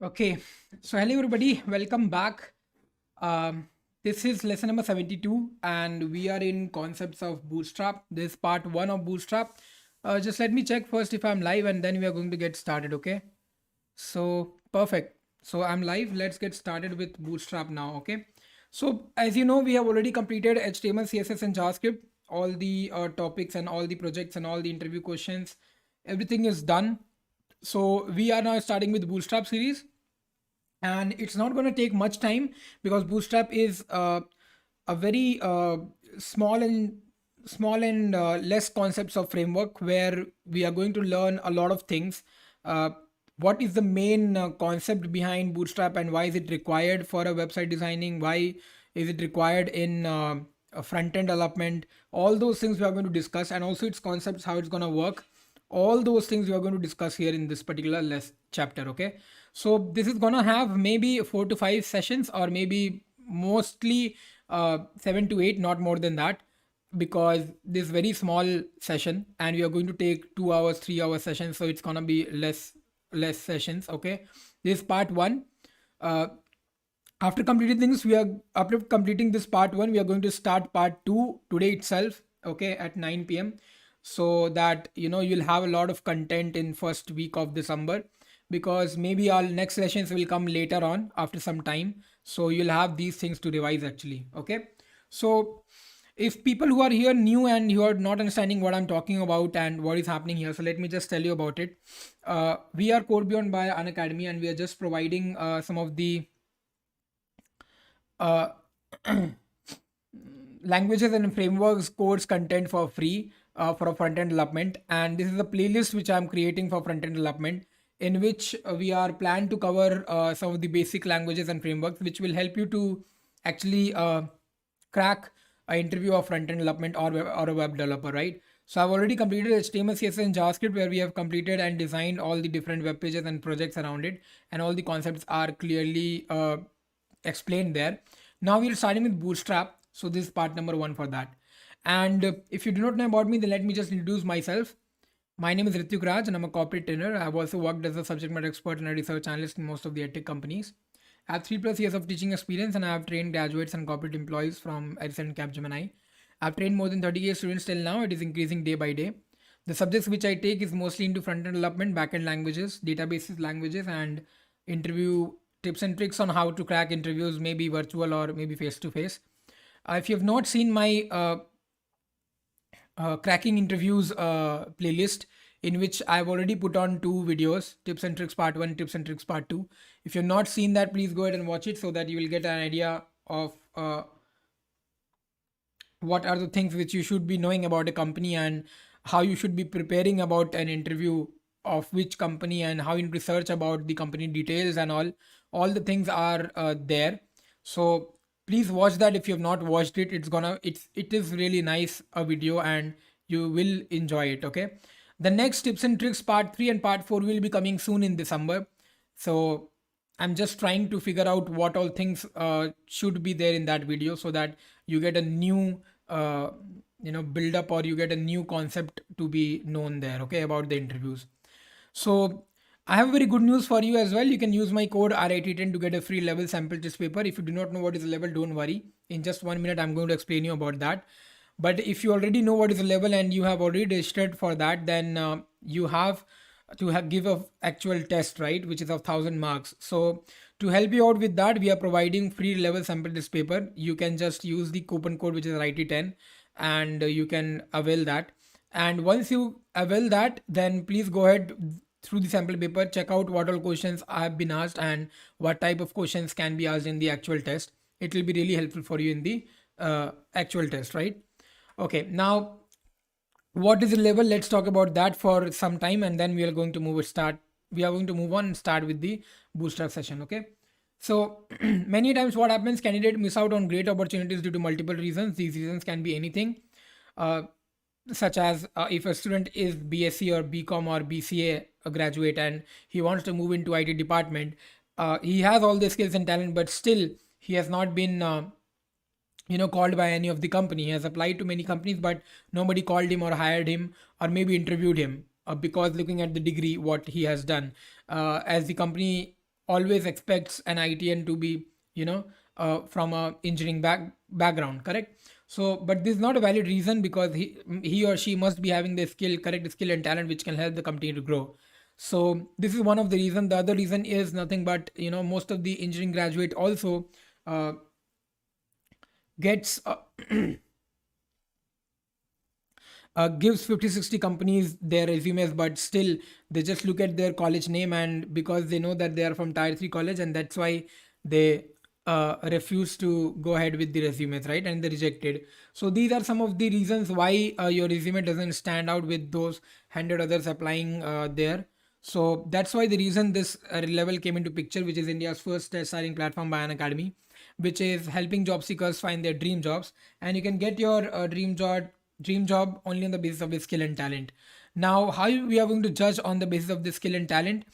Okay, so hello everybody, welcome back. This is lesson number 72, and we are in concepts of Bootstrap. This is part one of Bootstrap. Just let me check first if I'm live, and then we are going to get started. Okay, so perfect. So I'm live. Let's get started with Bootstrap now. Okay, so as you know, we have already completed HTML, CSS, and JavaScript. All the topics and all the projects and all the interview questions, everything is done. So we are now starting with Bootstrap series, and it's not going to take much time because Bootstrap is a very small and less concepts of framework where we are going to learn a lot of things. uh, what is the main concept behind Bootstrap, and why is it required for a website designing? Why is it required in a front-end development? All those things we are going to discuss, and also its concepts, how it's going to work. All those things we are going to discuss here in this particular chapter. Okay, so this is going to have maybe 4 to 5 sessions, or maybe mostly 7 to 8, not more than that, because this very small session, and we are going to take 2 hours 3 hour sessions, so it's going to be less sessions. Okay, this is part one. uh, After completing things, after completing this part one, we are going to start part two today itself. Okay, at 9 p.m., so that you'll have a lot of content in first week of December, because maybe our next sessions will come later on after some time, so you'll have these things to revise actually. Okay, so if people who are here new and you are not understanding what I'm talking about and what is happening here, so let me just tell you about it. We are CodeBeyond by Unacademy, and we are just providing some of the uh, languages and frameworks course content for free for front-end development. And this is a playlist which I'm creating for front-end development, in which we are planned to cover some of the basic languages and frameworks which will help you to actually crack an interview of front-end development or a web developer, right? So I've already completed HTML, CSS, and JavaScript, where we have completed and designed all the different web pages and projects around it, and all the concepts are clearly explained there. Now we're starting with Bootstrap. So this is part number one for that. And if you do not know about me, then let me just introduce myself. My name is Ritwik Raj, and I'm a corporate trainer. I've also worked as a subject matter expert and a research analyst in most of the edtech companies. I have 3+ years of teaching experience, and I have trained graduates and corporate employees from Edison and Capgemini. I've trained more than 30 students till now. It is increasing day by day. The subjects which I take is mostly into front-end development, back-end languages, databases languages, and interview tips and tricks on how to crack interviews, maybe virtual or maybe face-to-face. If you have not seen my cracking interviews playlist, in which I've already put on 2 videos, tips and tricks part 1, tips and tricks part 2. If you've not seen that, please go ahead and watch it, so that you will get an idea of what are the things which you should be knowing about a company, and how you should be preparing about an interview of which company, and how you research about the company details, and all the things are there. So please watch that. If you have not watched it, it is really nice a video, and you will enjoy it. Okay, the next tips and tricks part 3 and part 4 will be coming soon in December. So I'm just trying to figure out what all things should be there in that video, so that you get a new build up, or you get a new concept to be known there, okay, about the interviews. So I have very good news for you as well. You can use my code R8010 to get a free level sample test paper. If you do not know what is a level, don't worry. In just 1 minute, I'm going to explain you about that. But if you already know what is a level and you have already registered for that, then you have to give a actual test, right, which is of 1,000 marks. So to help you out with that, we are providing free level sample test paper. You can just use the coupon code, which is R8010, and you can avail that. And once you avail that, then please go ahead through the sample paper, check out what all questions have been asked, and what type of questions can be asked in the actual test. It will be really helpful for you in the actual test, right? Okay, now what is a level? Let's talk about that for some time, and then we are going to move on and start with the Bootstrap session. Okay, so many times what happens, candidates miss out on great opportunities due to multiple reasons. These reasons can be anything, such as if a student is BSc or BCom or BCA a graduate, and he wants to move into IT department. He has all the skills and talent, but still he has not been called by any of the company. He has applied to many companies, but nobody called him or hired him, or maybe interviewed him, because looking at the degree what he has done, as the company always expects an ITN to be, from a engineering background, correct? So, but this is not a valid reason, because he or she must be having the skill, correct skill and talent, which can help the company to grow. So this is one of the reason. The other reason is nothing but, most of the engineering graduate also uh, gets gives 50-60 companies their resumes, but still they just look at their college name, and because they know that they are from tier 3 college, and that's why they refuse to go ahead with the resumes, right? And they rejected. So these are some of the reasons why your resume doesn't stand out with those 100 others applying there. So that's why the reason this Relevel came into picture, which is India's first test hiring platform by Unacademy, which is helping job seekers find their dream jobs. And you can get your dream job only on the basis of the skill and talent. Now, how we are going to judge on the basis of the skill and talent?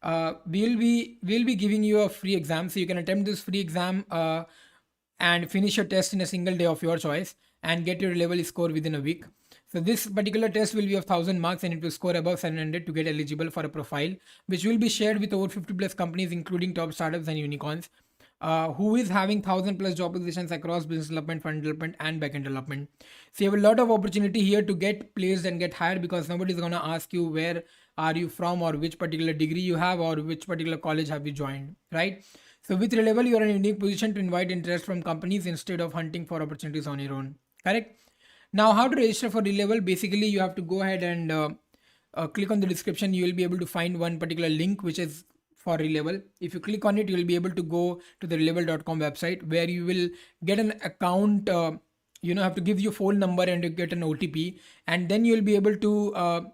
We'll be giving you a free exam, so you can attempt this free exam and finish your test in a single day of your choice and get your level score within a week. So this particular test will be of 1,000 marks, and it will score above 700 to get eligible for a profile, which will be shared with over 50 plus companies, including top startups and unicorns, who is having 1,000 plus job positions across business development, fund development, and backend development. So you have a lot of opportunity here to get placed and get hired, because nobody is gonna ask you where are you from, or which particular degree you have, or which particular college have you joined, right? So with Relevel, you are in a unique position to invite interest from companies instead of hunting for opportunities on your own, correct? Now, how to register for Relevel? Basically, you have to go ahead and click on the description. You will be able to find one particular link which is for Relevel. If you click on it, you will be able to go to the relevel.com website, where you will get an account. Have to give your phone number and you get an OTP, and then you will be able to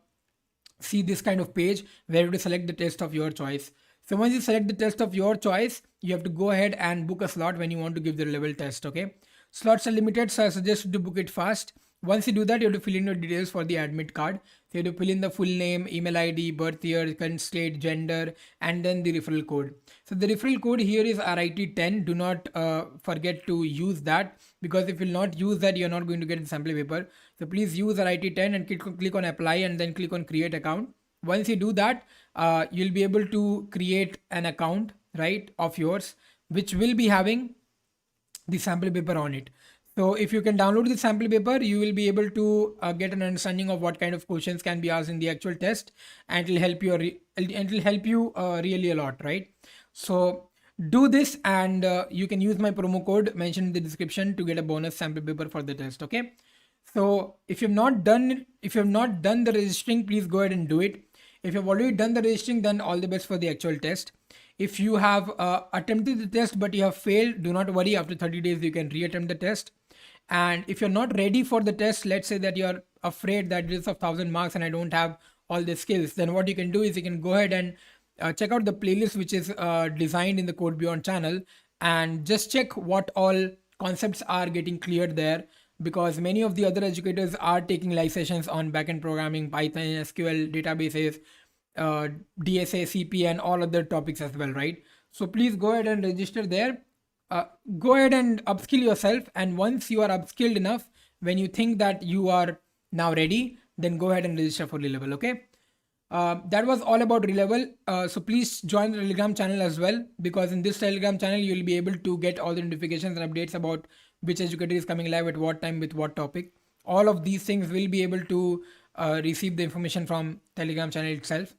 see this kind of page where you have to select the test of your choice. So once you select the test of your choice, you have to go ahead and book a slot when you want to give the level test. Okay, slots are limited, so I suggest you to book it fast. Once you do that, you have to fill in your details for the admit card. So you have to fill in the full name, email ID, birth year, current state, gender, and then the referral code. So the referral code here is RIT10. Do not forget to use that, because if you will not use that, you're not going to get the sample paper. So please use RIT10 and click on apply, and then click on create account. Once you do that, you'll be able to create an account, right, of yours, which will be having the sample paper on it. So if you can download the sample paper, you will be able to get an understanding of what kind of questions can be asked in the actual test, and it'll help you really a lot, right? So do this, and you can use my promo code mentioned in the description to get a bonus sample paper for the test. Okay. So if you have not done the registering, please go ahead and do it. If you've already done the registering, then all the best for the actual test. If you have attempted the test but you have failed, do not worry. After 30 days, you can reattempt the test. And if you're not ready for the test, let's say that you're afraid that this is of 1,000 marks and I don't have all the skills, then what you can do is you can go ahead and check out the playlist which is designed in the CodeBeyond channel, and just check what all concepts are getting cleared there, because many of the other educators are taking live sessions on backend programming, Python, SQL, databases, DSA, CP, and all other topics as well, right? So please go ahead and register there. Go ahead and upskill yourself, and once you are upskilled enough, when you think that you are now ready, then go ahead and register for Relevel. Okay, that was all about Relevel. So please join the Telegram channel as well, because in this Telegram channel you will be able to get all the notifications and updates about which educator is coming live at what time with what topic. All of these things will be able to receive the information from Telegram channel itself.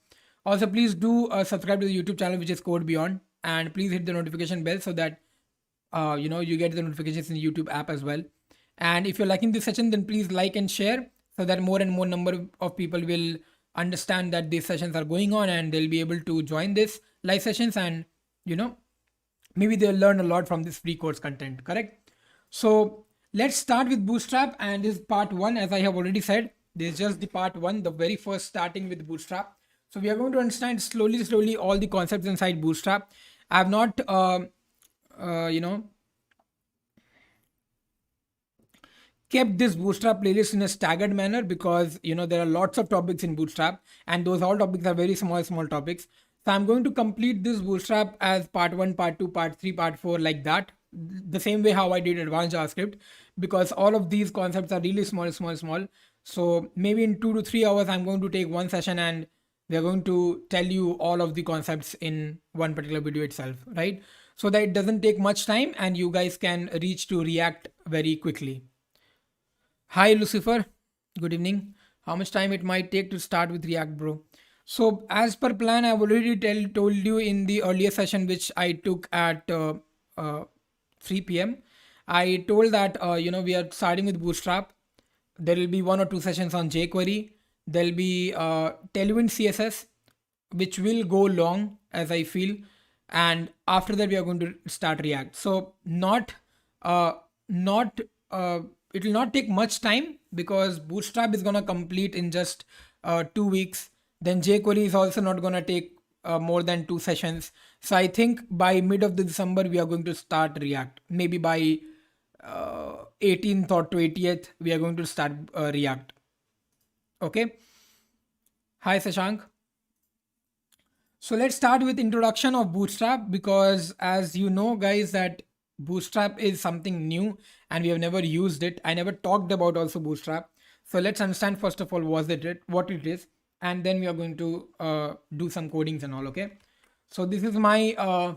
Also, please do subscribe to the YouTube channel, which is CodeBeyond, and please hit the notification bell so that you get the notifications in the YouTube app as well. And if you're liking this session, then please like and share, so that more and more number of people will understand that these sessions are going on, and they'll be able to join this live sessions, and maybe they'll learn a lot from this free course content, correct? So let's start with Bootstrap, and this is part 1. As I have already said, this is just the part 1, the very first starting with Bootstrap. So we are going to understand slowly all the concepts inside Bootstrap. I have not kept this Bootstrap playlist in a staggered manner, because there are lots of topics in Bootstrap, and those all topics are very small topics. So I'm going to complete this Bootstrap as part 1, part 2, part 3, part 4, like that, the same way how I did advanced JavaScript, because all of these concepts are really small. So maybe in 2 to 3 hours I'm going to take one session and We are going to tell you all of the concepts in one particular video itself, right? So that it doesn't take much time and you guys can reach to React very quickly. Hi, Lucifer. Good evening. How much time it might take to start with React, bro? So as per plan, I've already told you in the earlier session, which I took at uh, 3 p.m. I told that, we are starting with Bootstrap. There will be 1 or 2 sessions on jQuery. There'll be Tailwind CSS, which will go long as I feel. And after that, we are going to start React. So not it will not take much time because Bootstrap is going to complete in just 2 weeks. Then jQuery is also not going to take more than 2 sessions. So I think by mid of the December we are going to start React. Maybe by 18th or 20th we are going to start React. Okay. Hi Sashank. So let's start with introduction of Bootstrap, because as you know guys that Bootstrap is something new and we have never used it. I never talked about also Bootstrap. So let's understand first of all what it is, and then we are going to do some codings and all. Okay. So this is my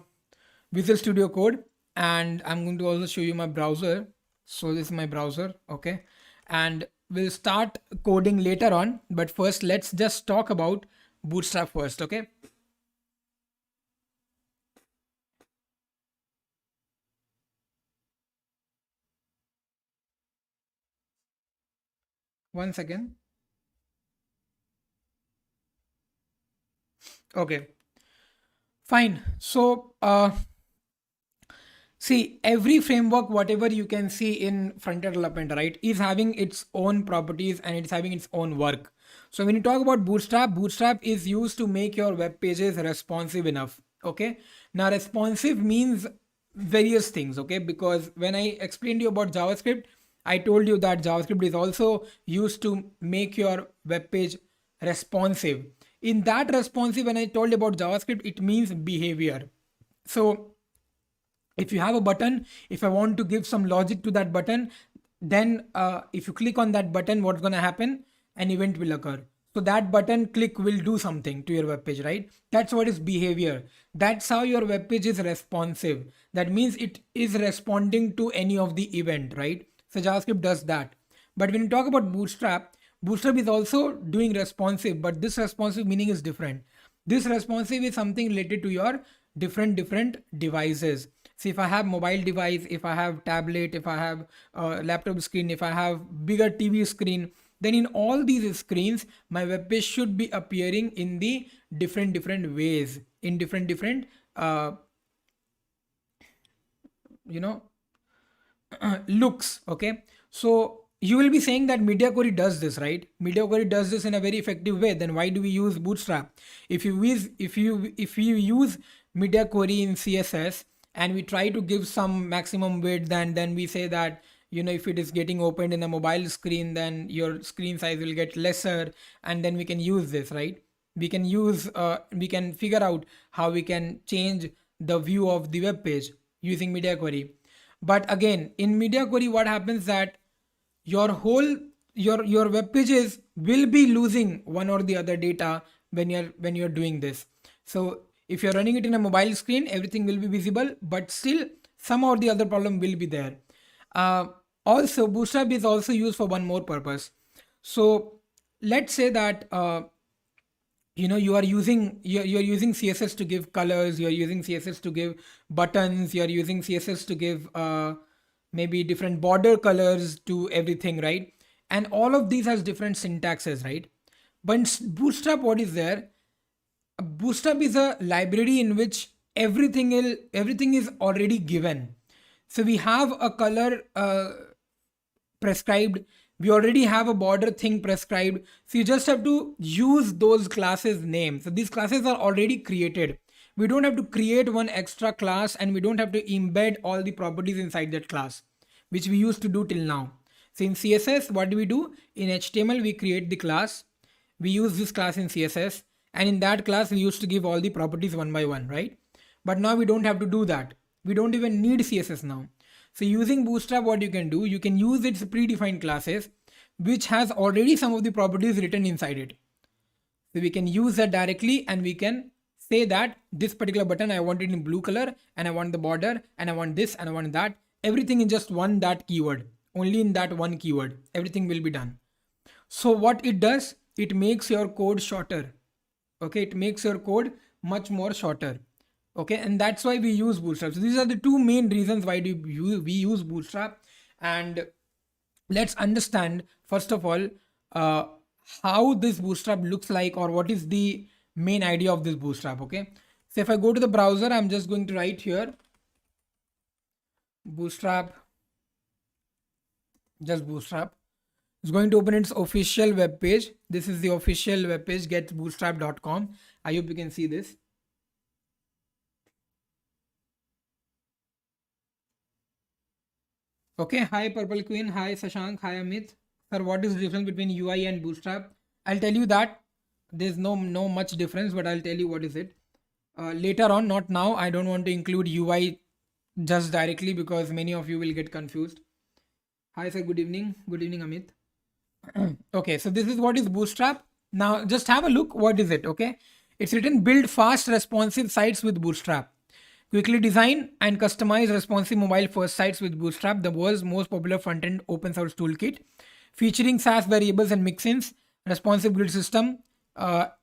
Visual Studio Code, and I'm going to also show you my browser. So this is my browser. Okay. And we'll start coding later on, but first let's just talk about Bootstrap first. Okay. One second. Okay, fine. So see, every framework, whatever you can see in front-end development, right, is having its own properties and it's having its own work. So when you talk about Bootstrap, Bootstrap is used to make your web pages responsive enough. Okay. Now responsive means various things. Okay. Because when I explained to you about JavaScript, I told you that JavaScript is also used to make your web page responsive. In that responsive, when I told you about JavaScript, it means behavior. So if you have a button, if I want to give some logic to that button, then if you click on that button, what's going to happen? An event will occur. So that button click will do something to your web page, right? That's what is behavior. That's how your web page is responsive. That means it is responding to any of the event, right? So JavaScript does that. But when you talk about Bootstrap, Bootstrap is also doing responsive, but this responsive meaning is different. This responsive is something related to your different devices. So if I have mobile device, if I have tablet, if I have laptop screen, if I have bigger TV screen, then in all these screens, my web page should be appearing in the different ways, in different looks. Okay. So you will be saying that Media Query does this, right? Media Query does this in a very effective way. Then why do we use Bootstrap? If you use Media Query in CSS and we try to give some maximum width, then we say that, if it is getting opened in a mobile screen, then your screen size will get lesser, and then we can use this, right? We can figure out how we can change the view of the web page using Media Query. But again, in Media Query, what happens that your web pages will be losing one or the other data when you're doing this. So if you're running it in a mobile screen, everything will be visible, but still some or the other problem will be there. Also, Bootstrap is also used for one more purpose. So let's say that you're using CSS to give colors, you're using CSS to give buttons, you're using CSS to give maybe different border colors to everything, right? And all of these has different syntaxes, right? But Bootstrap, what is there? Bootstrap is a library in which everything is already given. So we have a color prescribed, we already have a border thing prescribed, so you just have to use those classes names. So these classes are already created. We don't have to create one extra class, and we don't have to embed all the properties inside that class, which we used to do till now. So in CSS, what do we do? In HTML, we create the class, we use this class in CSS, and in that class we used to give all the properties one by one, right? But now we don't have to do that. We don't even need CSS now. So using Bootstrap, what you can do, you can use its predefined classes, which has already some of the properties written inside it. So we can use that directly, and we can say that this particular button, I want it in blue color, and I want the border, and I want this, and I want that. Everything in just one that keyword, only in that one keyword, everything will be done. So what it does, it makes your code shorter. Okay, it makes your code much more shorter. Okay, and that's why we use Bootstrap. So these are the two main reasons why we use Bootstrap. And let's understand first of all uh, how this Bootstrap looks like, or what is the main idea of this Bootstrap. Okay, so if I go to the browser, I'm just going to write here Bootstrap, just Bootstrap. It's going to open its official web page. This is the official web page, getbootstrap.com. I hope you can see this. Okay, hi Purple Queen, hi Sashank, hi Amit. Sir, what is the difference between UI and Bootstrap? I'll tell you that. There's no much difference, but I'll tell you what is it. Later on, not now. I don't want to include UI just directly because many of you will get confused. Hi sir, good evening. Good evening, Amit. Okay, so this is what is Bootstrap. Now just have a look. What is it? Okay, it's written build fast responsive sites with Bootstrap. Quickly design and customize responsive mobile first sites with Bootstrap, the world's most popular front-end open source toolkit, featuring Sass variables and mixins, responsive grid system,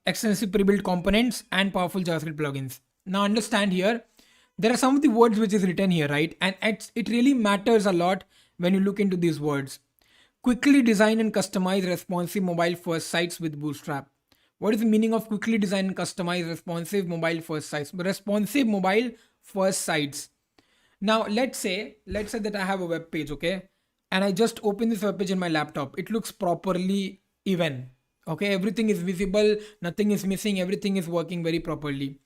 extensive pre-built components, and powerful JavaScript plugins. Now understand here, there are some of the words which is written here, right? And it really matters a lot when you look into these words. Quickly design and customize responsive mobile first sites with Bootstrap. What is the meaning of quickly design and customize responsive mobile first sites? Responsive mobile first sites. Now let's say that I have a web page, okay, and I just open this web page in my laptop. It looks properly even. Okay, everything is visible, nothing is missing, everything is working very properly.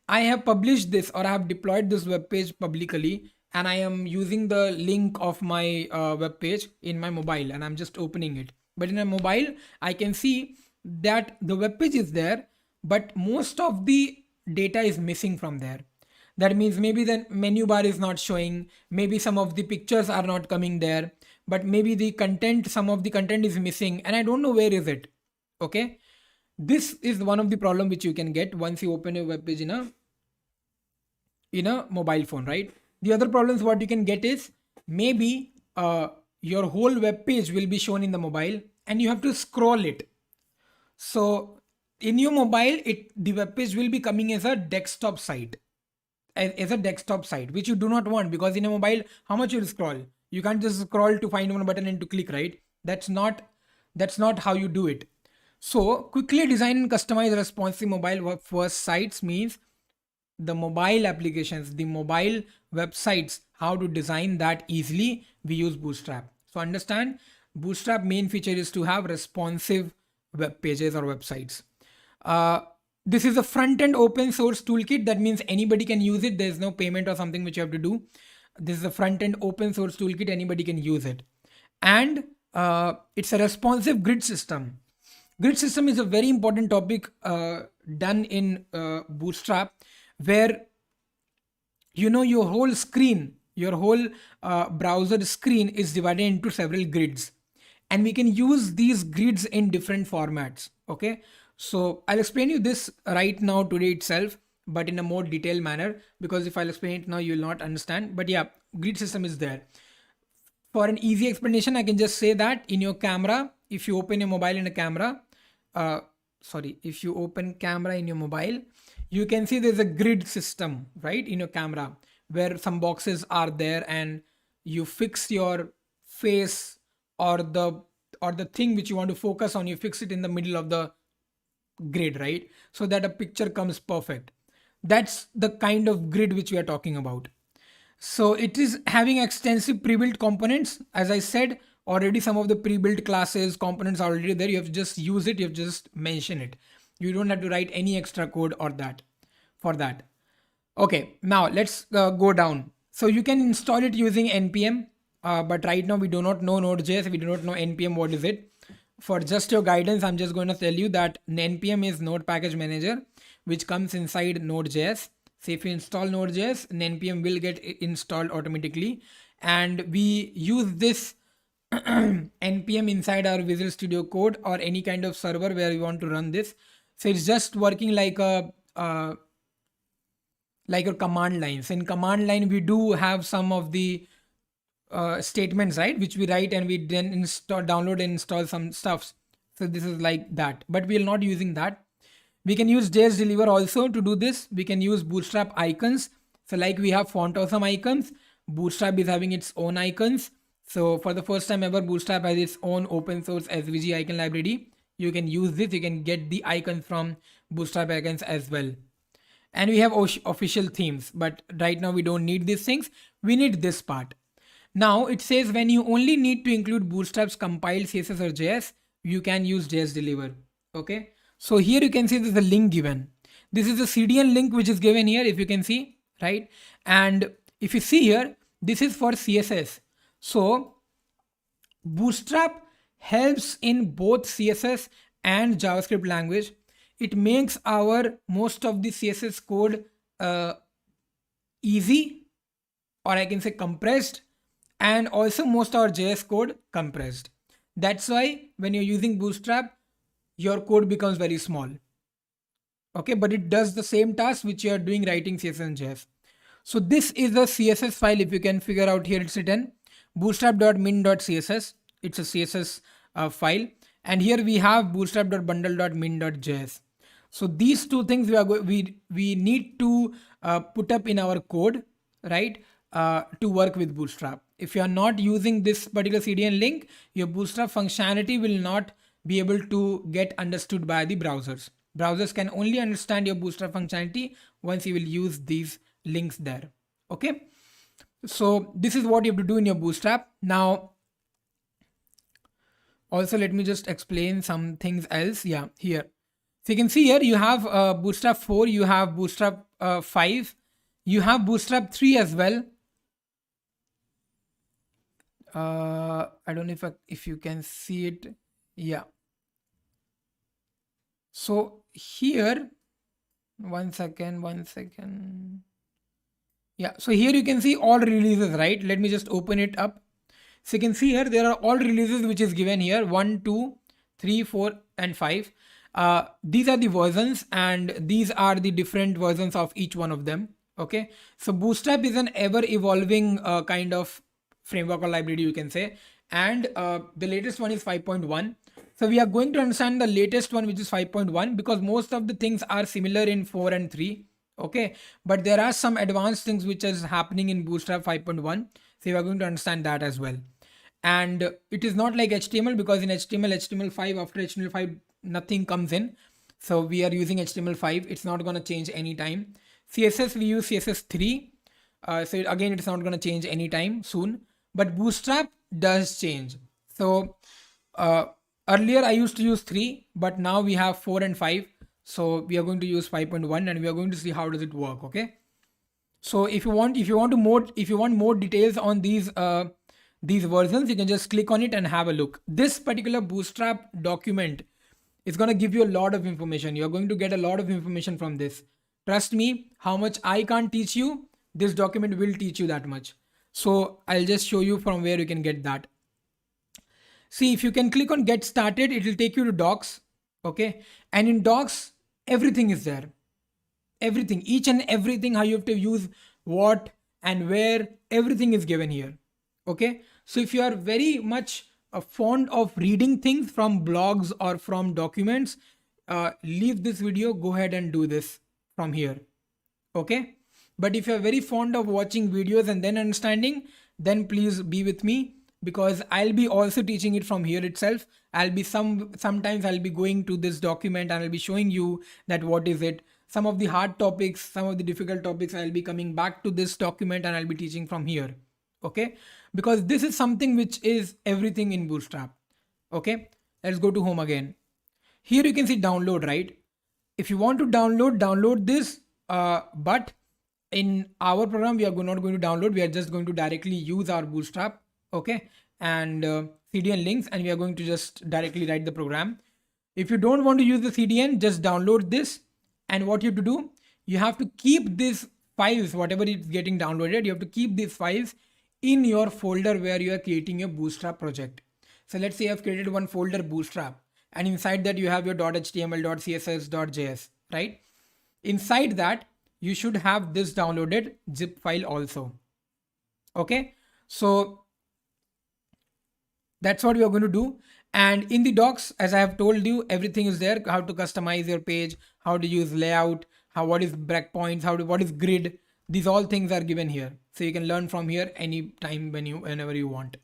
I have published this, or I have deployed this web page publicly, and I am using the link of my web page in my mobile, and I'm just opening it. But in a mobile, I can see that the web page is there, but most of the data is missing from there. That means maybe the menu bar is not showing, maybe some of the pictures are not coming there, but maybe the content, some of the content is missing, and I don't know where is it. Okay, this is one of the problem which you can get once you open a web page in a mobile phone, right? The other problems what you can get is maybe your whole web page will be shown in the mobile and you have to scroll it. So in your mobile, the web page will be coming as a desktop site, as a desktop site, which you do not want, because in a mobile, how much you'll scroll? You can't just scroll to find one button and to click, right? That's not how you do it. So quickly design and customize responsive mobile first sites means the mobile applications, the mobile websites, how to design that easily. We use Bootstrap. So understand, Bootstrap main feature is to have responsive web pages or websites. This is a front-end open source toolkit. That means anybody can use it. There's no payment or something which you have to do. This is a front-end open source toolkit. Anybody can use it. And it's a responsive grid system. Grid system is a very important topic done in Bootstrap, where your whole screen, your whole browser screen is divided into several grids, and we can use these grids in different formats. Okay, so I'll explain you this right now today itself, but in a more detailed manner, because if I'll explain it now, you'll not understand. But yeah, grid system is there. For an easy explanation, I can just say that in your camera, if you open your mobile in a camera, if you open camera in your mobile, you can see there's a grid system, right, in your camera, where some boxes are there and you fix your face or the thing which you want to focus on, you fix it in the middle of the grid, right? So that a picture comes perfect. That's the kind of grid which we are talking about. So it is having extensive pre-built components. As I said, already some of the pre-built classes, components are already there. You have to just use it. You have to just mention it. You don't have to write any extra code or that for that. Okay, now let's go down. So you can install it using npm, but right now we do not know Node.js. We do not know npm. What is it? For just your guidance, I'm just going to tell you that npm is Node Package Manager, which comes inside Node.js. So if you install Node.js, npm will get installed automatically, and we use this npm inside our Visual Studio Code or any kind of server where we want to run this. So it's just working like a command line. So in command line, we do have some of the statements, right, which we write and we then install, download and install some stuffs. So this is like that, but we are not using that. We can use JS Deliver also to do this. We can use Bootstrap icons. So like we have font awesome icons, Bootstrap is having its own icons. So for the first time ever, Bootstrap has its own open source SVG icon library. You can use this. You can get the icons from Bootstrap icons as well. And we have official themes, but right now we don't need these things. We need this part. Now it says when you only need to include Bootstrap's compiled CSS or JS, you can use JS Deliver. Okay. So here you can see there's a link given. This is the CDN link which is given here, if you can see, right? And if you see here, this is for CSS. So Bootstrap helps in both CSS and JavaScript language. It makes our most of the CSS code easy, or I can say compressed, and also most of our JS code compressed. That's why when you're using Bootstrap, your code becomes very small. Okay, but it does the same task which you are doing writing CSS and JS. So this is the CSS file. If you can figure out here, it's written bootstrap.min.css. It's a CSS file. And here we have bootstrap.bundle.min.js. So these two things we need to put up in our code, right? To work with Bootstrap. If you are not using this particular CDN link, your Bootstrap functionality will not be able to get understood by the browsers. Browsers can only understand your Bootstrap functionality once you will use these links there. Okay. So this is what you have to do in your Bootstrap. Now, also let me just explain some things else. Yeah, here. So you can see here you have Bootstrap 4, you have Bootstrap 5, you have Bootstrap 3 as well. I don't know if you can see it. Yeah. So here, one second. Yeah, so here you can see all releases, right? Let me just open it up. So you can see here, there are all releases which is given here, 1, 2, 3, 4, and 5. These are the versions and these are the different versions of each one of them. Okay, so Bootstrap is an ever evolving kind of framework or library, you can say. And the latest one is 5.1. So we are going to understand the latest one, which is 5.1, because most of the things are similar in 4 and 3. Okay, but there are some advanced things which is happening in Bootstrap 5.1. So we are going to understand that as well. And it is not like HTML, because in HTML5, after HTML5, nothing comes in. So we are using HTML5. It's not going to change anytime. CSS, we use CSS3. So again, it's not going to change anytime soon. But Bootstrap does change. So earlier I used to use 3, but now we have 4 and 5. So we are going to use 5.1 and we are going to see how does it work. Okay. So if you want more details on these versions, you can just click on it and have a look. This particular Bootstrap document is going to give you a lot of information. You're going to get a lot of information from this. Trust me, how much I can't teach you, this document will teach you that much. So I'll just show you from where you can get that. See, if you can click on get started, it will take you to docs. Okay. And in docs, everything is there. Everything, each and everything, how you have to use what and where, everything is given here. Okay. So if you are very much fond of reading things from blogs or from documents, leave this video, go ahead and do this from here. Okay. But if you're very fond of watching videos and then understanding, then please be with me, because I'll be also teaching it from here itself. I'll be sometimes I'll be going to this document and I'll be showing you that what is it. Some of the hard topics, some of the difficult topics, I'll be coming back to this document and I'll be teaching from here. Okay. Because this is something which is everything in Bootstrap. Okay. Let's go to home again. Here you can see download, right? If you want to download this, but in our program, we are not going to download. We are just going to directly use our Bootstrap. Okay. And CDN links, and we are going to just directly write the program. If you don't want to use the CDN, just download this. And what you have to do, you have to keep these files, whatever is getting downloaded, you have to keep these files in your folder where you are creating your Bootstrap project. So let's say I've created one folder Bootstrap, and inside that you have your .html, .css, .js, right? Inside that you should have this downloaded zip file also. Okay, so that's what we are going to do. And in the docs, as I have told you, everything is there: how to customize your page, how to use layout, what is breakpoints, what is grid. These all things are given here, so you can learn from here anytime whenever you want.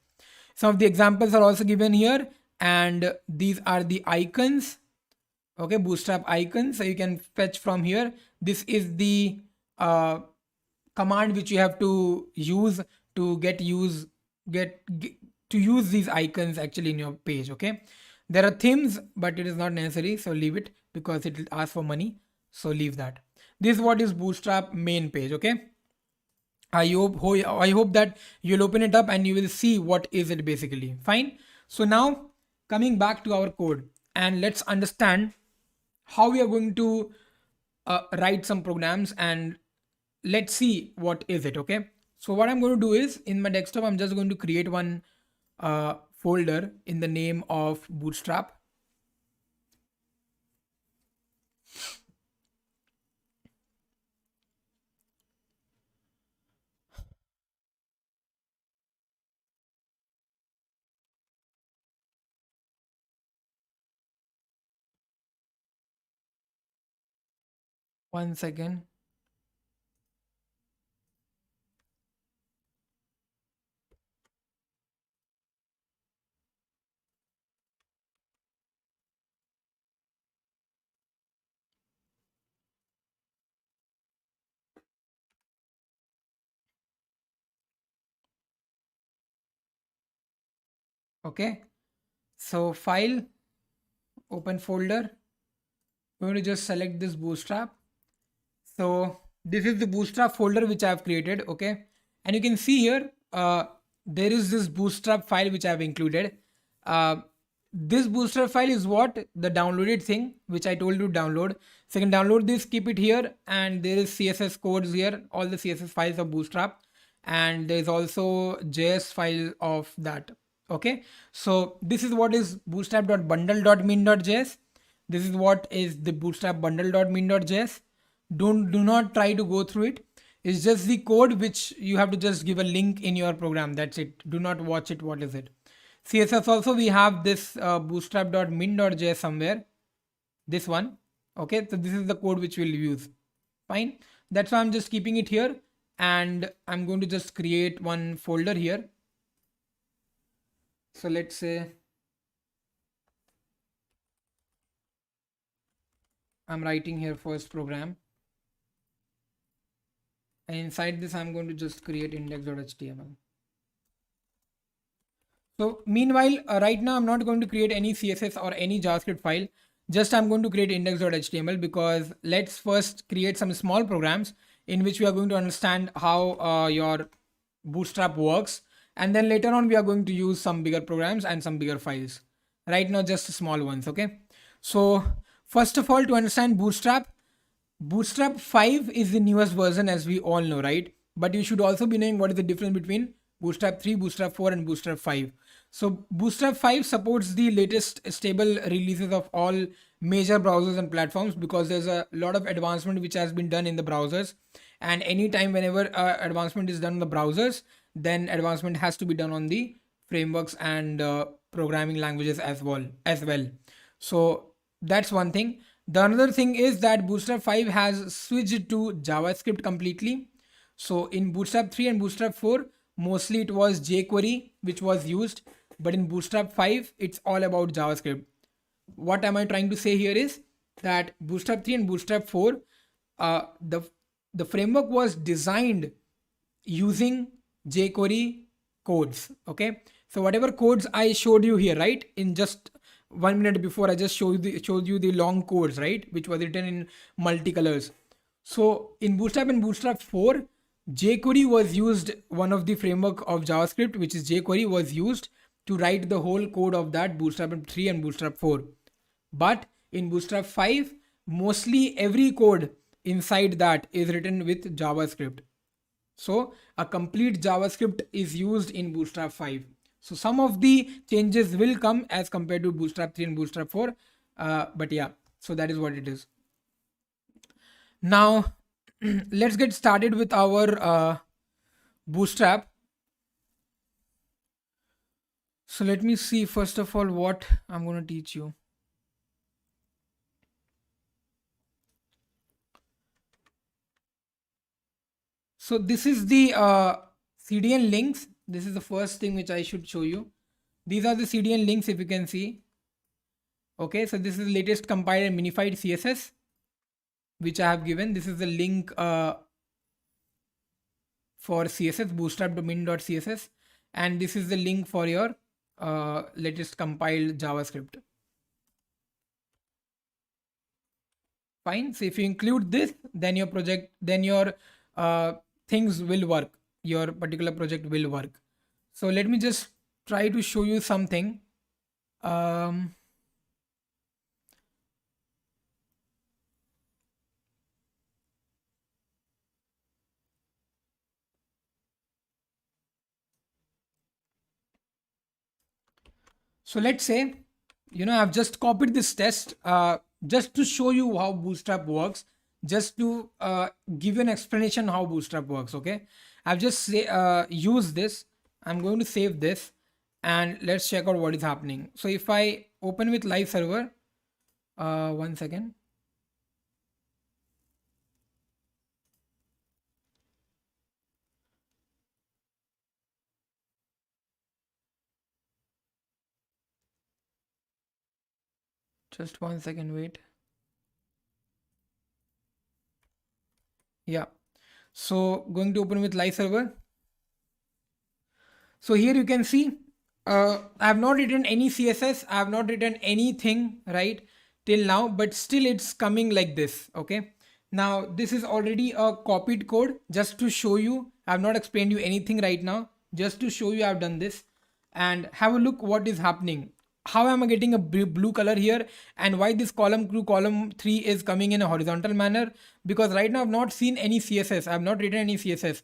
Some of the examples are also given here, and these are the icons. Okay, Bootstrap icons, so you can fetch from here. This is the command which you have to use to get to use these icons actually in your page. Okay, there are themes, but it is not necessary, so leave it, because it will ask for money, so leave that. This is what is Bootstrap main page. Okay, I hope that you'll open it up and you will see what is it basically. Fine. So now coming back to our code, and let's understand how we are going to write some programs, and let's see what is it. Okay, so what I'm going to do is, in my desktop I'm just going to create one folder in the name of Bootstrap. One second. Okay, so file, open folder. We're going to just select this Bootstrap. So this is the Bootstrap folder which I have created. Okay, and you can see here there is this Bootstrap file which I have included. This Bootstrap file is what the downloaded thing which I told you to download. So you can download this, keep it here, and there is CSS codes here, all the CSS files of Bootstrap, and there is also JS file of that. Okay, so this is what is bootstrap.bundle.min.js. This is what is the bootstrap bundle.min.js. Do not try to go through it. It's just the code which you have to just give a link in your program. That's it. Do not watch it. What is it? CSS also we have this bootstrap.min.js somewhere. This one. Okay, so this is the code which we'll use. Fine. That's why I'm just keeping it here, and I'm going to just create one folder here. So let's say I'm writing here first program, and inside this I'm going to just create index.html. So meanwhile, right now I'm not going to create any CSS or any JavaScript file. Just I'm going to create index.html, because let's first create some small programs in which we are going to understand how your Bootstrap works, and then later on we are going to use some bigger programs and some bigger files. Right now just small ones. Okay, so first of all, to understand Bootstrap 5 is the newest version, as we all know, right? But you should also be knowing what is the difference between Bootstrap 3, Bootstrap 4 and Bootstrap 5. So Bootstrap 5 supports the latest stable releases of all major browsers and platforms, because there's a lot of advancement which has been done in the browsers, and anytime whenever advancement is done in the browsers, then advancement has to be done on the frameworks and programming languages as well. So that's one thing. The another thing is that Bootstrap 5 has switched to JavaScript completely. So in Bootstrap 3 and Bootstrap 4, mostly it was jQuery which was used, but in Bootstrap 5, it's all about JavaScript. What am I trying to say here is that Bootstrap 3 and Bootstrap 4, the framework was designed using jQuery codes. Okay, so whatever codes I showed you here, right, in just 1 minute before, I just showed you the long codes, right, which was written in multicolors. So in Bootstrap and Bootstrap 4, jQuery was used. One of the framework of JavaScript, which is jQuery, was used to write the whole code of that Bootstrap 3 and Bootstrap 4. But in Bootstrap 5, mostly every code inside that is written with JavaScript. So a complete JavaScript is used in Bootstrap 5. So some of the changes will come as compared to Bootstrap 3 and Bootstrap 4. But yeah, so that is what it is. Now, let's get started with our Bootstrap. So let me see first of all what I'm going to teach you. So this is the CDN links. This is the first thing which I should show you. These are the CDN links if you can see. Okay, so this is the latest compiled and minified CSS which I have given. This is the link for CSS, bootstrap domain.css, and this is the link for your latest compiled JavaScript. Fine. So if you include this, then your project, then your things will work. Your particular project will work. So let me just try to show you something. So let's say, I've just copied this test just to show you how Bootstrap works, just to give you an explanation how Bootstrap works. Okay, I've just used this. I'm going to save this and let's check out what is happening. So if I open with live server, 1 second. Just 1 second, wait. Yeah. So going to open with live server. So here you can see, I have not written any CSS. I have not written anything, right, till now, but still it's coming like this. Okay. Now this is already a copied code just to show you. I have not explained you anything right now. Just to show you I've done this, and have a look what is happening. How am I getting a blue color here, and why this column to column 3 is coming in a horizontal manner? Because right now I've not seen any CSS. I have not written any CSS.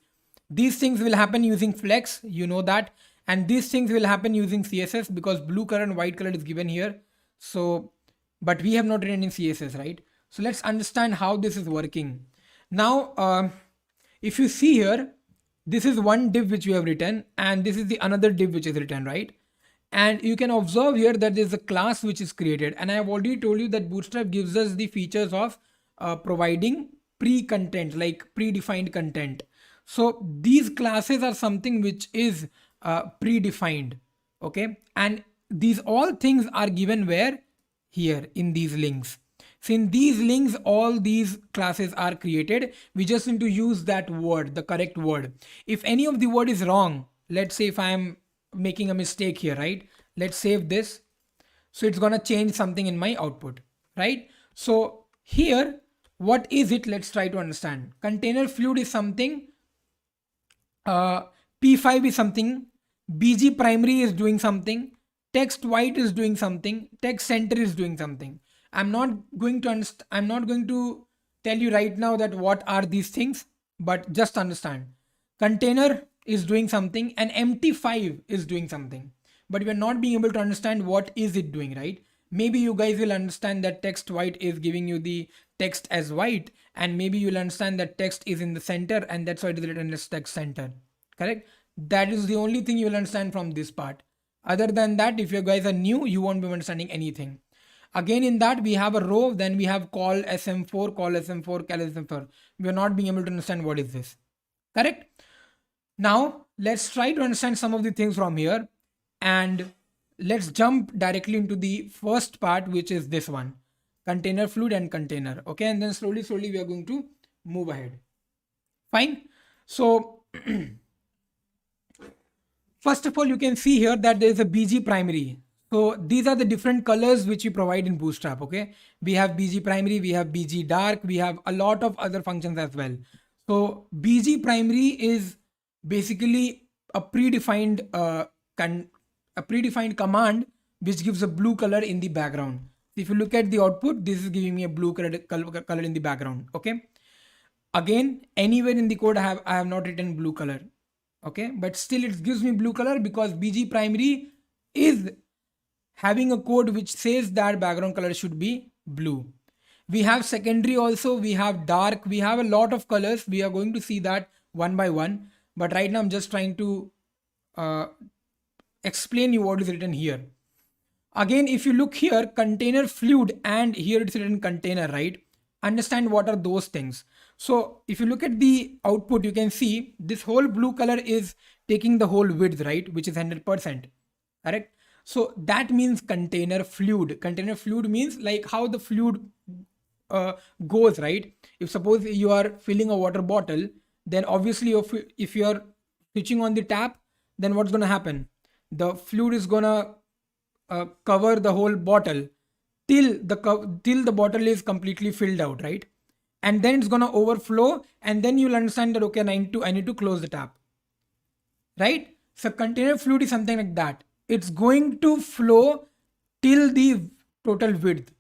These things will happen using flex, you know that, and these things will happen using CSS because blue color and white color is given here. So, but we have not written in CSS, right? So let's understand how this is working. Now, if you see here, this is one div which we have written, and this is the another div which is written, right? And you can observe here that there's a class which is created, and I have already told you that Bootstrap gives us the features of providing pre-content, like predefined content. So these classes are something which is predefined. Okay, and these all things are given where? Here in these links. So in these links, all these classes are created. We just need to use that word, the correct word. If any of the word is wrong, let's say if I am making a mistake here, right? Let's save this. So it's gonna change something in my output, right? So here, what is it? Let's try to understand. Container fluid is something. P5 is something. BG primary is doing something. Text white is doing something. Text center is doing something. I'm not going to tell you right now that what are these things, but just understand. Container is doing something and MT5 is doing something, but we're not being able to understand what is it doing, right? Maybe you guys will understand that text white is giving you the text as white, and maybe you'll understand that text is in the center and that's why it is written as text center, correct? That is the only thing you will understand from this part. Other than that, if you guys are new, you won't be understanding anything. Again, in that we have a row, then we have call SM4, call SM4, call SM4. We are not being able to understand what is this, correct? Now let's try to understand some of the things from here, and let's jump directly into the first part, which is this one, container fluid and container. Okay, and then slowly we are going to move ahead. Fine. So first of all, you can see here that there is a BG primary. So these are the different colors which we provide in Bootstrap. Okay, we have BG primary, we have BG dark, we have a lot of other functions as well. So BG primary is basically a predefined command which gives a blue color in the background. If you look at the output, this is giving me a blue color in the background. Okay, again, anywhere in the code I have not written blue color. Okay, but still it gives me blue color because bg primary is having a code which says that background color should be blue. We have secondary also, we have dark, we have a lot of colors. We are going to see that one by one, but right now I'm just trying to uh, explain you what is written here. Again, if you look here, container fluid, and here it's written container, right? Understand what are those things. So if you look at the output, you can see this whole blue color is taking the whole width, right? Which is 100%, correct? So that means container fluid. Container fluid means like how the fluid uh, goes, right? If suppose you are filling a water bottle, then obviously if you are switching on the tap, then what's going to happen? The fluid is going to cover the whole bottle till the bottle is completely filled out, right? And then it's going to overflow, and then you'll understand that okay, I need to close the tap, right? So container fluid is something like that. It's going to flow till the total width,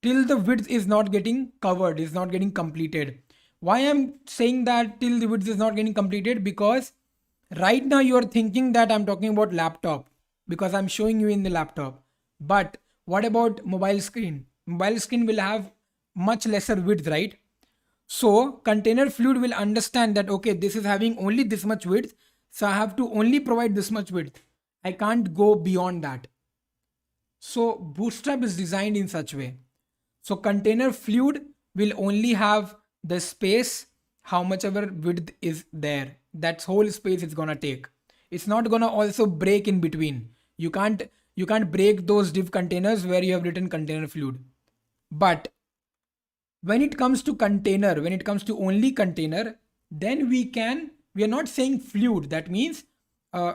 till the width is not getting covered, is not getting completed. Why I'm saying that till the width is not getting completed? Because right now you are thinking that I'm talking about laptop because I'm showing you in the laptop. But what about mobile screen? Mobile screen will have much lesser width, right? So container fluid will understand that okay, this is having only this much width, so I have to only provide this much width. I can't go beyond that. So Bootstrap is designed in such way. So container fluid will only have the space, how much ever width is there. That's whole space it's gonna take. It's not gonna also break in between. You can't break those div containers where you have written container fluid. But when it comes to container, when it comes to only container, then we are not saying fluid. That means uh,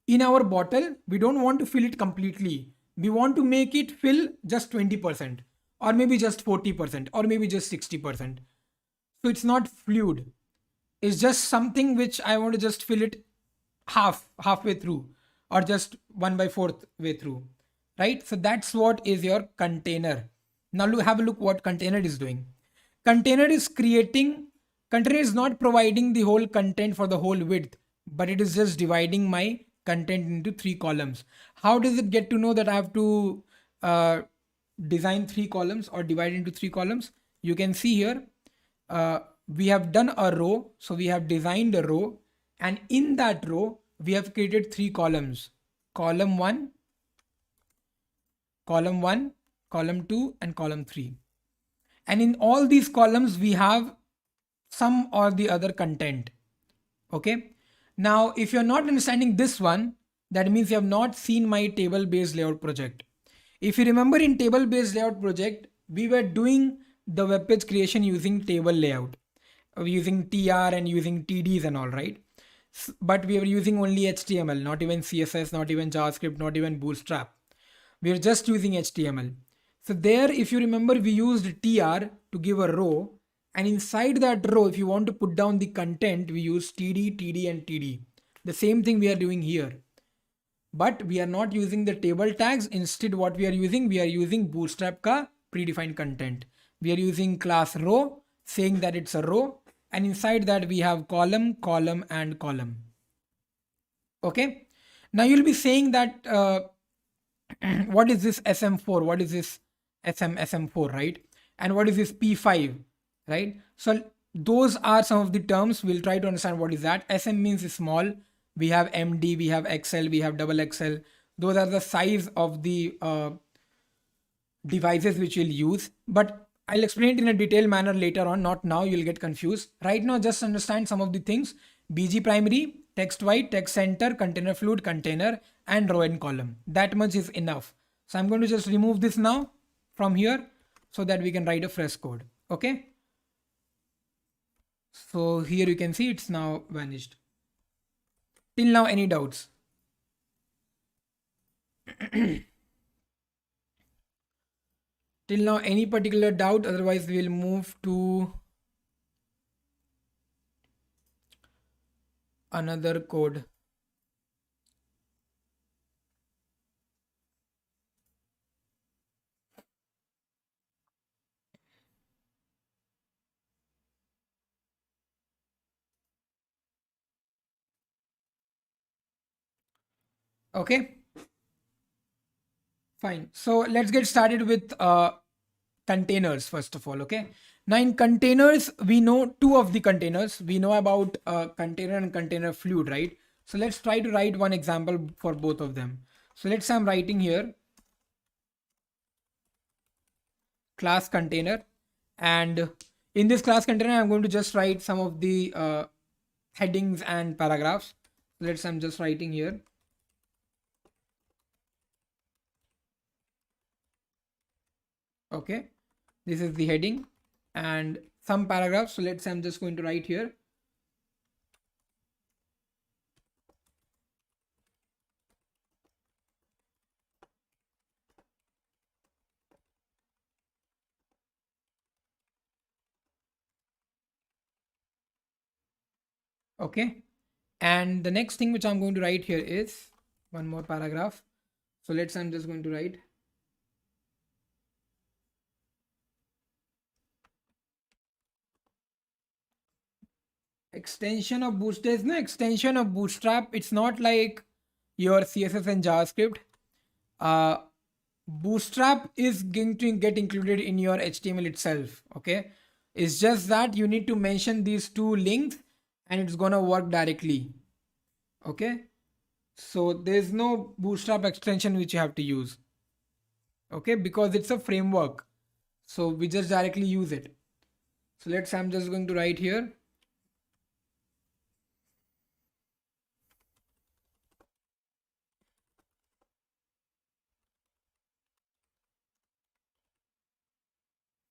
in our bottle, we don't want to fill it completely. We want to make it fill just 20%, or maybe just 40%, or maybe just 60%. So it's not fluid. It's just something which I want to just fill it halfway through, or just 1/4 way through, right? So that's what is your container. Now have a look what container is doing. Container is creating, container is not providing the whole content for the whole width, but it is just dividing my content into three columns. How does it get to know that I have to uh, design three columns or divide into three columns? You can see here, uh, we have done a row. So we have designed a row, and in that row, we have created three columns: column 1, column 1, column 2, and column 3. And in all these columns, we have some or the other content. Okay. Now, if you're not understanding this one, that means you have not seen my table based layout project. If you remember, in table based layout project, we were doing the web page creation using table layout, using TR and using TDs and all, right? But we were using only HTML, not even CSS, not even JavaScript, not even Bootstrap. We are just using HTML. So there, if you remember, we used tr to give a row, and inside that row, if you want to put down the content, we use td, td, and td. The same thing we are doing here, but we are not using the table tags. Instead, what we are using Bootstrap ka predefined content. We are using class row, saying that it's a row, and inside that we have column, column, and column. Okay. Now you'll be saying that what is this SM4? What is this SM4, right? And what is this P5, right? So those are some of the terms. We'll try to understand what is that. SM means small. We have MD, we have XL, we have double XL. Those are the size of the devices which you'll use. But I'll explain it in a detailed manner later on, not now, you'll get confused. Right now, just understand some of the things. BG primary, text white, text center, container fluid, container, and row and column. That much is enough. So I'm going to just remove this now from here so that we can write a fresh code. Okay. So here you can see it's now vanished. Till now, any doubts? Till now, any particular doubt? Otherwise, we'll move to another code. Okay, fine. So let's get started with containers first of all. Okay, now in containers we know two of the containers. We know about container and container fluid, right? So let's try to write one example for both of them. So let's say I'm writing here class container, and in this class container I'm going to just write some of the headings and paragraphs. Let's I'm just writing here. Okay, this is the heading and some paragraphs. So let's say I'm just going to write here. Okay, and the next thing which I'm going to write here is one more paragraph. So let's I'm just going to write extension of Bootstrap. There's no extension of Bootstrap. It's not like your CSS and JavaScript. Uh, Bootstrap is going to get included in your HTML itself. Okay, it's just that you need to mention these two links and it's gonna work directly. Okay, so there's no Bootstrap extension which you have to use. Okay, because it's a framework, so we just directly use it. So let's I'm just going to write here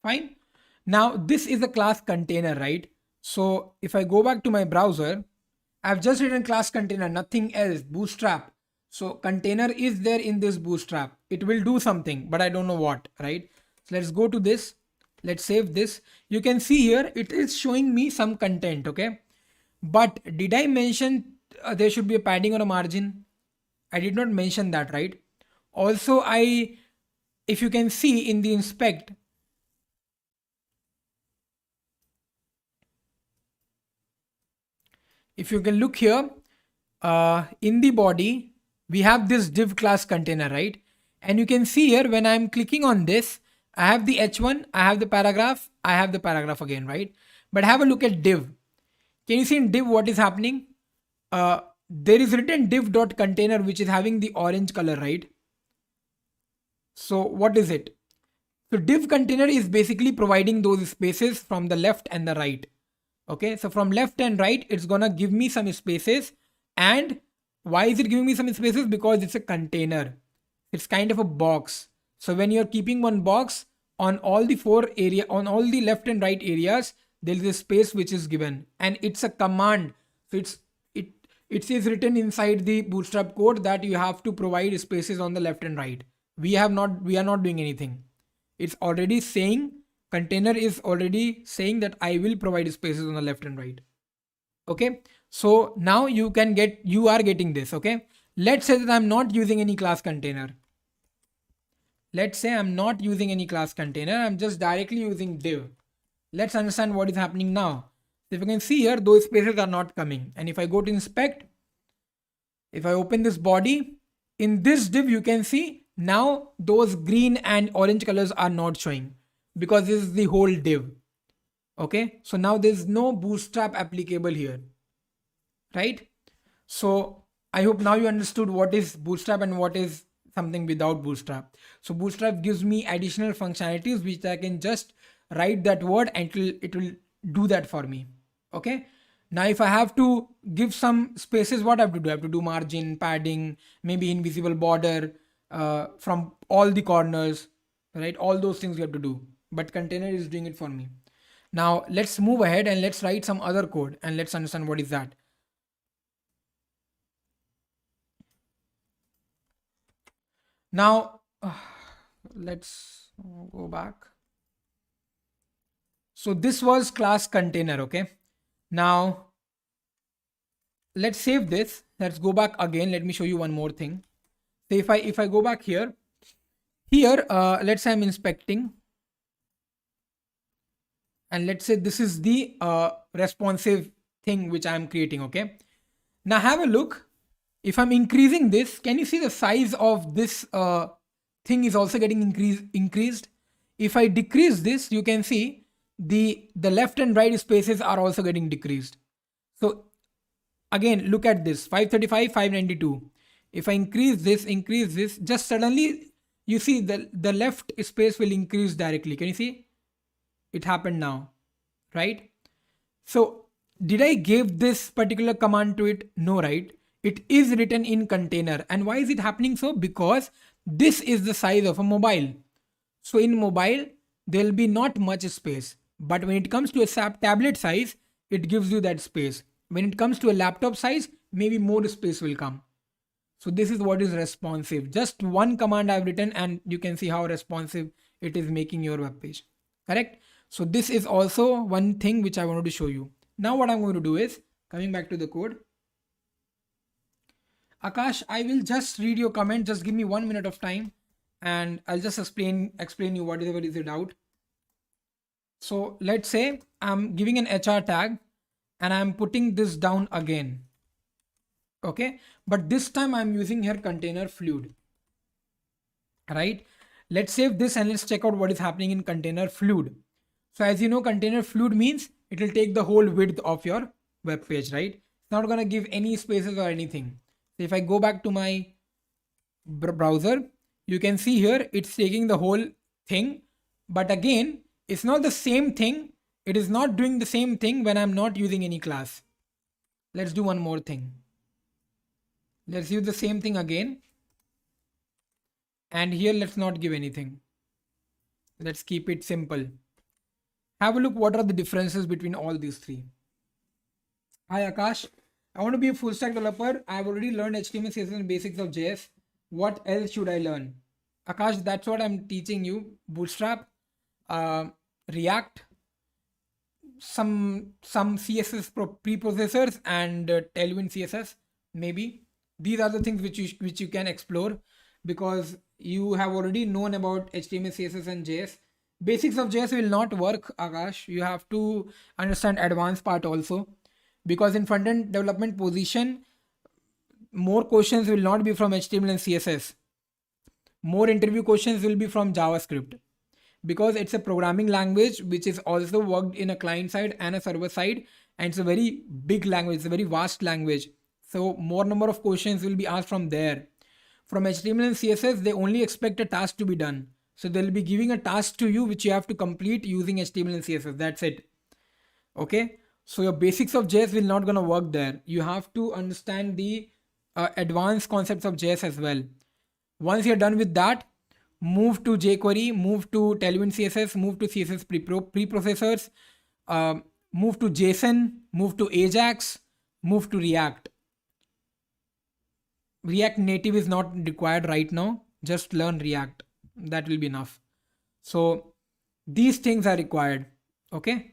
fine. Now this is a class container, right? So if I go back to my browser, I've just written class container, nothing else, Bootstrap. So container is there in this Bootstrap. It will do something, but I don't know what, right? So let's go to this. Let's save this. You can see here, it is showing me some content, okay? But did I mention there should be a padding or a margin? I did not mention that, right? Also, if you can see in the inspect, if you can look here, in the body, we have this div class container, right? And you can see here when I'm clicking on this, I have the h1, I have the paragraph, I have the paragraph again, right? But have a look at div. Can you see in div what is happening? There is written div.container which is having the orange color, right? So what is it? So div container is basically providing those spaces from the left and the right. Okay, so from left and right, it's gonna give me some spaces. And why is it giving me some spaces? Because it's a container. It's kind of a box. So when you're keeping one box on all the on all the left and right areas, there is a space which is given, and it's a command. So it it is written inside the Bootstrap code that you have to provide spaces on the left and right. We are not doing anything. It's already saying, container is already saying that I will provide spaces on the left and right. Okay, so now you are getting this. Okay, let's say that I'm not using any class container. Let's say I'm not using any class container, I'm just directly using div. Let's understand what is happening now. So if you can see here, those spaces are not coming, and if I go to inspect, if I open this body, in this div you can see now those green and orange colors are not showing because this is the whole div. Okay, so now there's no Bootstrap applicable here, right? So I hope now you understood what is Bootstrap and what is something without Bootstrap. So Bootstrap gives me additional functionalities which I can just write that word and it will do that for me. Okay, now if I have to give some spaces, what I have to do? I have to do margin, padding, maybe invisible border from all the corners, right? All those things you have to do, but container is doing it for me. Now let's move ahead and let's write some other code and let's understand what is that. Now let's go back. So this was class container. Okay, now let's save this. Let's go back again. Let me show you one more thing. So if I go back here, let's say I'm inspecting, and let's say this is the responsive thing which I'm creating. Okay, now have a look. If I'm increasing this, can you see the size of this thing is also getting increased? If I decrease this, you can see the left and right spaces are also getting decreased. So again, look at this 535, 592. If I increase this, just suddenly you see the left space will increase directly. Can you see? It happened now, right? So did I give this particular command to it? No, right? It is written in container. And why is it happening so? Because this is the size of a mobile. So in mobile, there will be not much space. But when it comes to a tablet size, it gives you that space. When it comes to a laptop size, maybe more space will come. So this is what is responsive. Just one command I've written and you can see how responsive it is making your web page. Correct? So this is also one thing which I wanted to show you. Now what I'm going to do is, coming back to the code. Akash, I will just read your comment. Just give me 1 minute of time and I'll just explain you whatever is the doubt. So let's say I'm giving an HR tag and I'm putting this down again. Okay, but this time I'm using here container fluid, right? Let's save this and let's check out what is happening in container fluid. So as you know, container fluid means it will take the whole width of your web page, right? It's not going to give any spaces or anything. So if I go back to my browser, you can see here it's taking the whole thing, but again, it's not the same thing. It is not doing the same thing when I'm not using any class. Let's do one more thing. Let's use the same thing again. And here, let's not give anything. Let's keep it simple. Have a look. What are the differences between all these three? Hi, Akash. I want to be a full stack developer. I've already learned HTML, CSS and basics of JS. What else should I learn? Akash, that's what I'm teaching you. Bootstrap, React, some CSS preprocessors and Tailwind CSS, maybe. These are the things which you can explore because you have already known about HTML, CSS and JS. Basics of JS will not work, Akash. You have to understand advanced part also, because in front-end development position, more questions will not be from HTML and CSS. More interview questions will be from JavaScript, because it's a programming language which is also worked in a client side and a server side, and it's a very big language, it's a very vast language. So more number of questions will be asked from there. From HTML and CSS, they only expect a task to be done. So they'll be giving a task to you which you have to complete using HTML and CSS. That's it. Okay. So your basics of JS will not gonna work there. You have to understand the advanced concepts of JS as well. Once you're done with that, move to jQuery, move to Tailwind CSS, move to CSS preprocessors, move to JSON, move to Ajax, move to React. React Native is not required right now. Just learn React. That will be enough. So these things are required. Okay.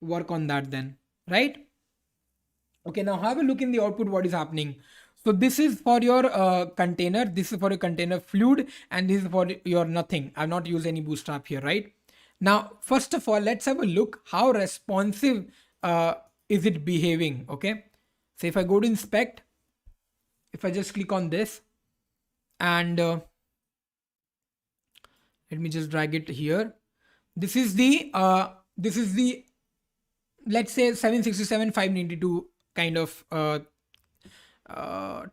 Work on that then. Right. Okay. Now have a look in the output. What is happening? So this is for your container. This is for your container fluid. And this is for your nothing. I've not used any Bootstrap here. Right. Now, first of all, let's have a look how responsive is it behaving. Okay. So if I go to inspect, if I just click on this and let me just drag it here. This is the let's say 767 592 kind of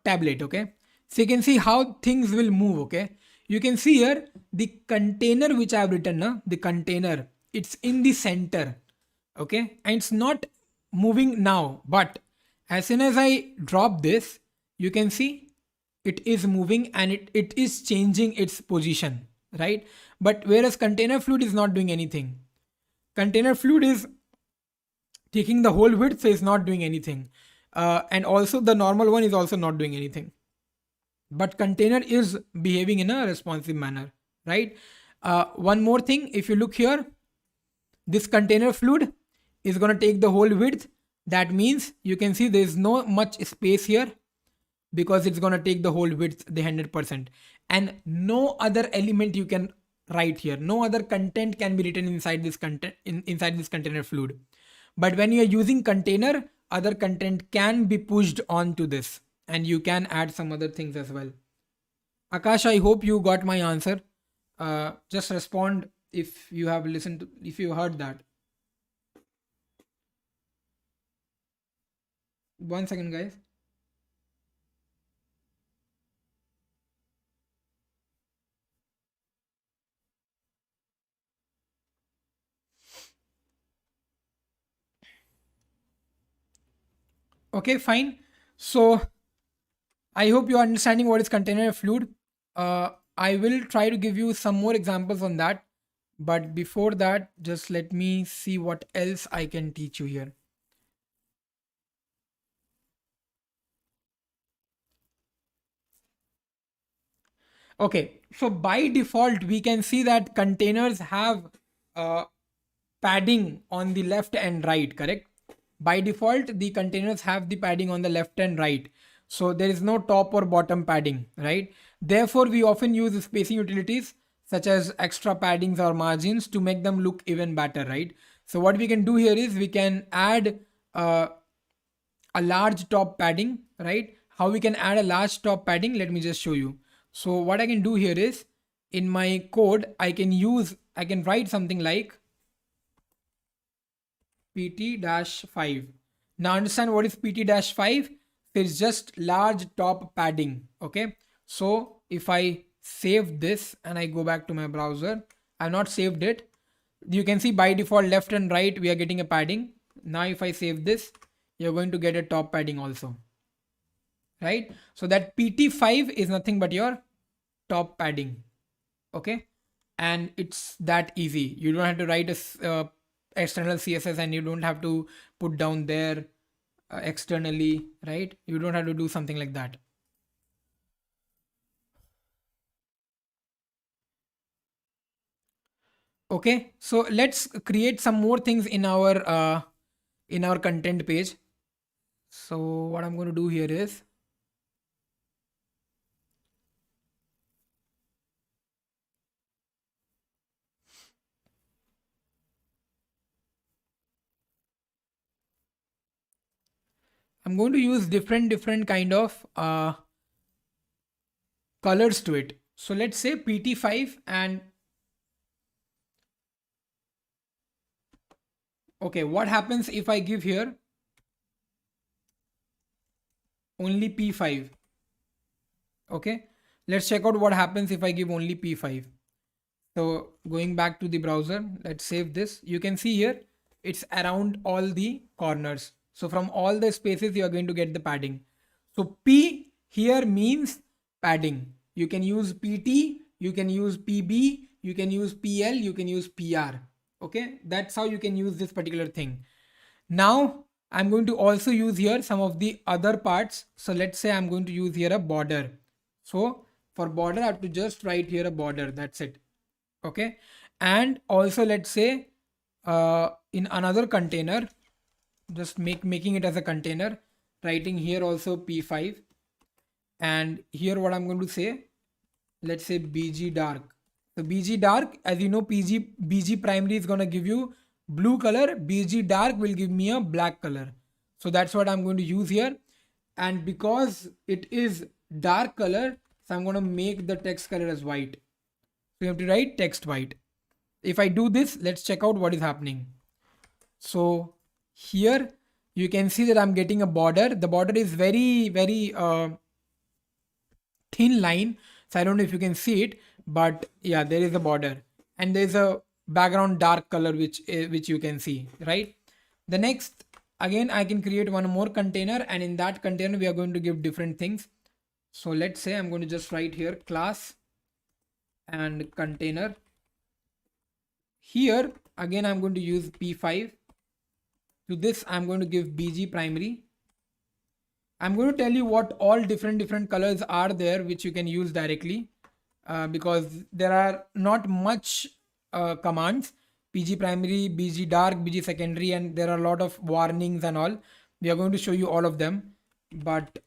tablet. Okay, so you can see how things will move. Okay, you can see here the container which I have written, the container, it's in the center. Okay, and it's not moving now, but as soon as I drop this, you can see it is moving and it is changing its position, right? But whereas container fluid is not doing anything. Container fluid is taking the whole width, so it's not doing anything. And also the normal one is also not doing anything. But container is behaving in a responsive manner, right? One more thing, if you look here, this container fluid is going to take the whole width. That means you can see there is no much space here, because it's going to take the whole width, the 100%, and no other element you can write here. No other content can be written inside this content inside this container fluid. But when you are using container, other content can be pushed onto this. and you can add some other things as well. Akash, I hope you got my answer. Just respond if you have listened to, if you heard that. One second, guys. Okay, fine. So I hope you're understanding what is container fluid. I will try to give you some more examples on that. But before that, just let me see what else I can teach you here. Okay, so by default, we can see that containers have uh, padding on the left and right, correct? By default, the containers have the padding on the left and right. So there is no top or bottom padding, right? Therefore, we often use spacing utilities such as extra paddings or margins to make them look even better, right? So what we can do here is we can add a large top padding, right? How we can add a large top padding? Let me just show you. So what I can do here is in my code, I can write something like pt-5. Now understand what is pt-5? It's just large top padding. Okay. So if I save this and I go back to my browser, I've not saved it. You can see by default left and right, we are getting a padding. Now if I save this, you're going to get a top padding also. Right. So that pt5 is nothing but your top padding. Okay. And it's that easy. You don't have to write a external css, and you don't have to put down there externally, right? You don't have to do something like that. Okay, so let's create some more things in our content page. So what I'm going to do here is I'm going to use different kind of colors to it. So let's say pt5 and okay, what happens if I give here only p5? Okay, let's check out what happens if I give only p5. So going back to the browser, let's save this. You can see here it's around all the corners. So from all the spaces, you are going to get the padding. So P here means padding. You can use PT, you can use PB, you can use PL, you can use PR. Okay, that's how you can use this particular thing. Now I'm going to also use here some of the other parts. So let's say I'm going to use here a border. So for border, I have to just write here a border. That's it. Okay. And also let's say in another container, just making it as a container, writing here also p5, and here what I'm going to say, let's say bg dark. So bg dark, as you know, bg primary is going to give you blue color, bg dark will give me a black color. So that's what I'm going to use here. And because it is dark color, so I'm going to make the text color as white. So you have to write text white. If I do this, let's check out what is happening. So here you can see that I'm getting a border. The border is very thin line. So I don't know if you can see it, but yeah, there is a border and there's a background dark color which you can see, right? The next, again, I can create one more container, and in that container we are going to give different things. So let's say I'm going to just write here class and container. Here again I'm going to use p5. To this I'm going to give bg primary. I'm going to tell you what all different colors are there which you can use directly, because there are not much commands: pg primary, bg dark, bg secondary, and there are a lot of warnings and all. We are going to show you all of them, but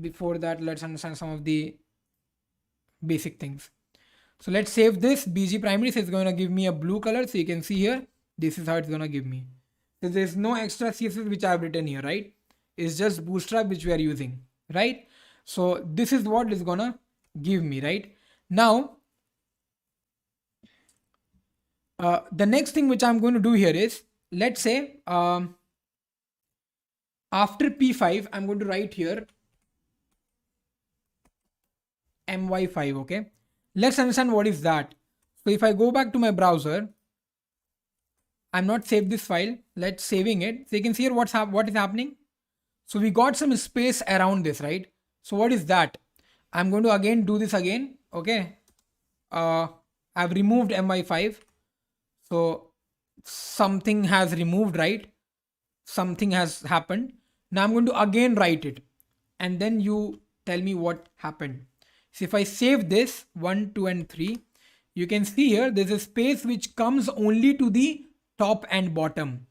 before that, let's understand some of the basic things. So let's save this. Bg primary, so it's going to give me a blue color. So you can see here, this is how it's going to give me. So there's no extra CSS which I've written here, right? It's just Bootstrap which we are using, right? So this is what is gonna give me, right? Now, the next thing which I'm going to do here is, let's say, after P5, I'm going to write here my5. Okay, let's understand what is that. So if I go back to my browser, I'm not saved this file. Let's saving it. So you can see here what is happening. So we got some space around this, right? So what is that? I'm going to again do this again. Okay. I've removed my5. So something has removed, right? Something has happened. Now I'm going to again write it. And then you tell me what happened. So if I save this 1, 2, and 3, you can see here there's a space which comes only to the top and bottom,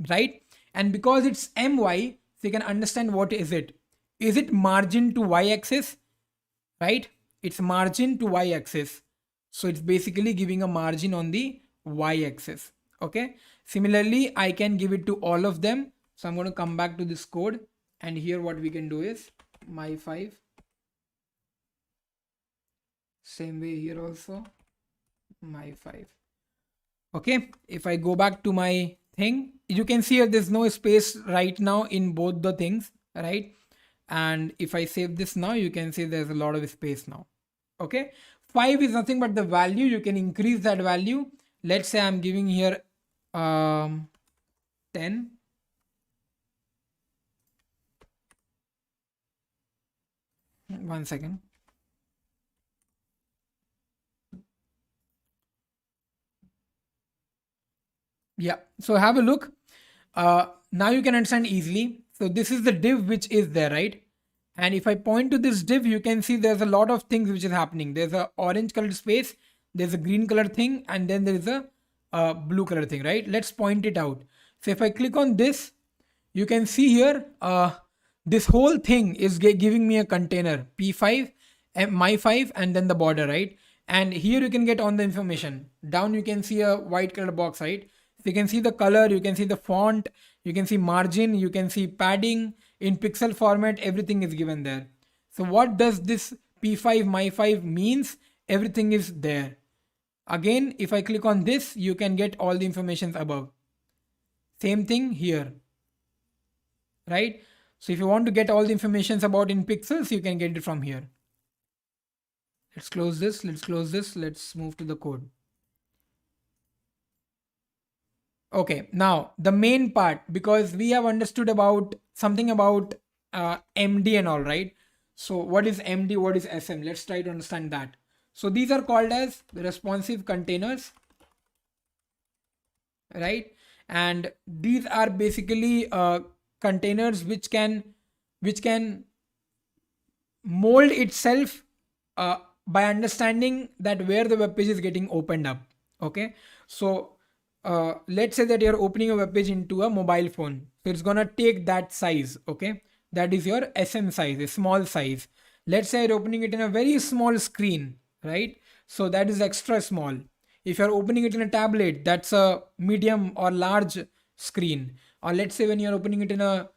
right? And because it's my, so you can understand what is it. Is it margin to y-axis, right? It's margin to y-axis. So it's basically giving a margin on the y-axis. Okay. Similarly, I can give it to all of them. So I'm going to come back to this code, and here what we can do is my5. Same way here also my5. Okay. If I go back to my thing, you can see here there's no space right now in both the things, right? And if I save this now, you can see there's a lot of space now. Okay. 5 is nothing but the value. You can increase that value. Let's say I'm giving here 10. One second. Yeah. So have a look. Now you can understand easily. So this is the div which is there, right? And if I point to this div, you can see there's a lot of things which is happening. There's a orange colored space, there's a green color thing, and then there is a blue color thing, right? Let's point it out. So if I click on this, you can see here, this whole thing is giving me a container P5, my5, and then the border, right? And here you can get on the information. Down you can see a white color box, right? So you can see the color, you can see the font, you can see margin, you can see padding in pixel format, everything is given there. So what does this P5 my5 means? Everything is there. Again, if I click on this, you can get all the information above. Same thing here, right? So if you want to get all the information about in pixels, you can get it from here. Let's close this. Let's close this. Let's move to the code. Okay, now the main part, because we have understood about something about MD and all, right? So what is MD? What is SM? Let's try to understand that. So these are called as responsive containers, right? And these are basically containers which can mold itself by understanding that where the web page is getting opened up. Okay, so let's say that you're opening a web page into a mobile phone, so it's gonna take that size. Okay, that is your SM size, a small size. Let's say you're opening it in a very small screen, right? So that is extra small. If you're opening it in a tablet, that's a medium or large screen. Or let's say when you're opening it in a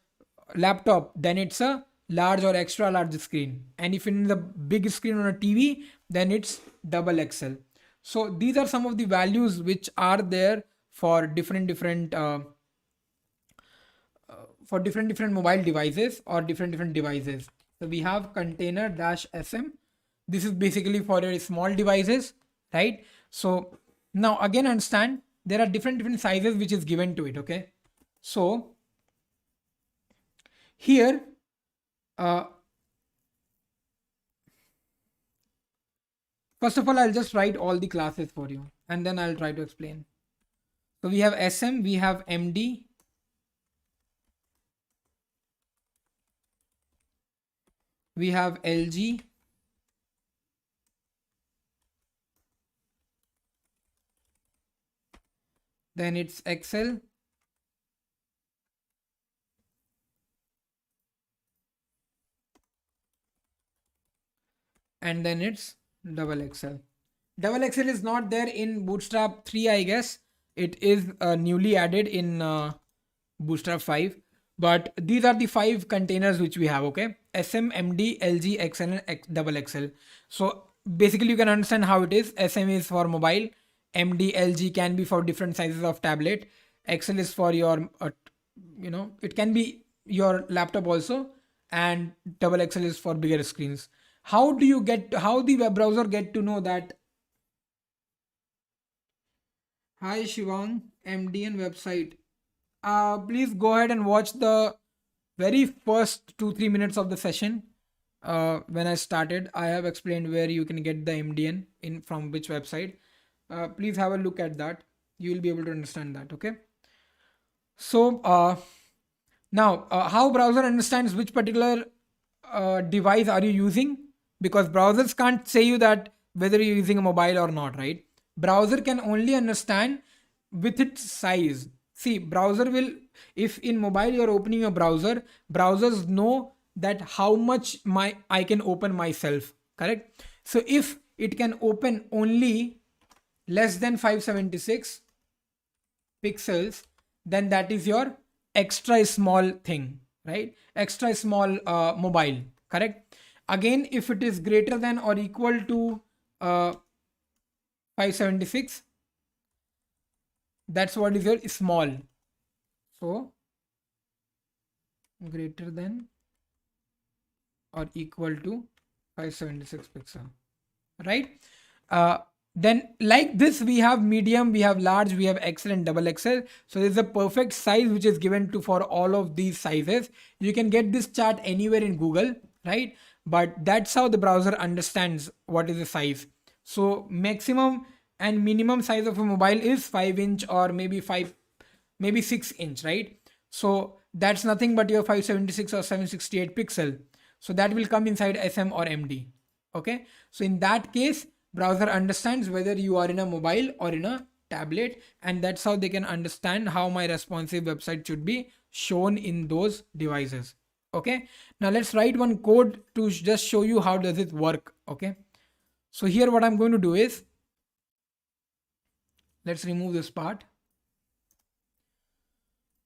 laptop, then it's a large or extra large screen. And if in the big screen on a TV, then it's double XL. So these are some of the values which are there for different mobile devices or different devices. So we have container dash SM. This is basically for your small devices, right? So now again understand there are different sizes which is given to it. Okay, so here first of all, I'll just write all the classes for you and then I'll try to explain. So we have SM, we have MD, we have LG, then it's XL, and then it's double XL. Double XL is not there in Bootstrap 3, I guess. It is newly added in Bootstrap 5. But these are the 5 containers which we have, okay? SM, MD, LG, XL, and double XL. So basically you can understand how it is. SM is for mobile, MD, LG can be for different sizes of tablet. XL is for your, it can be your laptop also, and double XL is for bigger screens. How the web browser get to know that? Hi Shivang, MDN website. Please go ahead and watch the very first 2-3 minutes of the session. When I started, I have explained where you can get the MDN in from which website. Please have a look at that. You will be able to understand that. Okay. So now, how browser understands which particular device are you using? Because browsers can't say you that whether you're using a mobile or not, right? Browser can only understand with its size. See, browser will, if in mobile you're opening a browser, browsers know that how much I can open myself, correct? So if it can open only less than 576 pixels, then that is your extra small thing, right? Extra small mobile, correct? Again, if it is greater than or equal to 576, that's what is your small. So greater than or equal to 576 pixel, right? Then like this, we have medium, we have large, we have XL and double XL. So there's a perfect size which is given to for all of these sizes. You can get this chart anywhere in Google, right? But that's how the browser understands what is the size. So maximum and minimum size of a mobile is 5" or maybe 6", right? So that's nothing but your 576 or 768 pixel. So that will come inside SM or MD. Okay. So in that case, browser understands whether you are in a mobile or in a tablet, and that's how they can understand how my responsive website should be shown in those devices. Okay. Now let's write one code to just show you how does it work. Okay. So here what I'm going to do is, let's remove this part.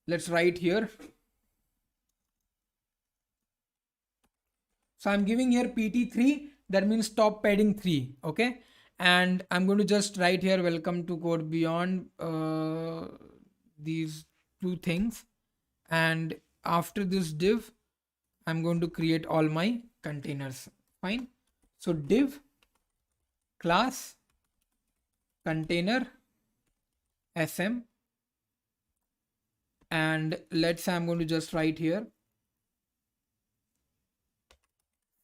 Let's write here. So I'm giving here PT3, that means top padding 3. Okay. And I'm going to just write here, welcome to CodeBeyond, these 2 things. And after this div, I'm going to create all my containers. Fine. So div class container SM, and let's say I'm going to just write here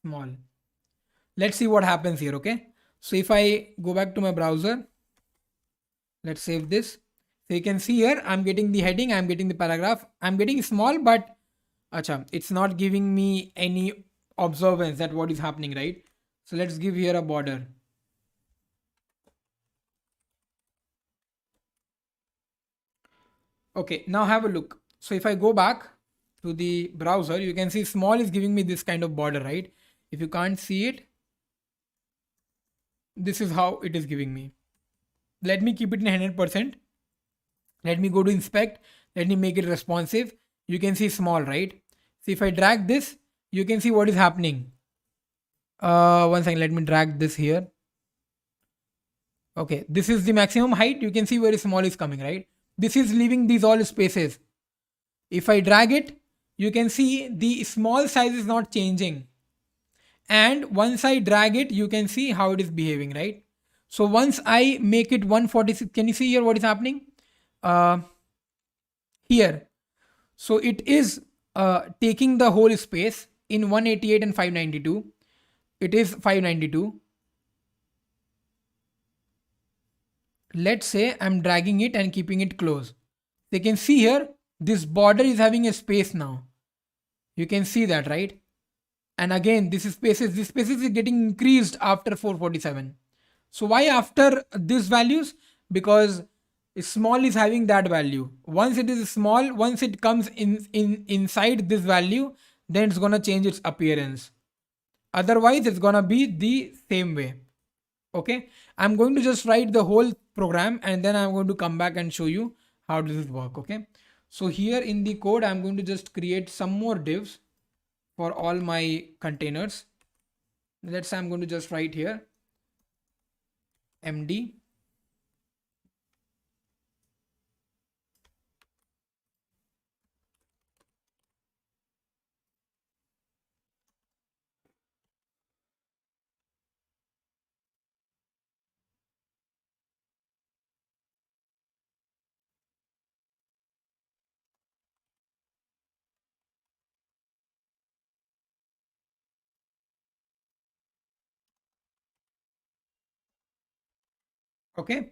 small. Let's see what happens here. Okay. So if I go back to my browser, let's save this. So you can see here, I'm getting the heading, I'm getting the paragraph, I'm getting small, but it's not giving me any observance that what is happening, right? So let's give here a border. Okay, now have a look. So if I go back to the browser, you can see small is giving me this kind of border, right? If you can't see it, this is how it is giving me. Let me keep it in 100%. Let me go to inspect. Let me make it responsive. You can see small, right? So if I drag this, you can see what is happening. One second, let me drag this here. Okay, this is the maximum height. You can see where small is coming, right? This is leaving these all spaces. If I drag it, you can see the small size is not changing. And once I drag it, you can see how it is behaving, right? So once I make it 146, can you see here what is happening? Here. So it is taking the whole space in 188 and 592. It is 592. Let's say I'm dragging it and keeping it close. You can see here, this border is having a space now. You can see that, right? And again, this space is getting increased after 447. So why after these values? Because small is having that value. Once it is small, once it comes inside this value, then it's gonna change its appearance. Otherwise, it's gonna be the same way. Okay, I'm going to just write the whole program and then I'm going to come back and show you how does it work. Okay, So here in the code, I'm going to just create some more divs for all my containers. Let's say I'm going to just write here MD. Okay.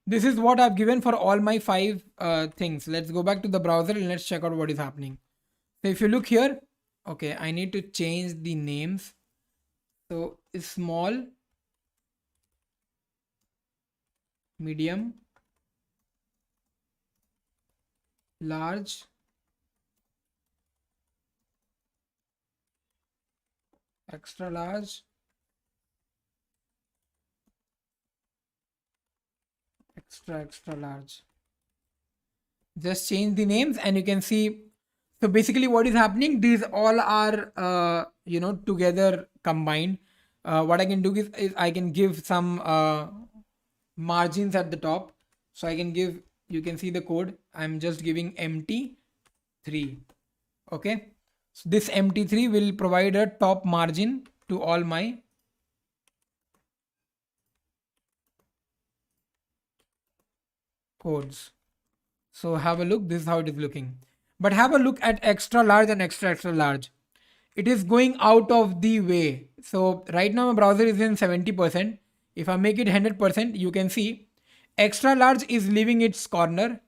This is what I've given for all my 5 things. Let's go back to the browser and let's check out what is happening. So if you look here, okay, I need to change the names. So small, medium, large, extra large, extra large. Just change the names and you can see. So basically what is happening, these all are together combined. What I can do is I can give some margins at the top. So I can give, you can see the code, I'm just giving empty 3. Okay, so this empty 3 will provide a top margin to all my codes. So have a look, this is how it is looking. But have a look at extra large and extra large. It is going out of the way. So right now my browser is in 70%. If I make it 100%, you can see extra large is leaving its corner.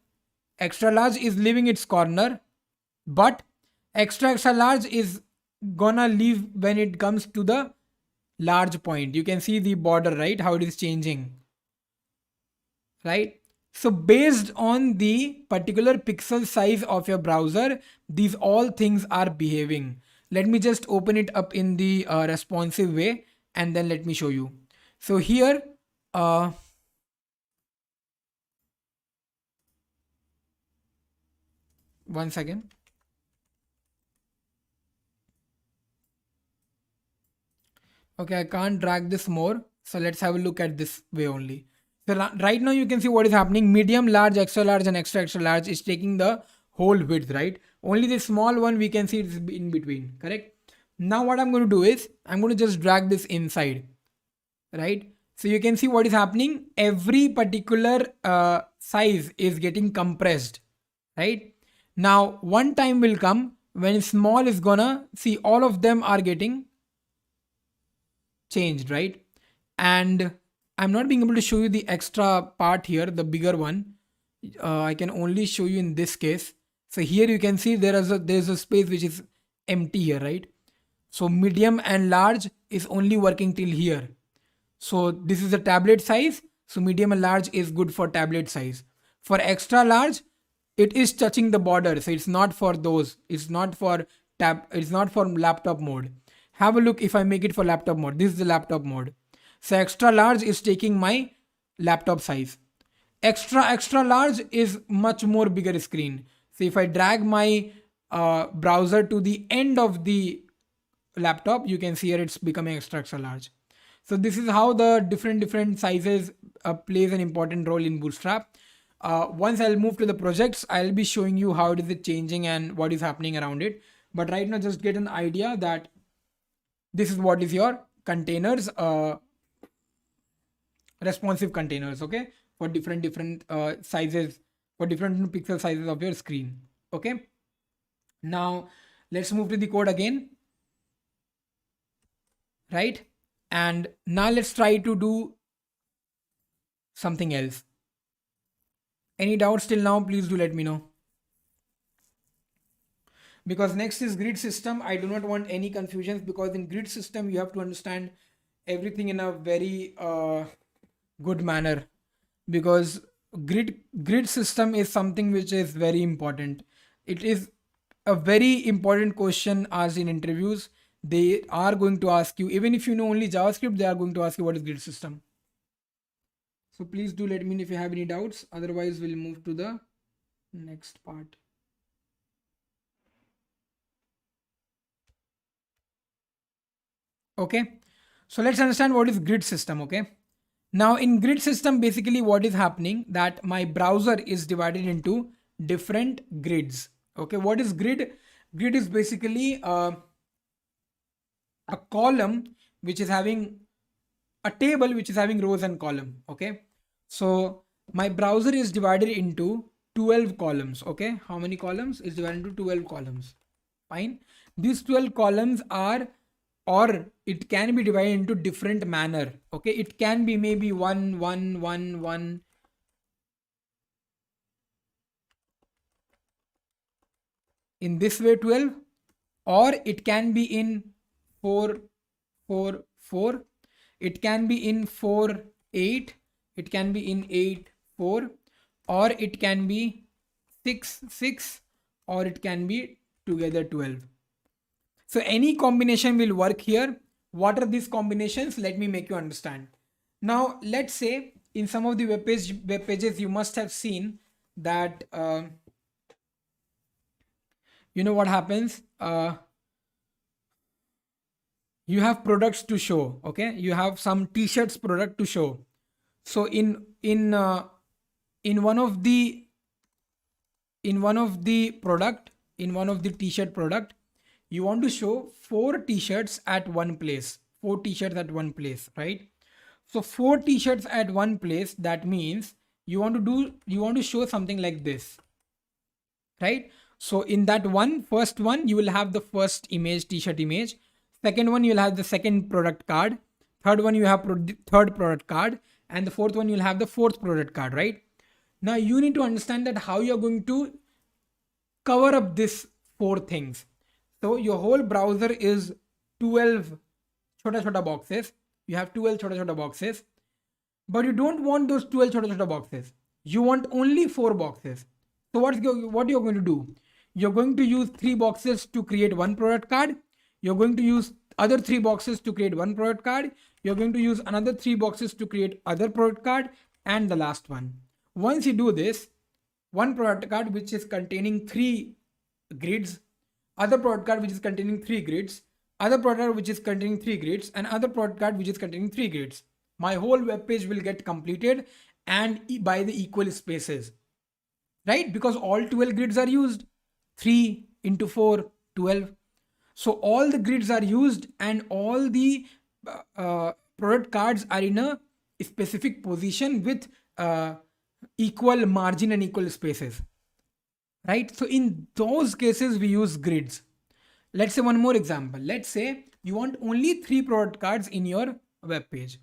Extra large is leaving its corner. But extra large is gonna leave when it comes to the large point. You can see the border, right? How it is changing, right? So based on the particular pixel size of your browser, these all things are behaving. Let me just open it up in the responsive way and then let me show you. So here, one second. Okay, I can't drag this more. So let's have a look at this way only. So right now you can see what is happening. Medium, large, extra large and extra large is taking the whole width, right? Only the small one we can see it's in between, correct? Now what I'm going to do is I'm going to just drag this inside, right? So you can see what is happening. Every particular size is getting compressed, right? Now one time will come when small is gonna see all of them are getting changed, right? And I'm not being able to show you the extra part here, the bigger one. I can only show you in this case. So here you can see there's a space which is empty here, right? So medium and large is only working till here. So this is a tablet size. So medium and large is good for tablet size. For extra large, it is touching the border. So it's not for those. It's not for It's not for laptop mode. Have a look if I make it for laptop mode. This is the laptop mode. So extra large is taking my laptop size. Extra large is much more bigger screen. So if I drag my browser to the end of the laptop, you can see here it's becoming extra large. So this is how the different sizes plays an important role in Bootstrap. Once I'll move to the projects, I'll be showing you how it is changing and what is happening around it. But right now, just get an idea that this is what is your containers, responsive containers, okay, for different sizes, for different pixel sizes of your screen. Okay, now let's move to the code again, right? And now let's try to do something else. Any doubts till now, please do let me know. Because next is grid system. I do not want any confusions, because in grid system you have to understand everything in a very good manner, because grid system is something which is very important. It is a very important question asked in interviews. They are going to ask you, even if you know only JavaScript, they are going to ask you what is grid system. So please do let me know if you have any doubts. Otherwise, we'll move to the next part. Okay. So let's understand what is grid system. Okay. Now in grid system, basically what is happening that my browser is divided into different grids. Okay. What is grid? Grid is basically a column which is having a table which is having rows and column. Okay. So my browser is divided into 12 columns. Okay. How many columns is divided into 12 columns? Fine. These 12 columns are, or it can be divided into different manner. Okay. It can be maybe 1 1 1 1 in this way 12, or it can be in 4 4 4, it can be in 4 8, it can be in 8 4, or it can be 6 6, or it can be together 12. So any combination will work here. What are these combinations? Let me make you understand. Now let's say in some of the web pages you must have seen that you know what happens. You have products to show. Okay, you have some t-shirts product to show. So in one of the product, in one of the t-shirt product, you want to show 4 t-shirts at one place, 4 t-shirts at one place, right? So 4 t-shirts at one place, that means you want to show something like this, right? So in that first one, you will have the first image, t-shirt image. Second one, you'll have the second product card. Third one, you have third product card. And the fourth one, you'll have the fourth product card, right? Now you need to understand that how you're going to cover up this 4 things. So your whole browser is 12 chota boxes. You have 12 chota boxes, but you don't want those 12 chota boxes. You want only 4 boxes. So what you're going to do? You're going to use 3 boxes to create one product card. You're going to use other 3 boxes to create one product card. You're going to use another 3 boxes to create other product card, and the last one. Once you do this, one product card which is containing 3 grids, other product card which is containing 3 grids, other product card which is containing 3 grids, and other product card which is containing 3 grids. My whole web page will get completed, and by the equal spaces, right? Because all 12 grids are used. 3 into 4, 12. So all the grids are used, and all the product cards are in a specific position with equal margin and equal spaces, right? So in those cases we use grids. Let's say one more example. Let's say you want only 3 product cards in your web page.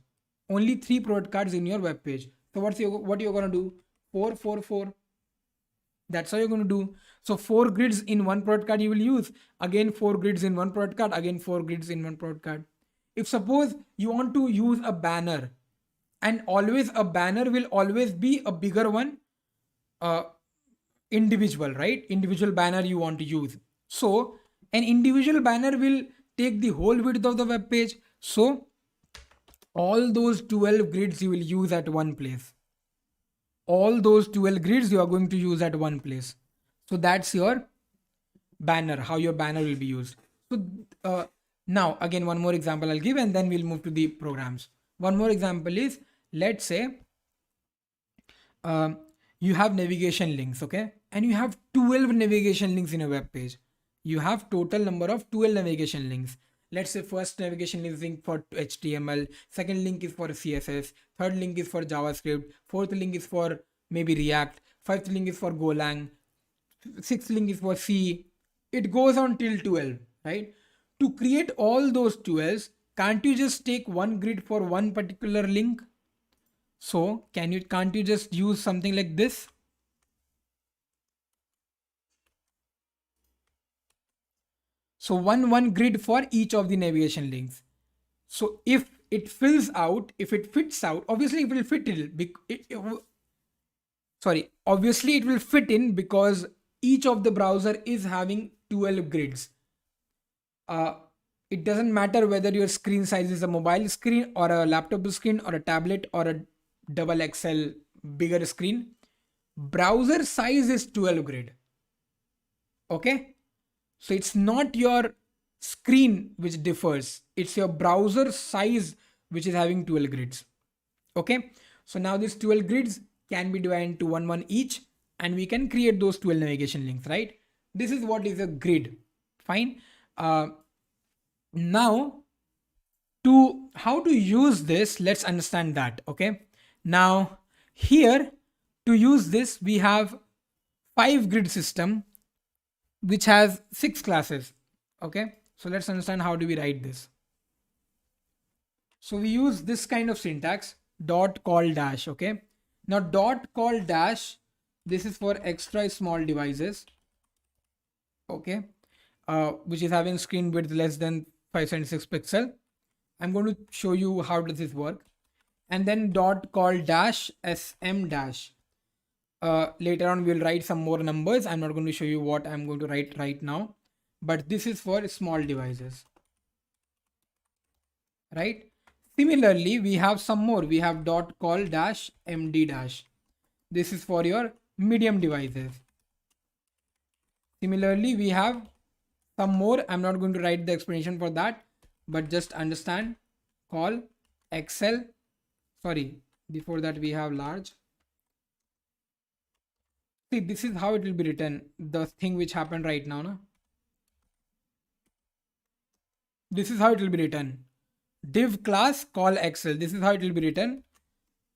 Only 3 product cards in your web page. So what you're gonna do? 4 4 4. That's how you're going to do. So 4 grids in one product card you will use. Again 4 grids in one product card. Again 4 grids in one product card. If suppose you want to use a banner, and always a banner will always be a bigger one, individual, right? Individual banner you want to use. So an individual banner will take the whole width of the web page. So all those 12 grids you will use at one place. All those 12 grids you are going to use at one place. So that's your banner, how your banner will be used. So now again one more example I'll give, and then we'll move to the programs. One more example is, let's say you have navigation links, okay, and you have 12 navigation links in a web page. You have total number of 12 navigation links. Let's say first navigation link for HTML, second link is for CSS, third link is for JavaScript, fourth link is for maybe React, fifth link is for Golang, sixth link is for C. It goes on till 12, right? To create all those 12s, can't you just take one grid for one particular link? So can't you just use something like this? So one grid for each of the navigation links. So if it fills out, if it fits out, obviously it will fit obviously it will fit in, because each of the browser is having 12 grids. It doesn't matter whether your screen size is a mobile screen or a laptop screen or a tablet or a double XL bigger screen. Browser size is 12 grid. Okay. So it's not your screen which differs. It's your browser size which is having 12 grids. Okay, so now these 12 grids can be divided into one each, and we can create those 12 navigation links, right? This is what is a grid. Fine. Now to how to use this, let's understand that. Okay, now here to use this we have 5 grid system which has 6 classes. Okay, so let's understand how do we write this. So we use this kind of syntax, dot call dash. Okay, now dot call dash, this is for extra small devices. Okay, which is having screen width less than 576 pixel. I'm going to show you how does this work. And then dot call dash sm dash. Later on we'll write some more numbers. I'm not going to show you what I'm going to write right now, but this is for small devices, right? Similarly, we have some more. We have dot call dash md dash. This is for your medium devices. Similarly, we have some more. I'm not going to write the explanation for that, but just understand. Call XL. Sorry, before that we have large. See, this is how it will be written. The thing which happened right now, no? This is how it will be written. Div class call XL. This is how it will be written.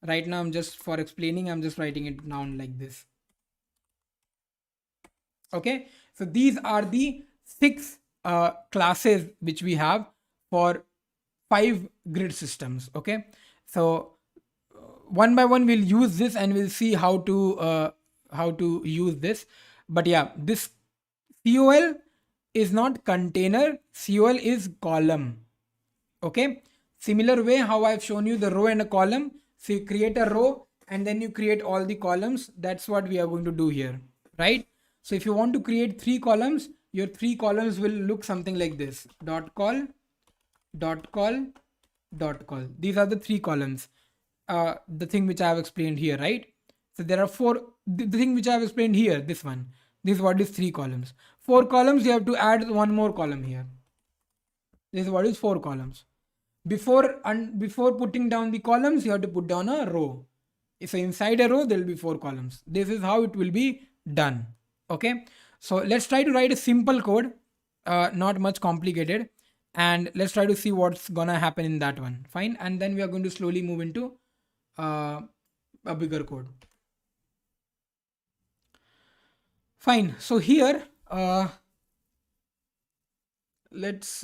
Right now, I'm just for explaining, I'm just writing it down like this. Okay, so these are the 6 classes which we have for 5 grid systems. Okay, so one by one we'll use this and we'll see how to use this. But yeah, this col is not container, col is column. Okay, similar way how I've shown you the row and a column. So you create a row and then you create all the columns. That's what we are going to do here, right? So if you want to create 3 columns, your 3 columns will look something like this: dot call, dot call, dot call. These are the 3 columns. The thing which I have explained here, right? So there are 4. The thing which I have explained here, this one, this is what is 3 columns. 4 columns, you have to add one more column here. This is what is 4 columns. Before putting down the columns, you have to put down a row. So inside a row, there will be 4 columns. This is how it will be done. Okay, so let's try to write a simple code, not much complicated, and let's try to see what's gonna happen in that one. Fine, and then we are going to slowly move into a bigger code. Fine, so here let's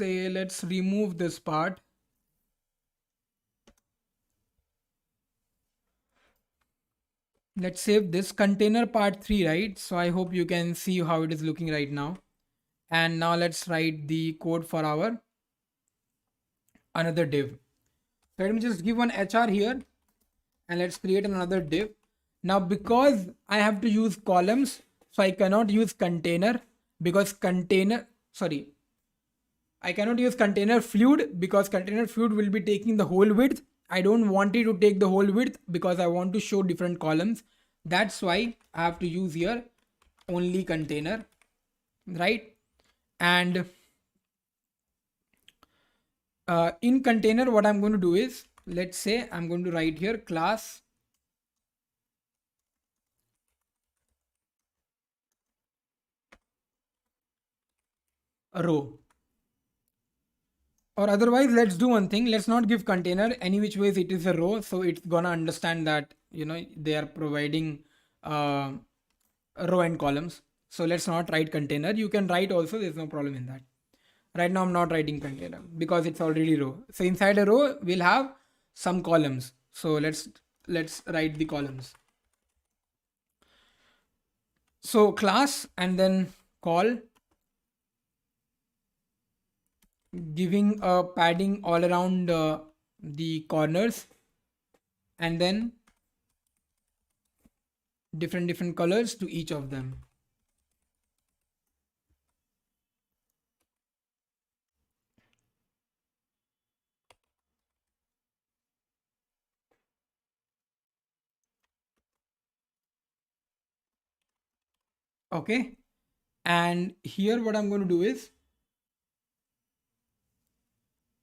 remove this part. Let's save this container part 3, right? So I hope you can see how it is looking right now. And now let's write the code for our another div. So let me just give one HR here and let's create another div. Now because I have to use columns, so I cannot use container because I cannot use container fluid because container fluid will be taking the whole width. I don't want it to take the whole width because I want to show different columns. That's why I have to use here only container, right? And in container, what I'm going to do is, let's say I'm going to write here class row. Or otherwise, let's do one thing. Let's not give container. Any which ways it is a row, so it's gonna understand that they are providing row and columns. So let's not write container. You can write also. There's no problem in that. Right now I'm not writing container because it's already row. So inside a row we'll have some columns. So let's write the columns. So class and then call, giving a padding all around the corners, and then different colors to each of them. Okay, and here what I'm going to do is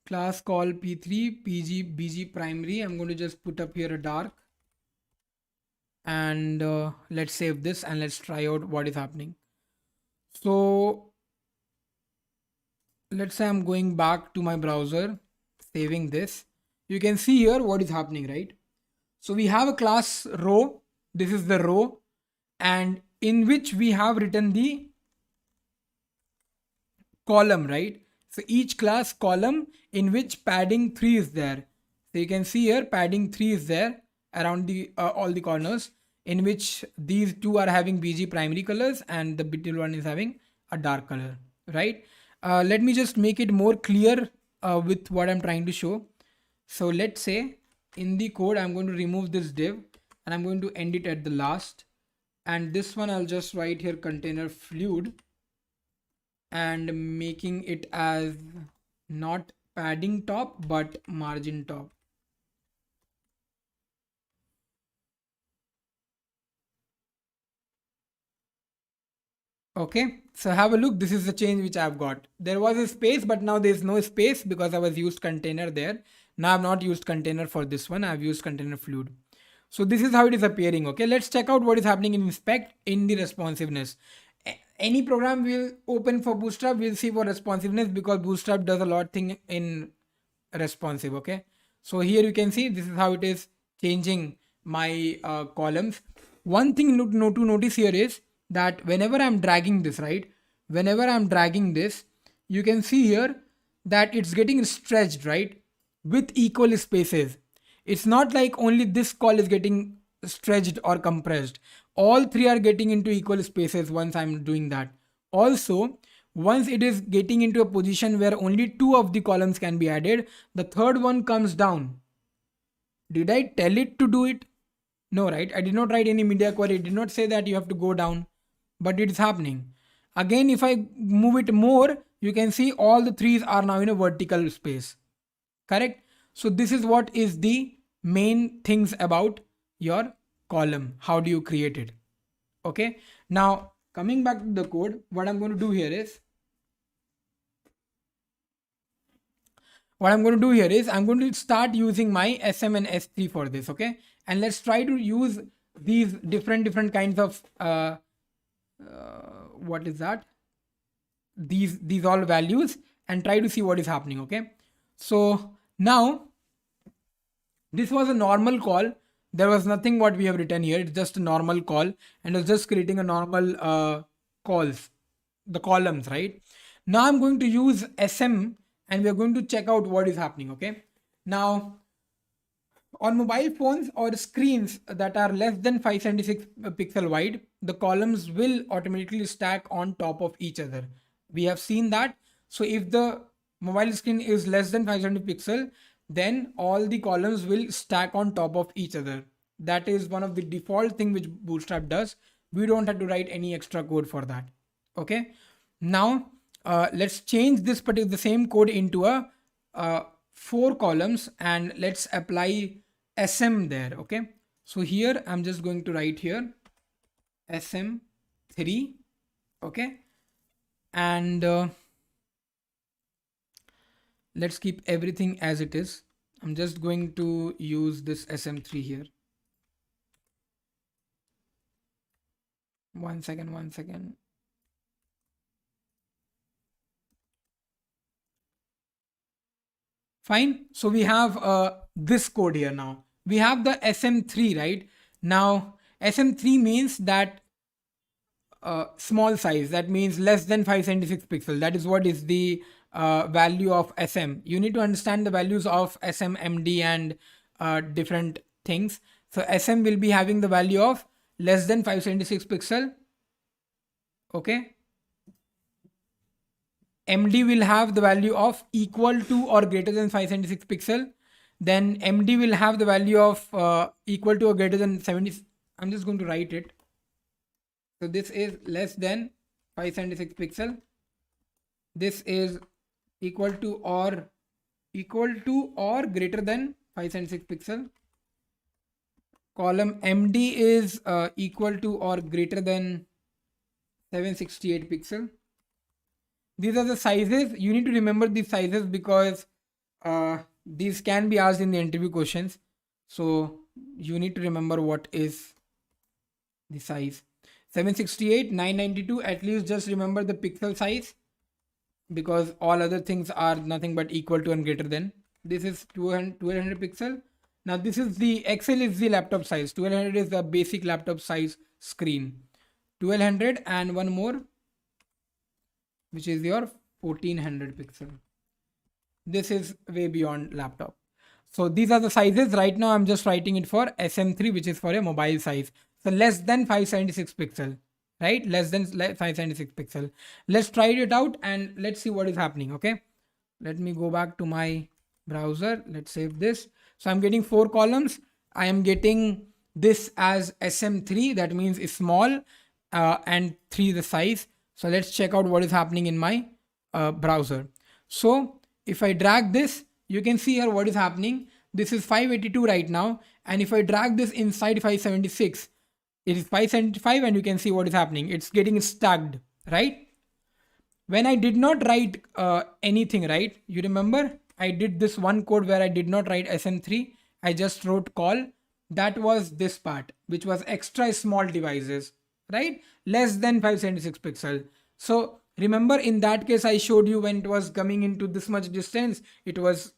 class call p3 pg bg primary. I'm going to just put up here a dark, and let's save this and let's try out what is happening. So let's say I'm going back to my browser, saving this. You can see here what is happening, right? So we have a class row. This is the row, and in which we have written the column, right? So each class column in which padding 3 is there. So you can see here padding 3 is there around the all the corners, in which these two are having BG primary colors and the middle one is having a dark color, right? Let me just make it more clear with what I'm trying to show. So let's say in the code, I'm going to remove this div and I'm going to end it at the last. And this one, I'll just write here container fluid and making it as not padding top, but margin top. Okay, so have a look. This is the change which I've got. There was a space, but now there's no space because I was used container there. Now I've not used container for this one. I've used container fluid. So this is how it is appearing. Okay, let's check out what is happening in inspect in the responsiveness. Any program will open for Bootstrap, we'll see for responsiveness because Bootstrap does a lot thing in responsive. Okay, so here you can see this is how it is changing my columns. One thing to notice here is that whenever I'm dragging this, right, whenever I'm dragging this, you can see here that it's getting stretched, right, with equal spaces. It's not like only this call is getting stretched or compressed. All three are getting into equal spaces once I'm doing that. Also, once it is getting into a position where only two of the columns can be added, the third one comes down. Did I tell it to do it? No, right? I did not write any media query. It did not say that you have to go down, but it's happening. Again, if I move it more, you can see all the threes are now in a vertical space. Correct? So this is what is the main things about your column. How do you create it? Okay. Now coming back to the code, what I'm going to do here is I'm going to start using my SM and S3 for this. Okay. And let's try to use these different kinds of what is that? These all values and try to see what is happening. Okay. So now this was a normal call. There was nothing what we have written here. It's just a normal call and it's just creating a normal calls, the columns, right? Now I'm going to use SM and we're going to check out what is happening. Okay. Now on mobile phones or screens that are less than 576 pixel wide, the columns will automatically stack on top of each other. We have seen that. So if the mobile screen is less than 570 pixel, then all the columns will stack on top of each other. That is one of the default thing which Bootstrap does. We don't have to write any extra code for that. Okay. Now let's change this particular the same code into a 4 columns and let's apply SM there. Okay. So here I'm just going to write here SM3. Okay. And let's keep everything as it is. I'm just going to use this SM3 here. One second. Fine. So we have this code here now. We have the SM3, right? Now SM3 means that small size. That means less than 576 pixel. That is what is the value of SM. You need to understand the values of SM, MD and different things. So SM will be having the value of less than 576 pixel. Okay. MD will have the value of equal to or greater than 576 pixel. Then MD will have the value of equal to or greater than 70. I'm just going to write it. So this is less than 576 pixel. This is equal to or greater than 576 pixel. Column MD is equal to or greater than 768 pixel. These are the sizes. You need to remember these sizes because These can be asked in the interview questions. So you need to remember what is the size. 768, 992, at least just remember the pixel size, because all other things are nothing but equal to and greater than. This is 1200 pixel. Now this is the XL is the laptop size. 1200 is the basic laptop size screen. 1200 and one more, which is your 1400 pixel. This is way beyond laptop. So these are the sizes. Right now I'm just writing it for SM3, which is for a mobile size. So less than 576 pixel, right? Less than 576 pixel. Let's try it out and let's see what is happening. Okay. Let me go back to my browser. Let's save this. So I'm getting 4 columns. I am getting this as SM3. That means it's small, and 3 the size. So let's check out what is happening in my browser. So if I drag this, you can see here what is happening. This is 582 right now. And if I drag this inside 576, it is 575, and you can see what is happening. It's getting stacked, right? When I did not write anything, right? You remember I did this one code where I did not write SM3. I just wrote call. That was this part, which was extra small devices, right? Less than 576 pixel. So remember in that case, I showed you when it was coming into this much distance, it was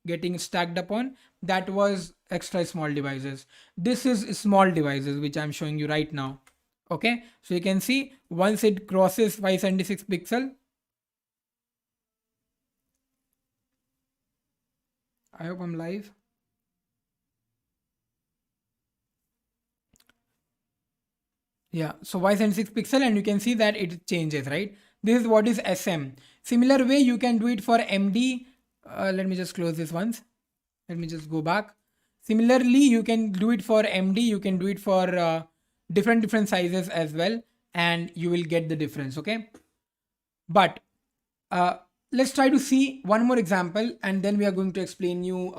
getting stacked upon. That was extra small devices. This is small devices, which I'm showing you right now. Okay, so you can see once it crosses 576 pixel, I hope I'm live. Yeah, so 576 pixel, and you can see that it changes, right? This is what is SM. Similar way you can do it for MD. Let me just close this once. Let me just go back. Similarly, you can do it for MD. You can do it for different sizes as well, and you will get the difference. Okay, but let's try to see one more example, and then we are going to explain you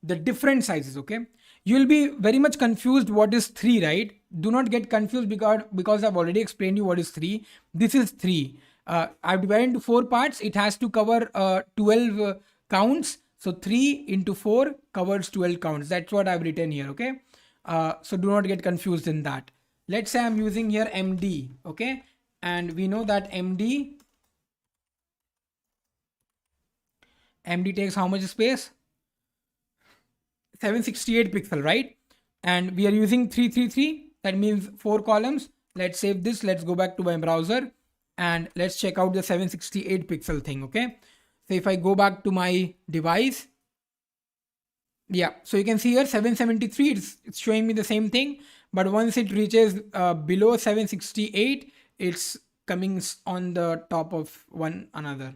the different sizes. Okay, you'll be very much confused what is 3, right? Do not get confused because I've already explained you what is 3. This is 3. I've divided into 4 parts. It has to cover 12 counts. So 3 into 4 covers 12 counts. That's what I've written here. Okay, so do not get confused in that. Let's say I'm using here MD. Okay, and we know that MD takes how much space? 768 pixel, right? And we are using 333. That means 4 columns. Let's save this. Let's go back to my browser and let's check out the 768 pixel thing. Okay, so if I go back to my device, yeah, so you can see here 773, it's showing me the same thing, but once it reaches below 768, it's coming on the top of one another.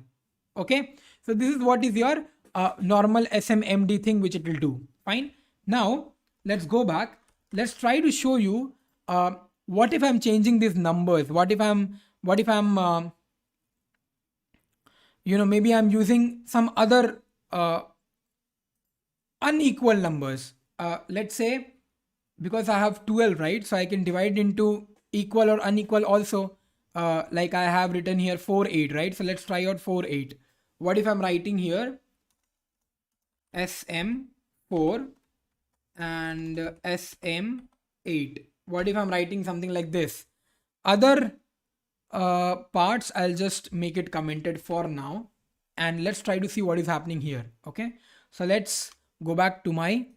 Okay, so this is what is your normal SMMD thing, which it will do. Fine. Now let's go back. Let's try to show you what if I'm changing these numbers. What if I'm maybe I'm using some other unequal numbers. Let's say because I have 12, right? So I can divide into equal or unequal also. Like I have written here 4, 8, right? So let's try out 4, 8. What if I'm writing here SM4 and SM8? What if I'm writing something like this? Other parts, I'll just make it commented for now. And let's try to see what is happening here. Okay, so let's go back to my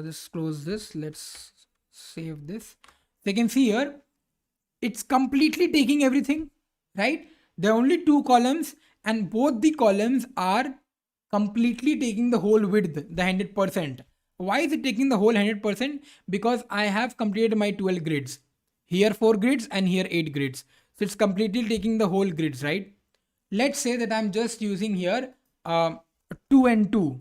just close this. Let's save this. So you can see here, it's completely taking everything, right? There are only 2 columns, and both the columns are completely taking the whole width, the 100%. Why is it taking the whole 100%? Because I have completed my 12 grids. Here 4 grids and here 8 grids. So it's completely taking the whole grids, right? Let's say that I'm just using here 2 and 2.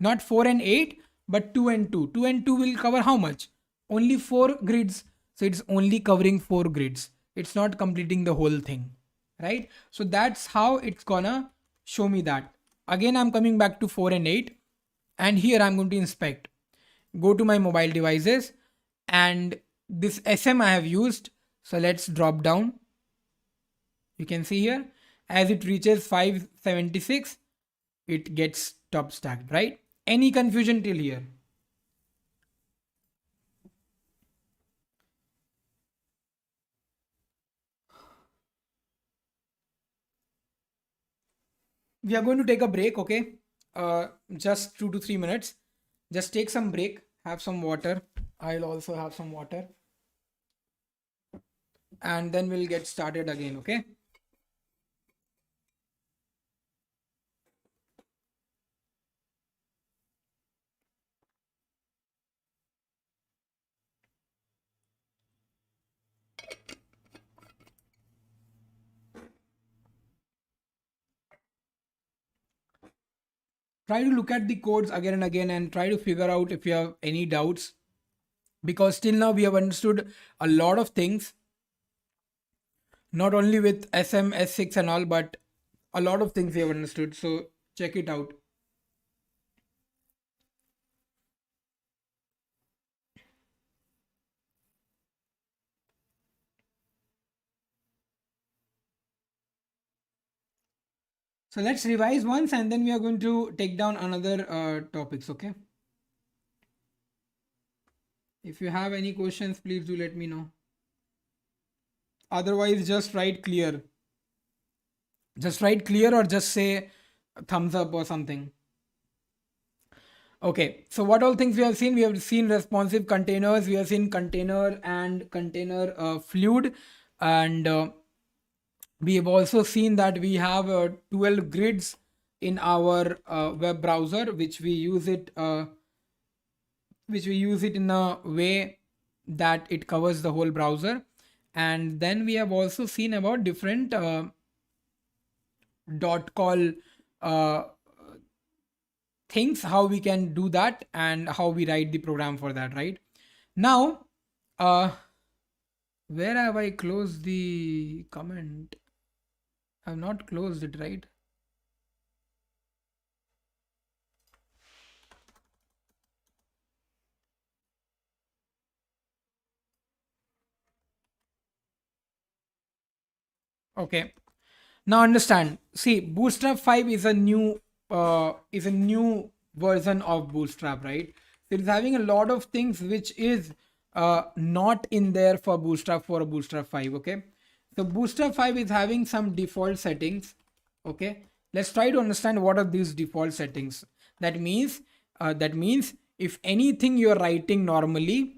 Not 4 and 8, but 2 and 2. 2 and 2 will cover how much? Only 4 grids. So it's only covering 4 grids. It's not completing the whole thing, right? So that's how it's gonna show me that. Again, I'm coming back to 4 and 8. And here I'm going to inspect. Go to my mobile devices. And this SM I have used. So let's drop down. You can see here. As it reaches 576, it gets top stacked, right? Any confusion till here? We are going to take a break, okay? Just 2 to 3 minutes. Just take some break, have some water. I'll also have some water. And then we'll get started again, okay? Try to look at the codes again and again and try to figure out if you have any doubts, because till now we have understood a lot of things, not only with SM, S6 and all, but a lot of things we have understood. So check it out. So let's revise once and then we are going to take down another topics, okay? If you have any questions, please do let me know. Otherwise, just write clear. Just write clear or just say thumbs up or something. Okay, so what all things we have seen? We have seen responsive containers, we have seen container and container fluid, and we have also seen that we have 12 grids in our web browser, which we use it in a way that it covers the whole browser. And then we have also seen about different dot call uh, things, how we can do that and how we write the program for that, right? Now, where have I closed the comment? I've not closed it, right? Okay. Now understand. See, Bootstrap 5 is a new version of Bootstrap, right? So it's having a lot of things which is not in there for Bootstrap 4 or Bootstrap 5. Okay. So Bootstrap 5 is having some default settings. Okay. Let's try to understand what are these default settings. That means if anything you're writing normally,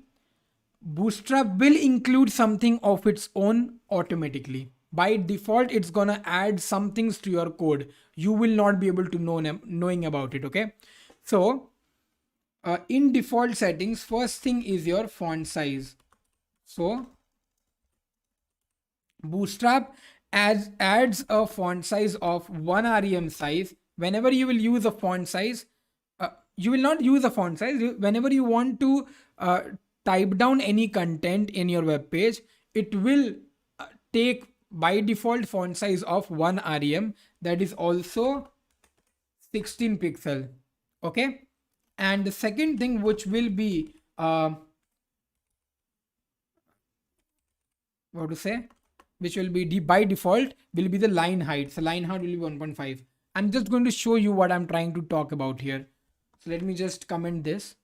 Bootstrap will include something of its own automatically. By default, it's gonna add some things to your code. You will not be able to knowing about it. Okay, so in default settings, first thing is your font size. So Bootstrap adds a font size of 1 rem size. Whenever you will use a font size, you will not use a font size. Whenever you want to type down any content in your web page, it will take by default font size of 1 rem, that is also 16 pixel. Okay, and the second thing which will be what to say, which will be by default will be the line height. So line height will be 1.5. I'm just going to show you what I'm trying to talk about here. So let me just comment this.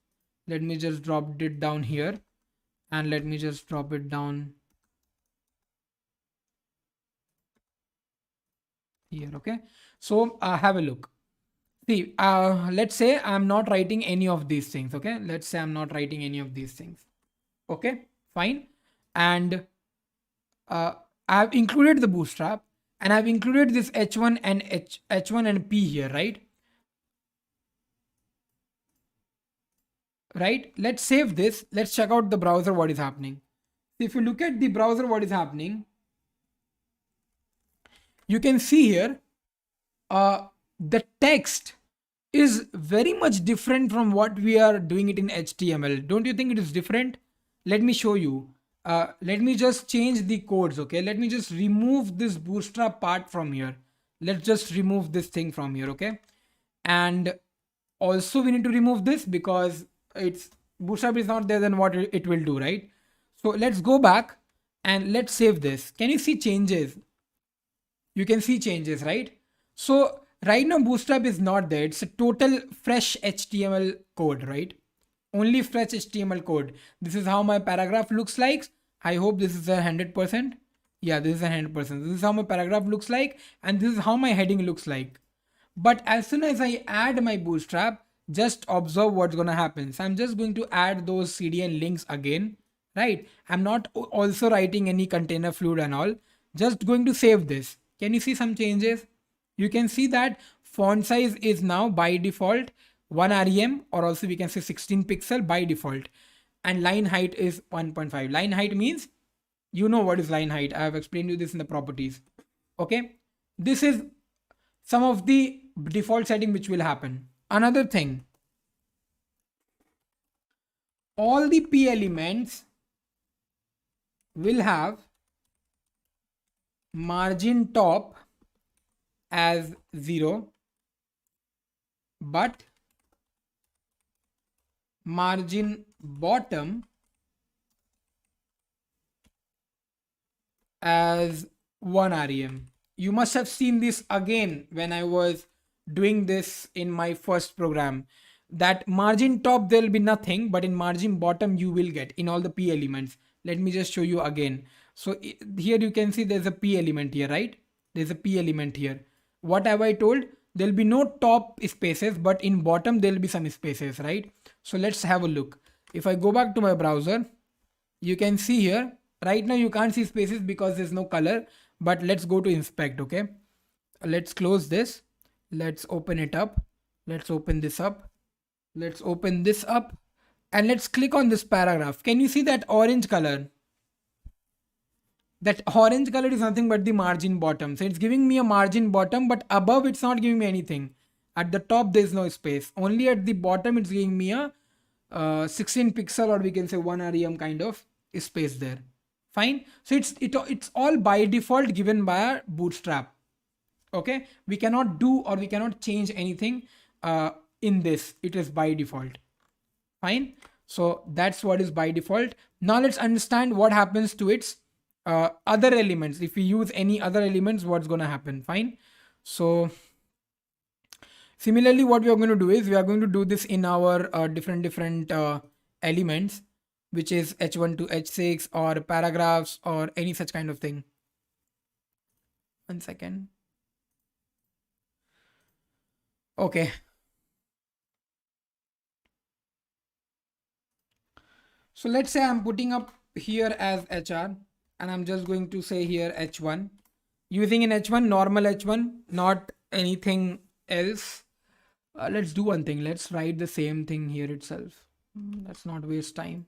Let me just drop it down here and let me just drop it down here. Okay, so have a look. See, let's say I'm not writing any of these things. Okay, let's say I'm not writing any of these things. Okay, fine. And I've included the bootstrap and I've included this h1 and h1 and p here, right? Right, let's save this. Let's check out the browser what is happening. If you look at the browser what is happening, you can see here the text is very much different from what we are doing it in HTML. Don't you think it is different? Let me show you. Let me just change the codes. Okay, let me just remove this bootstrap part from here. Let's just remove this thing from here. Okay, and also we need to remove this because it's bootstrap is not there, then what it will do, right? So let's go back and let's save this. Can you see changes? You can see changes, right? So right now Bootstrap is not there. It's a total fresh HTML code, right? Only fresh HTML code. This is how my paragraph looks like. I hope this is 100%. Yeah, this is 100%. This is how my paragraph looks like, and this is how my heading looks like. But as soon as I add my Bootstrap, just observe what's gonna happen. So I'm just going to add those CDN links again, right? I'm not also writing any container fluid and all. Just going to save this. Can you see some changes? You can see that font size is now by default 1 rem, or also we can say 16 pixel by default, and line height is 1.5. Line height means, you know what is line height. I have explained you this in the properties. Okay, this is some of the default setting which will happen. Another thing, all the p elements will have margin top as 0, but margin bottom as 1 rem. You must have seen this again when I was doing this in my first program. That margin top there will be nothing, but in margin bottom you will get in all the p elements. Let me just show you again. So here you can see there's a p element here, right? There's a p element here. What have I told? There'll be no top spaces, but in bottom there'll be some spaces, right? So let's have a look. If I go back to my browser, you can see here, right now you can't see spaces because there's no color, but let's go to inspect. Okay, let's close this. Let's open it up. Let's open this up. Let's open this up, and let's click on this paragraph. Can you see that orange color? That orange color is nothing but the margin bottom. So it's giving me a margin bottom, but above it's not giving me anything. At the top there's no space. Only at the bottom it's giving me a 16 pixel, or we can say 1 rem kind of space there. Fine. So it's all by default given by our Bootstrap. Okay, we cannot do or we cannot change anything in this. It is by default. Fine. So that's what is by default. Now let's understand what happens to its other elements. If we use any other elements, what's going to happen? Fine. So similarly, what we are going to do is we are going to do this in our different elements, which is h1 to h6 or paragraphs or any such kind of thing. 1 second. Okay. So let's say I'm putting up here as HR, and I'm just going to say here h1, using an h1, normal h1, not anything else. Let's do one thing. Let's write the same thing here itself. Let's not waste time.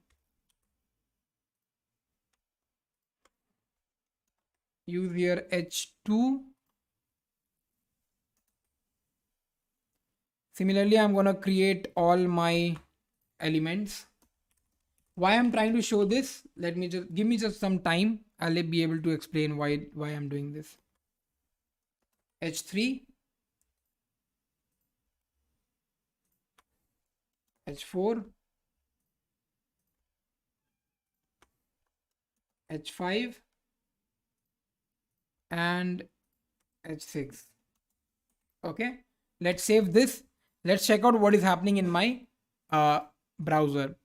Use here h2. Similarly, I'm going to create all my elements. Why I'm trying to show this, let me just give me just some time. I'll be able to explain why I'm doing this. h3, h4, h5 and h6. Okay, let's save this. Let's check out what is happening in my browser.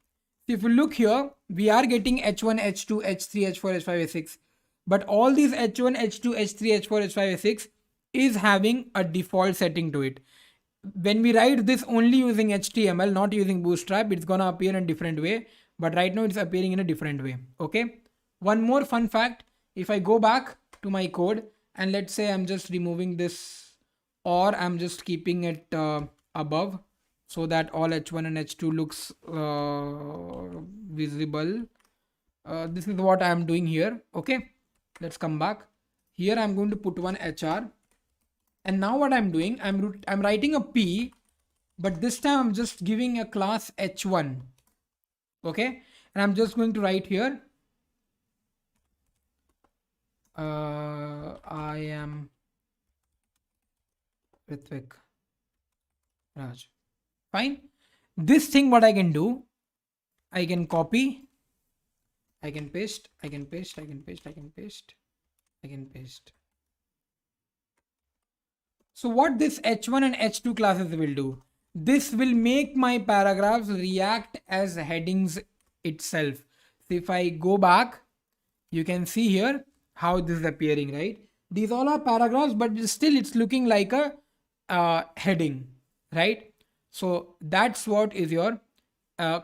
If you look here, we are getting h1, h2, h3, h4, h5, h6, but all these h1, h2, h3, h4, h5, h6 is having a default setting to it. When we write this only using HTML, not using Bootstrap, it's gonna appear in a different way, but right now it's appearing in a different way. Okay, one more fun fact, if I go back to my code and let's say I'm just removing this, or I'm just keeping it above, so that all h1 and h2 looks visible. This is what I am doing here. Okay, let's come back here. I'm going to put one HR, and now what I'm doing, I'm writing a p, but this time I'm just giving a class h1. Okay, and I'm just going to write here I am Ritwik Raj. Fine. This thing what I can do, I can copy, I can paste, I can paste, I can paste, I can paste, I can paste. So what this h1 and h2 classes will do, this will make my paragraphs react as headings itself. So if I go back, you can see here how this is appearing, right? These all are paragraphs, but still it's looking like a heading, right? So that's what is your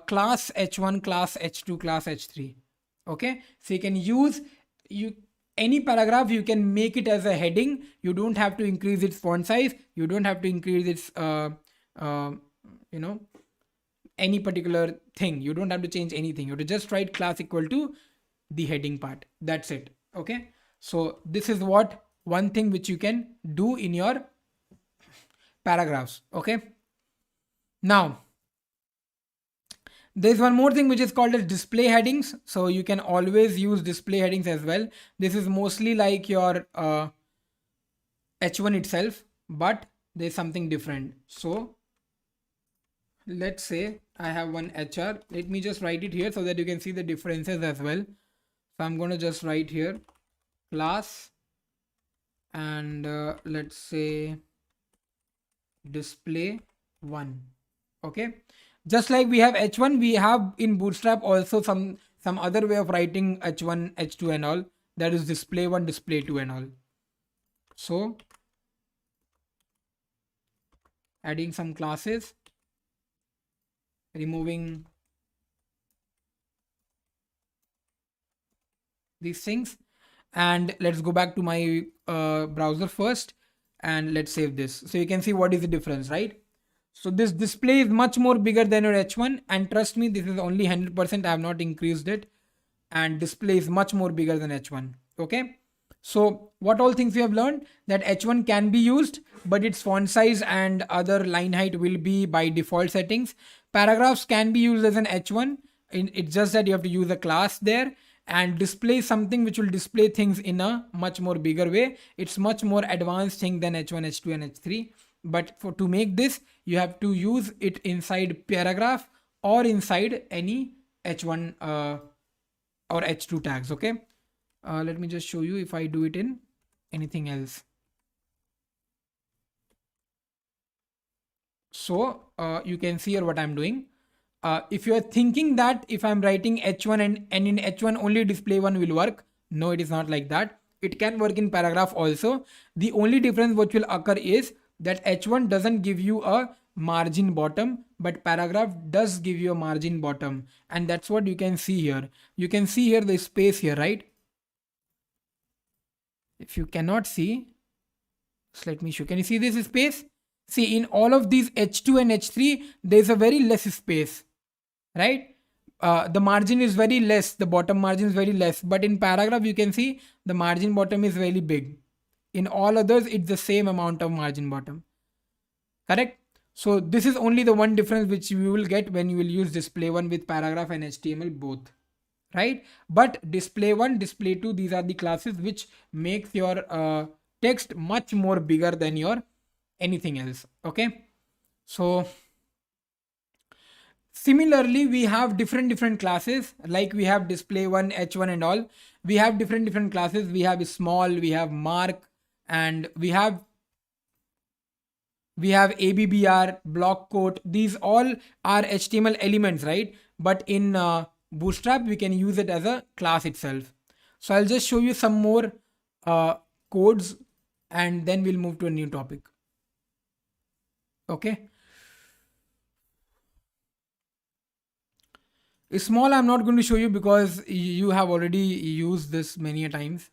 class h1, class h2, class h3. Okay, so you can use you any paragraph, you can make it as a heading. You don't have to increase its font size, you don't have to increase its uh, you know any particular thing, you don't have to change anything. You have to just write class equal to the heading part, that's it. Okay, so this is what one thing which you can do in your paragraphs. Okay, now there's one more thing which is called as display headings. So you can always use display headings as well. This is mostly like your h1 itself, but there's something different. So let's say I have one hr. Let me just write it here so that you can see the differences as well. So I'm going to just write here class and let's say display 1. Okay, just like we have h1, we have in Bootstrap also some other way of writing h1, h2 and all, that is display 1, display 2 and all. So adding some classes, removing these things, and let's go back to my browser first and let's save this. So you can see what is the difference, right? So this display is much more bigger than your h1, and trust me, this is only 100%. I have not increased it, and display is much more bigger than h1. Okay, so what all things we have learned, that h1 can be used, but its font size and other line height will be by default settings. Paragraphs can be used as an h1, it's just that you have to use a class there, and display something which will display things in a much more bigger way. It's much more advanced thing than h1, h2 and h3. But to make this, you have to use it inside paragraph or inside any h1 or h2 tags. Okay, let me just show you if I do it in anything else. So you can see here what I'm doing. If you are thinking that if I'm writing h1 and in h1 only display 1 will work, no, it is not like that. It can work in paragraph also. The only difference which will occur is that h1 doesn't give you a margin bottom, but paragraph does give you a margin bottom, and that's what you can see here. You can see here the space here, right? If you cannot see, just let me show. Can you see this space? See, in all of these h2 and h3 there's a very less space, right? The margin is very less, the bottom margin is very less, but in paragraph you can see the margin bottom is very big. In all others it's the same amount of margin bottom, correct? So this is only the one difference which you will get when you will use display 1 with paragraph and HTML both, right? But display 1, display 2, these are the classes which makes your text much more bigger than your anything else. Okay, so similarly we have different classes, like we have display 1, h1 and all. We have different classes. We have small, we have mark, and we have ABBR, block quote. These all are HTML elements, right? But in Bootstrap, we can use it as a class itself. So I'll just show you some more codes and then we'll move to a new topic. Okay. Small, I'm not going to show you because you have already used this many a times.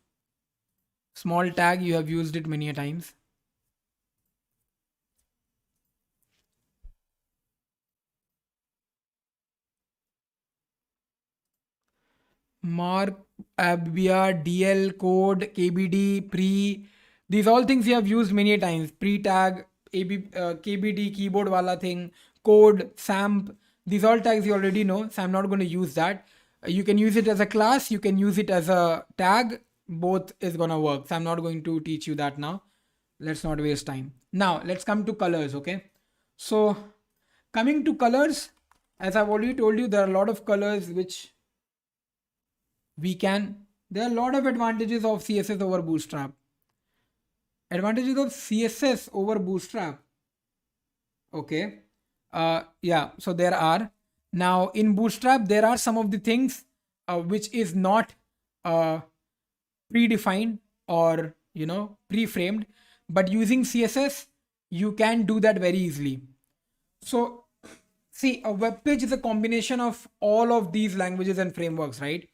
Small tag, you have used it many a times. Mark, ABBR, DL, code, KBD, pre, these all things you have used many a times. Pre-tag, KBD, keyboard wala thing, code, SAMP, these all tags you already know, so I'm not going to use that. You can use it as a class, you can use it as a tag, both is gonna work. So I'm not going to teach you that now. Let's not waste time. Now let's come to colors. Okay, so coming to colors, as I've already told you, there are a lot of colors which there are a lot of advantages of CSS over Bootstrap. Advantages of CSS over Bootstrap. Okay. Yeah, so there are. Now in Bootstrap, there are some of the things which is not uh, predefined or pre-framed, but using CSS, you can do that very easily. So see, a web page is a combination of all of these languages and frameworks, right?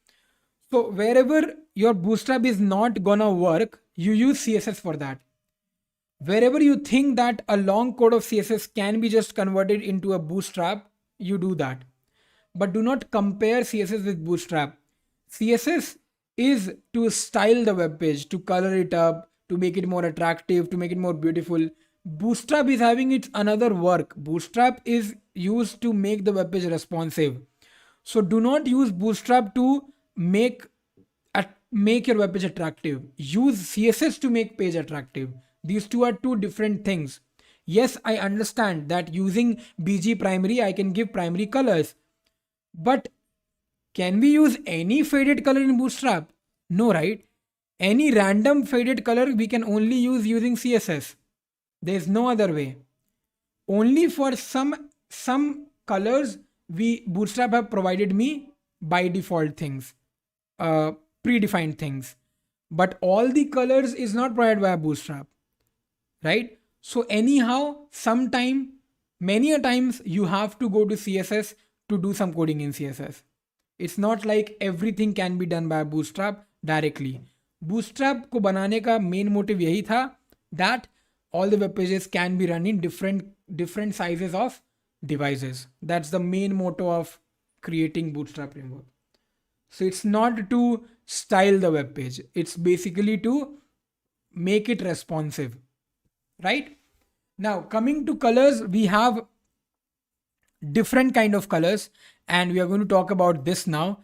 So wherever your Bootstrap is not gonna work, you use CSS for that. Wherever you think that a long code of CSS can be just converted into a Bootstrap, you do that. But do not compare CSS with Bootstrap. CSS is to style the web page, to color it up, to make it more attractive, to make it more beautiful. Bootstrap is having its another work. Bootstrap is used to make the web page responsive. So do not use Bootstrap to make your web page attractive. Use CSS to make page attractive. These two are two different things. Yes, I understand that using BG primary, I can give primary colors. But can we use any faded color in Bootstrap? No, right? Any random faded color we can only use using CSS. There is no other way. Only for some colors we Bootstrap have provided me by default things, uh, predefined things. But all the colors is not provided by Bootstrap, right? So anyhow, sometime, many a times you have to go to CSS to do some coding in CSS. It's not like everything can be done by Bootstrap directly. Bootstrap को बनाने का main motive यही था that all the web pages can be run in different sizes of devices. That's the main motto of creating Bootstrap framework. So it's not to style the web page. It's basically to make it responsive, right? Now coming to colors, we have different kind of colors, and we are going to talk about this now.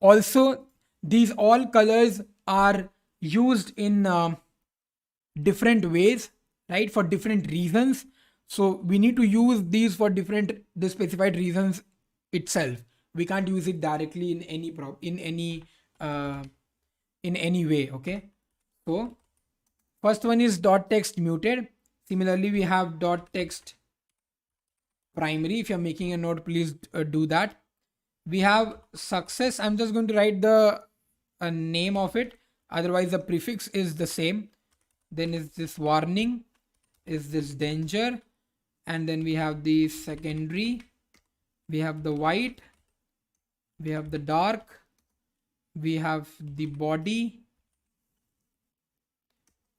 Also, these all colors are used in different ways, right, for different reasons. So we need to use these for different the specified reasons itself. We can't use it directly in any uh, in any way. Okay, so first one is dot text muted. Similarly, we have dot text primary. If you're making a note, please do that. We have success. I'm just going to write the name of it, otherwise the prefix is the same. Then is this warning, is this danger, and then we have the secondary, we have the white, we have the dark, we have the body,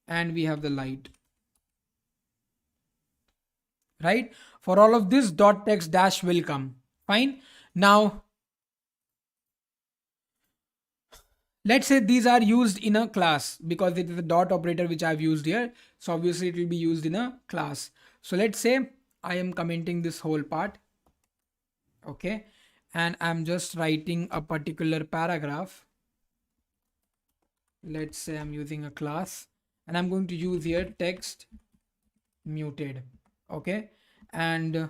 and we have the light, right? For all of this, dot text dash will come. Fine. Now let's say these are used in a class, because it is a dot operator which I've used here. So obviously it will be used in a class. So let's say I am commenting this whole part. Okay. And I'm just writing a particular paragraph. Let's say I'm using a class and I'm going to use here text muted. Okay. And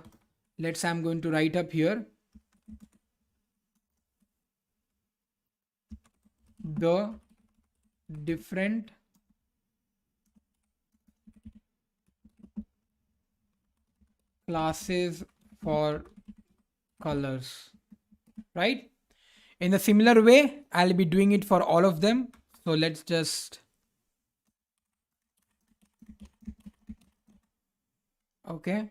let's say I'm going to write up here the different classes for colors, right? In a similar way, I'll be doing it for all of them. So let's just, okay.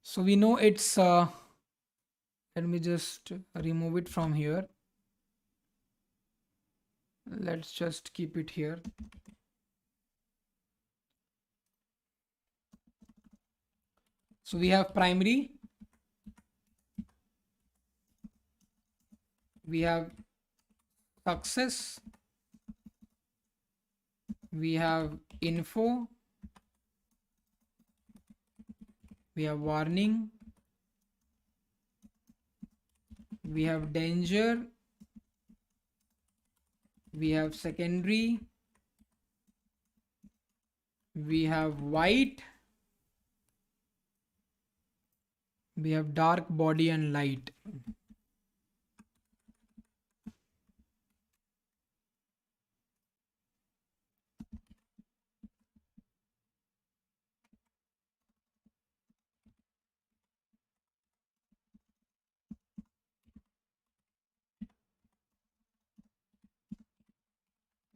So we know it's, let me just remove it from here. Let's just keep it here. So we have primary, we have success, we have info, we have warning, we have danger, we have secondary, we have white, we have dark, body, and light.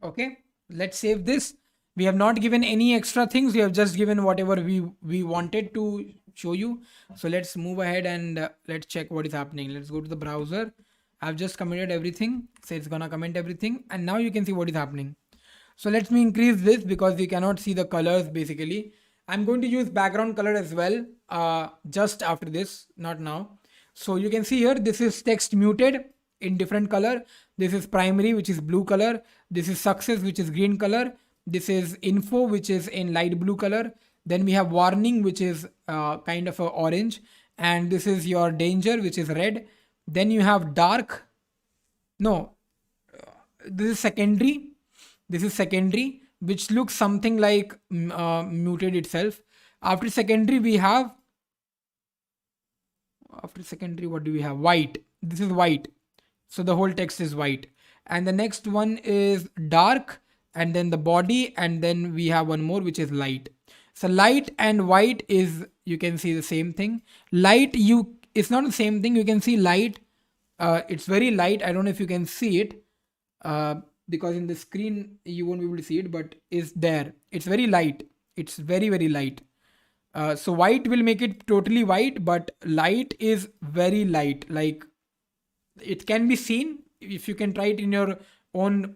Okay, let's save this. We have not given any extra things. We have just given whatever we wanted to show you. So let's move ahead and let's check what is happening. Let's go to the browser. I've just commented everything. So it's gonna comment everything, and now you can see what is happening. So let me increase this because we cannot see the colors basically. I'm going to use background color as well just after this, not now. So you can see here, this is text muted in different color. This is primary, which is blue color. This is success, which is green color. This is info, which is in light blue color. Then we have warning, which is kind of a orange. And this is your danger, which is red. Then you have dark. No, this is secondary. This is secondary, which looks something like muted itself. After secondary, we have, after secondary, what do we have? White. This is white. So the whole text is white. And the next one is dark, and then the body, and then we have one more, which is light. So light and white is, you can see the same thing. Light, it's not the same thing. You can see light. It's very light. I don't know if you can see it. Because in the screen you won't be able to see it, but is there. It's very light. It's very, very light. So white will make it totally white, but light is very light. Like, it can be seen. If you can try it in your own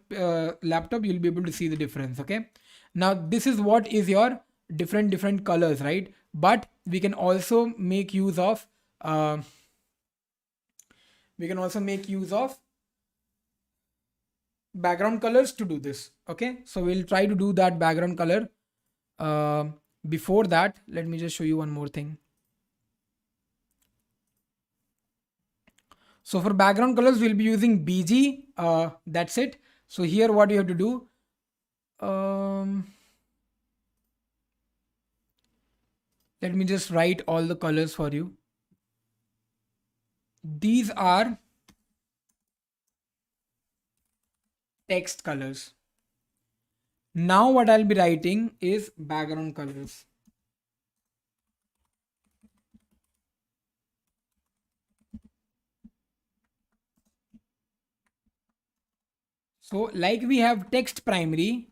laptop, you'll be able to see the difference. Okay. Now this is what is your different colors, right? But we can also make use of background colors to do this. Okay, so we'll try to do that background color. Before that, let me just show you one more thing. So for background colors, we'll be using BG. That's it. So here what you have to do, let me just write all the colors for you. These are text colors. Now what I'll be writing is background colors. So like we have text primary,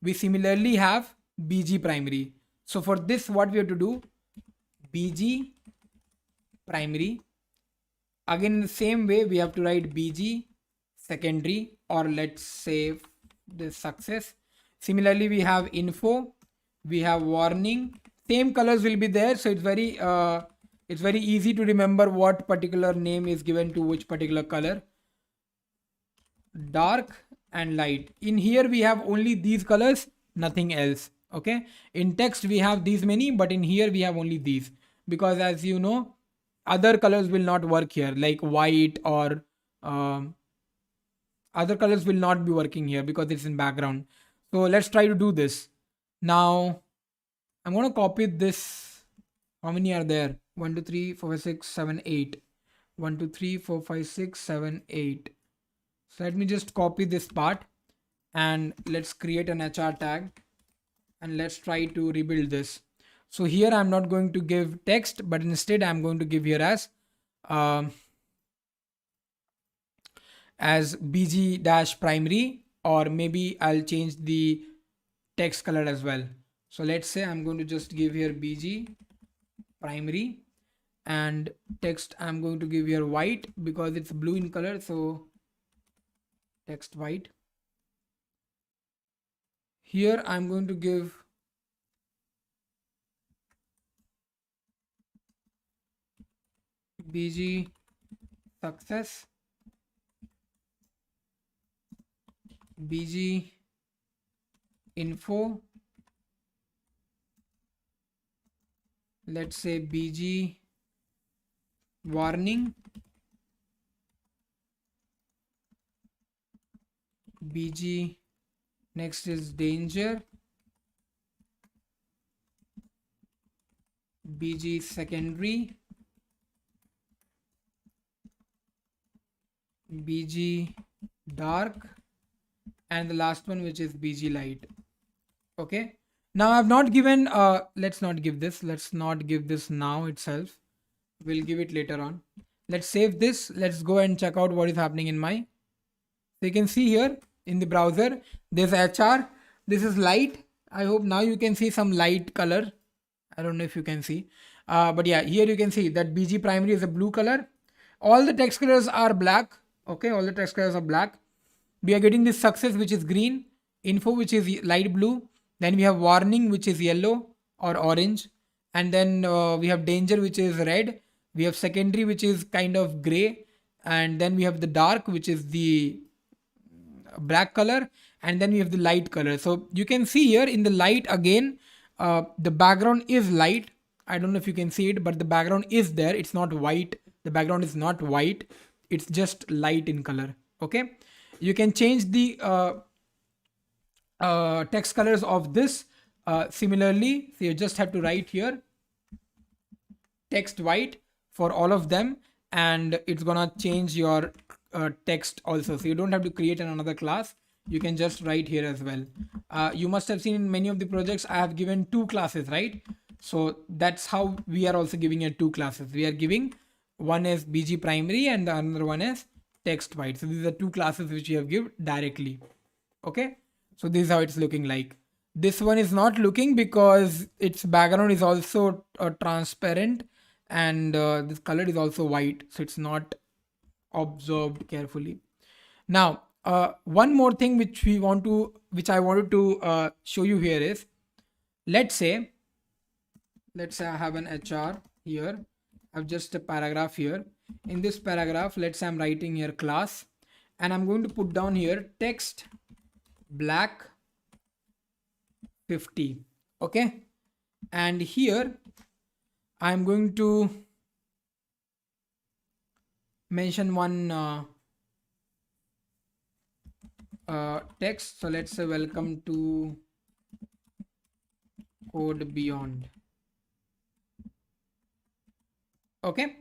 we similarly have BG primary. So for this, what we have to do, BG primary. Again, in the same way, we have to write BG secondary, or let's say the success. Similarly, we have info, we have warning. Same colors will be there, so it's very easy to remember what particular name is given to which particular color. Dark and light. In here we have only these colors, nothing else. Okay, in text we have these many, but in here we have only these, because as you know, other colors will not work here, like white or other colors will not be working here because it's in background. So let's try to do this. Now I'm going to copy this. How many are there? 1 2 3 4 5 6 7 8. 1 2 3 4 5 6 7 8. So let me just copy this part and let's create an HR tag and let's try to rebuild this. So here I'm not going to give text, but instead I'm going to give here as BG dash primary, or maybe I'll change the text color as well. So let's say I'm going to just give here BG primary, and text I'm going to give here white because it's blue in color. So text white. Here I'm going to give BG success, BG info, let's say BG warning, BG next is danger, BG secondary, BG dark, and the last one, which is BG light. Okay, now I've not given let's not give this now itself, we'll give it later on. Let's save this. Let's go and check out what is happening in my, so you can see here in the browser. There's HR. This is light. I hope now you can see some light color. I don't know if you can see. But yeah, here you can see that BG primary is a blue color. All the text colors are black. Okay, all the text colors are black. We are getting this success, which is green, info, which is light blue. Then we have warning, which is yellow or orange. And then we have danger, which is red. We have secondary, which is kind of gray. And then we have the dark, which is the black color. And then we have the light color. So you can see here in the light again, the background is light. I don't know if you can see it, but the background is there. It's not white. The background is not white. It's just light in color. Okay. You can change the text colors of this similarly. So you just have to write here text white for all of them, and it's gonna change your text also. So you don't have to create another class. You can just write here as well. You must have seen in many of the projects I have given 2 classes, right? So that's how we are also giving it 2 classes. We are giving one is BG primary and the another one is text white. So these are 2 classes which we have given directly. Okay, so this is how it's looking like. This one is not looking because its background is also transparent, and this color is also white, so it's not observed carefully. Now one more thing which I wanted to show you here is, let's say I have an HR here. I have just a paragraph here. In this paragraph, let's say I'm writing here class, and I'm going to put down here text black 50. Okay, and here I'm going to mention one text. So let's say welcome to CodeBeyond. Okay,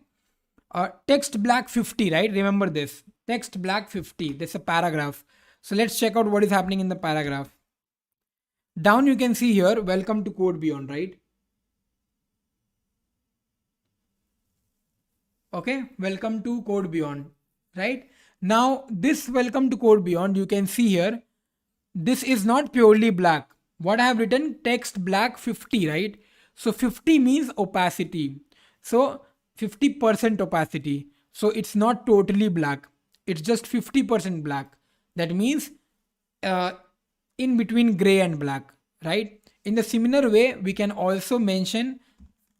text black 50, right? Remember this text black 50. This is a paragraph. So let's check out what is happening in the paragraph. Down you can see here welcome to CodeBeyond, right? Okay, welcome to CodeBeyond, right? Now this welcome to CodeBeyond, you can see here, this is not purely black. What I have written text black 50, right? So 50 means opacity. So 50% opacity. So it's not totally black. It's just 50% black. That means in between gray and black, right? In the similar way, we can also mention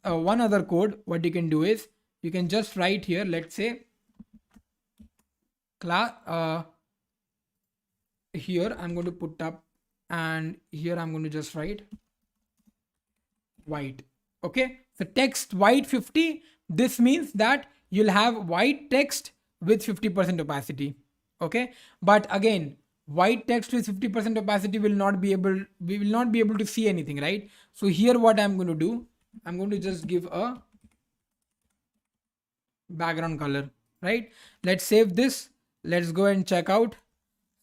one other code. What you can do is you can just write here, let's say class here I'm going to put up, and here I'm going to just write white. Okay, so text white 50. This means that you'll have white text with 50% opacity. Okay, but again, white text with 50% opacity we will not be able to see anything, right? So here what I'm going to do, I'm going to just give a background color, right? Let's save this. Let's go and check out.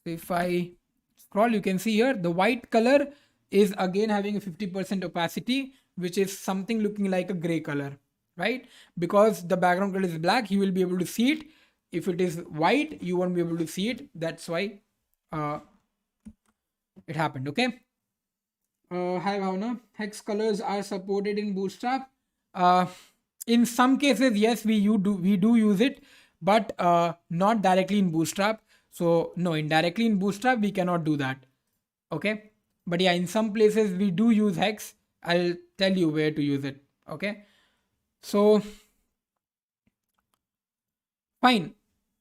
If I scroll, you can see here the white color is again having a 50% opacity, which is something looking like a gray color, right? Because the background color is black, you will be able to see it. If it is white, you won't be able to see it. That's why it happened. Okay. Hi Bhavna. Hex colors are supported in Bootstrap. In some cases, yes, we do use it, but not directly in Bootstrap. So no, indirectly in Bootstrap we cannot do that. Okay, but yeah, in some places we do use hex. I'll tell you where to use it. Okay, so fine.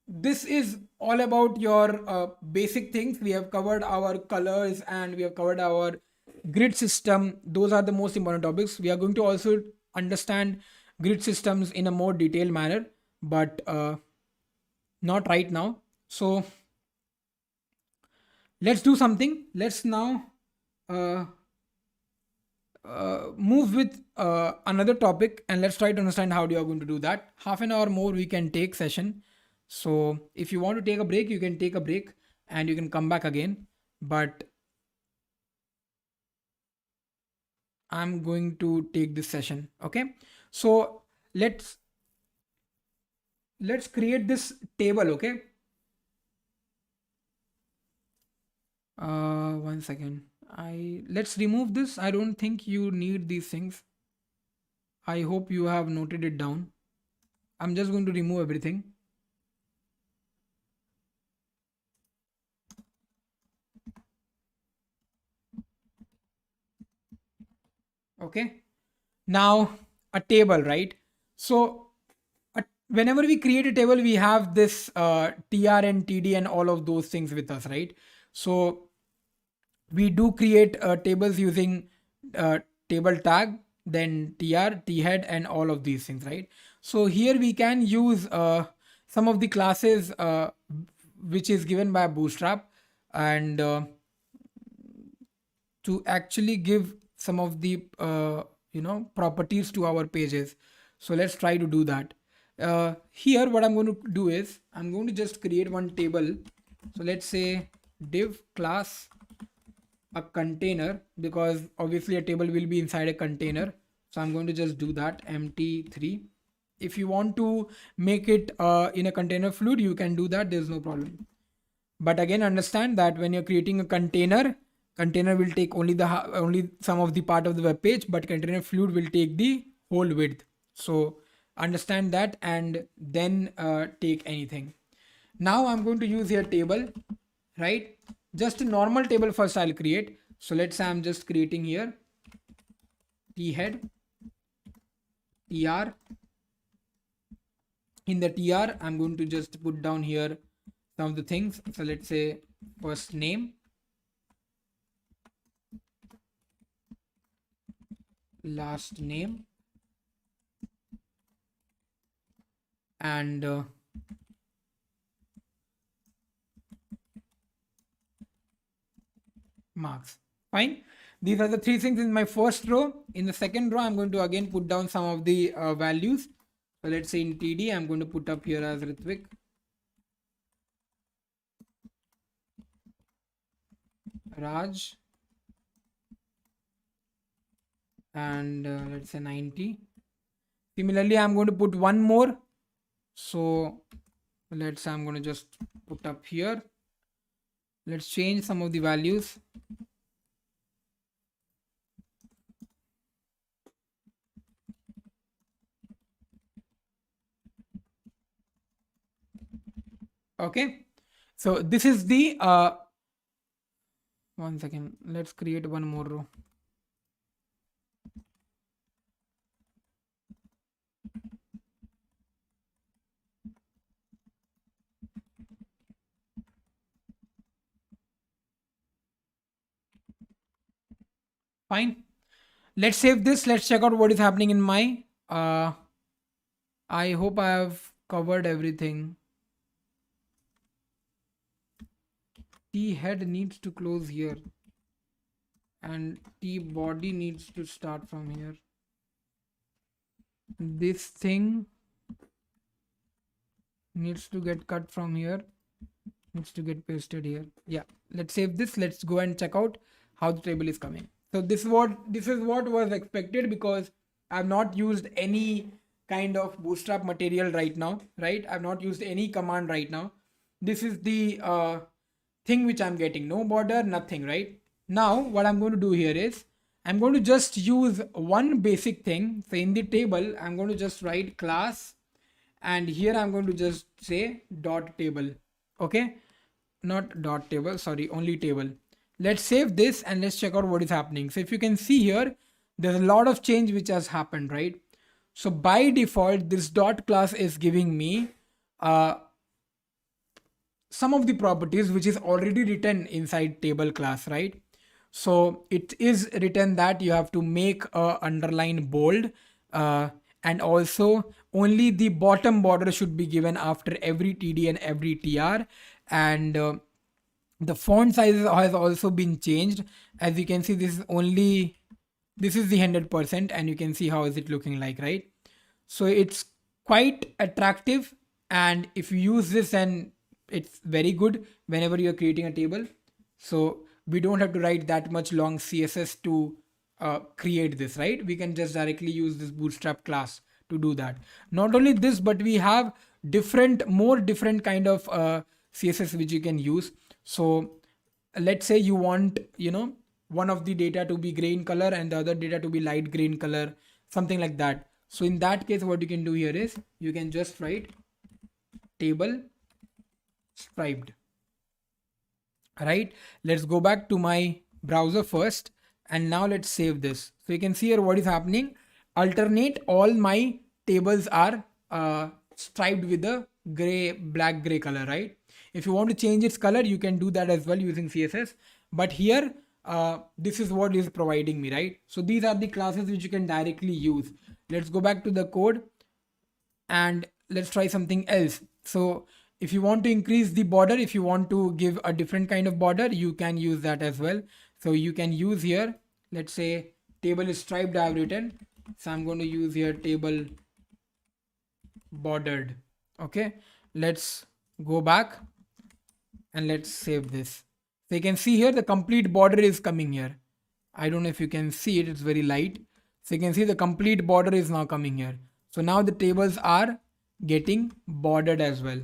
This is all about your basic things. We have covered our colors and we have covered our grid system. Those are the most important topics. We are going to also understand grid systems in a more detailed manner, but not right now. So let's do something. Let's now move with another topic, and let's try to understand how you are going to do that. Half an hour more we can take session. So if you want to take a break, you can take a break and you can come back again. But I'm going to take this session. Okay. So let's create this table. Okay. One second. Let's remove this. I don't think you need these things. I hope you have noted it down. I'm just going to remove everything. Okay. Now a table, right? So whenever we create a table, we have this tr and td and all of those things with us, right? So we do create tables using table tag, then tr, thead, and all of these things, right? So here we can use some of the classes which is given by Bootstrap, and to actually give some of the properties to our pages. So let's try to do that. Here what I'm going to do is I'm going to just create one table. So let's say div class a container, because obviously a table will be inside a container. So I'm going to just do that empty3. If you want to make it in a container fluid, you can do that, there's no problem. But again, understand that when you're creating a container will take only some of the part of the web page, but container fluid will take the whole width. So understand that, and then take anything. Now I'm going to use here table, right? Just a normal table first I'll create. So let's say I'm just creating here thead tr. In the tr, I'm going to just put down here some of the things. So let's say first name, last name, and marks. Fine. These are the three things in my first row. In the second row, I'm going to again put down some of the values. So let's say in td, I'm going to put up here as Ritwik Raj, and let's say 90. Similarly, I'm going to put one more. So let's say I'm going to just put up here. Let's change some of the values. Okay. So this is the one second. Let's create one more row. Fine. Let's save this. Let's check out what is happening in my I hope I have covered everything. T head needs to close here, and T body needs to start from here. This thing needs to get cut from here, needs to get pasted here. Yeah, let's save this. Let's go and check out how the table is coming. So this is what was expected, because I've not used any kind of Bootstrap material right now, right? I've not used any command right now. This is the thing which I'm getting. No border, nothing, right? Now what I'm going to do here is I'm going to just use one basic thing. So in the table, I'm going to just write class, and here I'm going to just say dot table. Okay, not dot table, sorry, only table. Let's save this and let's check out what is happening. So if you can see here, there's a lot of change which has happened, right? So by default, this dot class is giving me some of the properties which is already written inside table class, right? So it is written that you have to make a underline bold, and also only the bottom border should be given after every td and every tr, and the font size has also been changed. As you can see, this is the 100%, and you can see how is it looking like, right? So it's quite attractive, and if you use this, then it's very good whenever you're creating a table. So we don't have to write that much long css to create this, right? We can just directly use this Bootstrap class to do that. Not only this, but we have more different kind of css which you can use. So let's say you want, one of the data to be gray in color and the other data to be light gray in color, something like that. So in that case, what you can do here is you can just write table striped. Right, let's go back to my browser first, and now let's save this. So you can see here what is happening. Alternate, all my tables are striped with the black gray color, right? If you want to change its color, you can do that as well using CSS. But here, this is what is providing me, right? So these are the classes which you can directly use. Let's go back to the code and let's try something else. So if you want to increase the border, if you want to give a different kind of border, you can use that as well. So you can use here, let's say table is striped, I have written. So I'm going to use here table bordered. Okay, let's go back and let's save this. So you can see here the complete border is coming here. I don't know if you can see it, it's very light. So you can see the complete border is now coming here. So now the tables are getting bordered as well,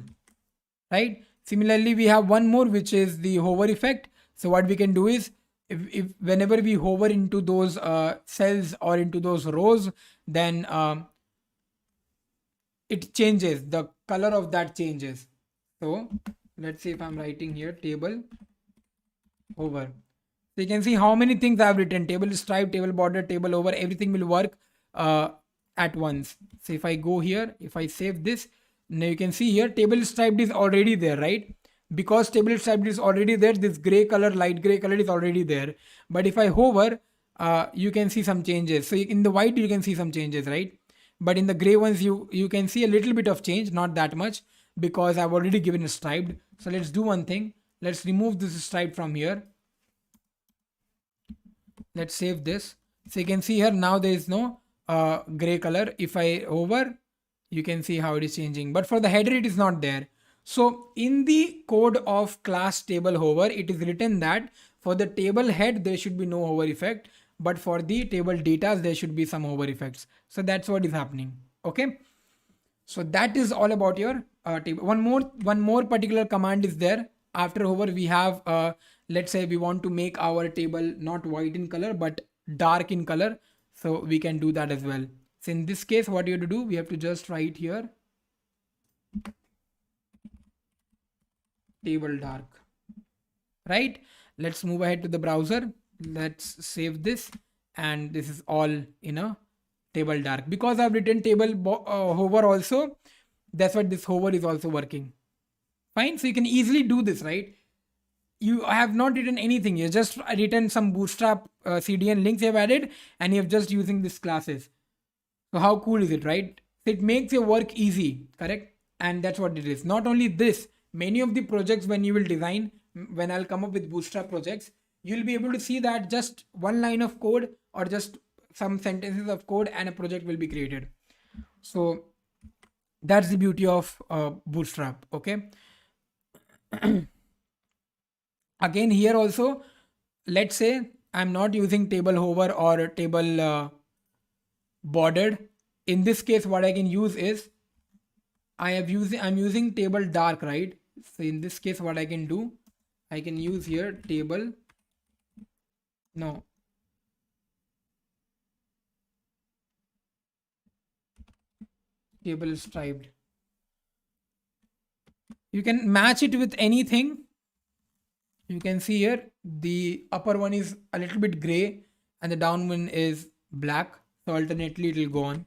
right? Similarly, we have one more, which is the hover effect. So what we can do is, if whenever we hover into those cells or into those rows, then it changes, the color of that changes. So let's see if I'm writing here table hover. So you can see how many things I've written: table stripe, table border, table over, everything will work at once. So if I go here, if I save this, now you can see here table striped is already there, right? Because table striped is already there, this gray color, light gray color is already there. But if I hover, you can see some changes. So in the white, you can see some changes, right? But in the gray ones, you can see a little bit of change, not that much, because I've already given it striped. So let's do one thing. Let's remove this stripe from here. Let's save this. So you can see here now there is no gray color. If I hover, you can see how it is changing. But for the header, it is not there. So in the code of class table hover, it is written that for the table head, there should be no hover effect. But for the table data, there should be some hover effects. So that's what is happening. Okay. So that is all about your table. One more particular command is there. After hover, we have, let's say we want to make our table not white in color, but dark in color. So we can do that as well. So in this case, what you have to do, we have to just write here table dark, right? Let's move ahead to the browser. Let's save this. And this is all in a table dark. Because I've written table hover also, that's what this hover is also working. Fine. So you can easily do this, right? You have not written anything. You just written some Bootstrap CDN links you have added, and you have just using these classes. So how cool is it, right? It makes your work easy, correct? And that's what it is. Not only this, many of the projects when you will design, when I'll come up with Bootstrap projects, you'll be able to see that just one line of code or just some sentences of code and a project will be created. So that's the beauty of Bootstrap. Okay. Again, here also, let's say I'm not using table hover or table bordered. In this case, what I can use is I'm using table dark, right? So in this case, what I can do, I can use here table. No. Table striped. You can match it with anything. You can see here the upper one is a little bit gray and the down one is black. So alternately it will go on.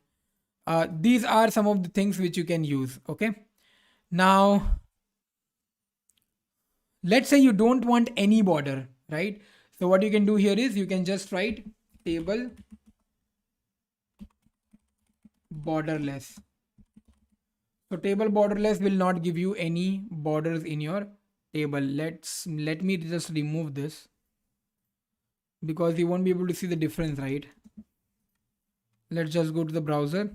These are some of the things which you can use. Okay. Now, let's say you don't want any border, right? So what you can do here is you can just write table borderless. So table borderless will not give you any borders in your table. Let me just remove this because you won't be able to see the difference, right? Let's just go to the browser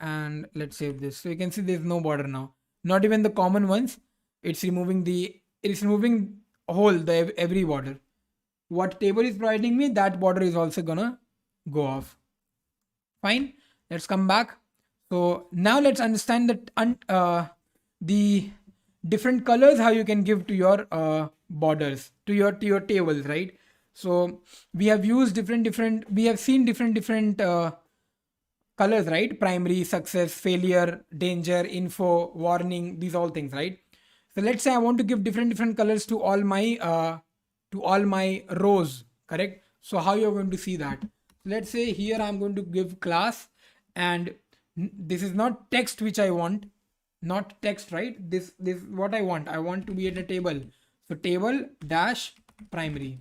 and let's save this. So you can see there's no border now. Not even the common ones. It's removing every border. What table is providing me, that border is also gonna go off. Fine. Let's come back. So now let's understand that the different colors how you can give to your borders, to your tables, right? So we have used we have seen different colors, right? Primary, success, failure, danger, info, warning, these all things, right? So let's say I want to give different colors to all my rows, correct? So how you're going to see that? Let's say here I'm going to give class, and this is not text which I want, not text, right? This is what I want. I want to be at a table. So table dash primary.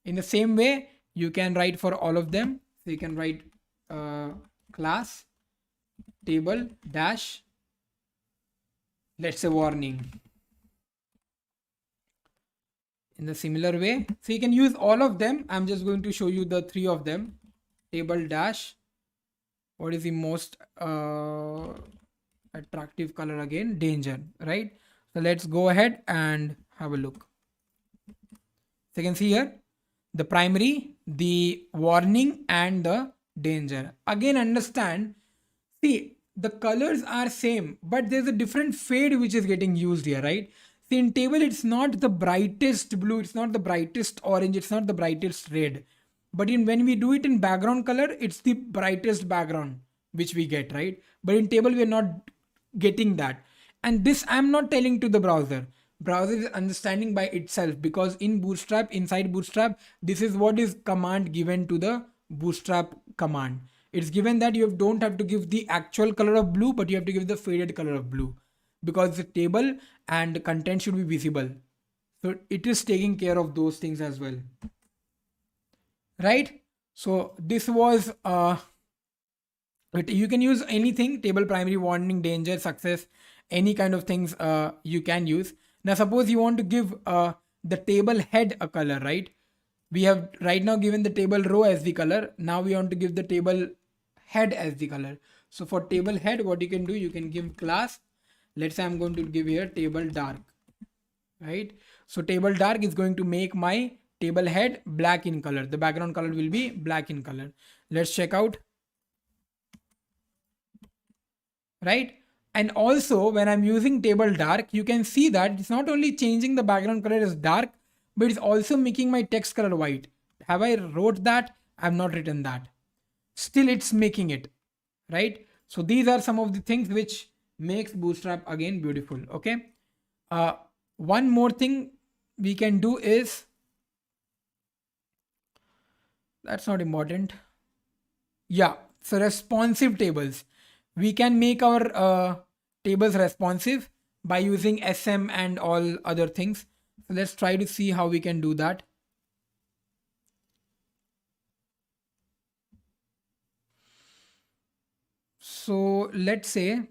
In the same way, you can write for all of them. So you can write class table dash, let's say warning. In the similar way, so you can use all of them. I'm just going to show you the three of them. Table dash, what is the most attractive color again? Danger, right? So let's go ahead and have a look. So you can see here the primary, the warning, and the danger. Again, understand, see, the colors are same, but there's a different fade which is getting used here, right? See, in table, it's not the brightest blue, it's not the brightest orange, it's not the brightest red. But when we do it in background color, it's the brightest background which we get, right? But in table, we are not getting that. And this I'm not telling to the browser. Browser is understanding by itself, because in Bootstrap, inside Bootstrap, this is what is command given to the Bootstrap command. It's given that you don't have to give the actual color of blue, but you have to give the faded color of blue, because the table and content should be visible. So it is taking care of those things as well, right? So this was you can use anything: table, primary, warning, danger, success, any kind of things you can use. Now suppose you want to give the table head a color, right? We have right now given the table row as the color. Now we want to give the table head as the color. So for table head, what you can do, you can give class. Let's say I'm going to give here table dark, right? So table dark is going to make my table head black in color. The background color will be black in color. Let's check out, right? And also when I'm using table dark, you can see that it's not only changing the background color as dark, but it's also making my text color white. Have I wrote that? I've not written that. Still it's making it, right? So these are some of the things which makes Bootstrap again beautiful. Okay. One more thing we can do is, that's not important. Yeah. So responsive tables. We can make our tables responsive by using SM and all other things. So let's try to see how we can do that. So let's say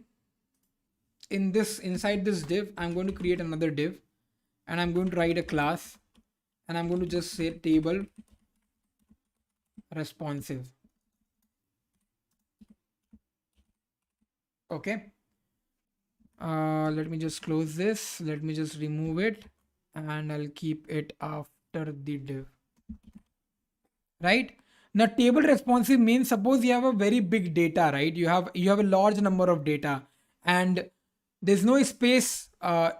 inside this div, I'm going to create another div, and I'm going to write a class, and I'm going to just say table responsive. Okay. Let me just close this. Let me just remove it, and I'll keep it after the div. Right? Now table responsive means, suppose you have a very big data, right? You have a large number of data, and there's no space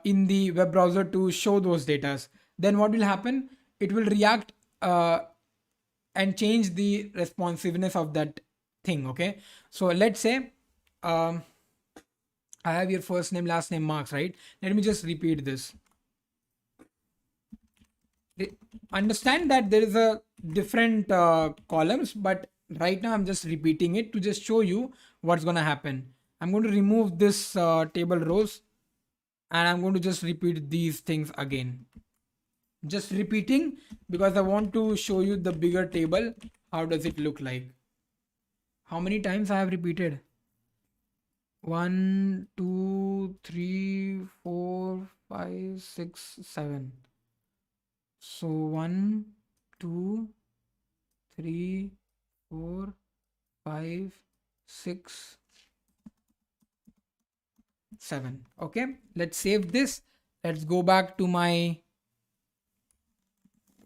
in the web browser to show those datas. Then what will happen? It will react and change the responsiveness of that thing. Okay. So let's say I have your first name, last name, marks, right? Let me just repeat this. Understand that there is a different columns, but right now I'm just repeating it to just show you what's going to happen. I'm going to remove this table rows, and I'm going to just repeat these things again. Just repeating because I want to show you the bigger table. How does it look like? How many times I have repeated? 1, 2, 3, 4, 5, 6, 7. So 1, 2, 3, 4, 5, 6, 7. Okay, let's save this. Let's go back to my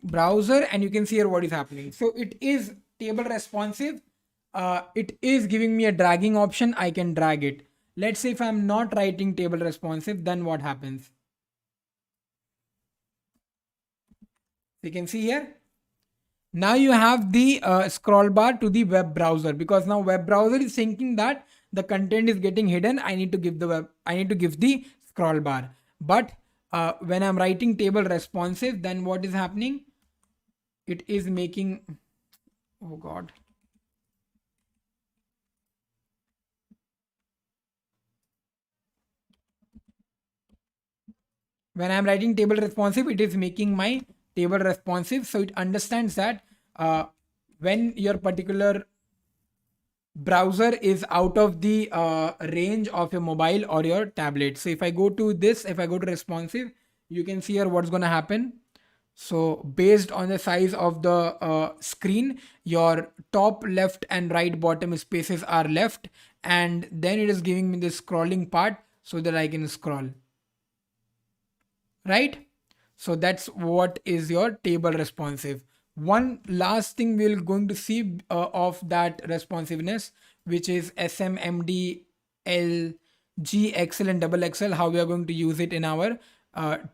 browser, and you can see here what is happening. So it is table responsive. It is giving me a dragging option. I can drag it, Let's say if I'm not writing table responsive, then what happens? You can see here. Now you have the scroll bar to the web browser, because now web browser is thinking that the content is getting hidden. I need to give the scroll bar. But when I'm writing table responsive, then what is happening? It is making, oh God. When I'm writing table responsive, it is making my table responsive. So it understands that when your particular browser is out of the range of your mobile or your tablet. So if I go to this, if I go to responsive, you can see here what's going to happen. So based on the size of the screen, your top left and right bottom spaces are left, and then it is giving me the scrolling part so that I can scroll, right? So that's what is your table responsive. One last thing we're going to see of that responsiveness, which is SMMD, GXL and double XL, how we are going to use it in our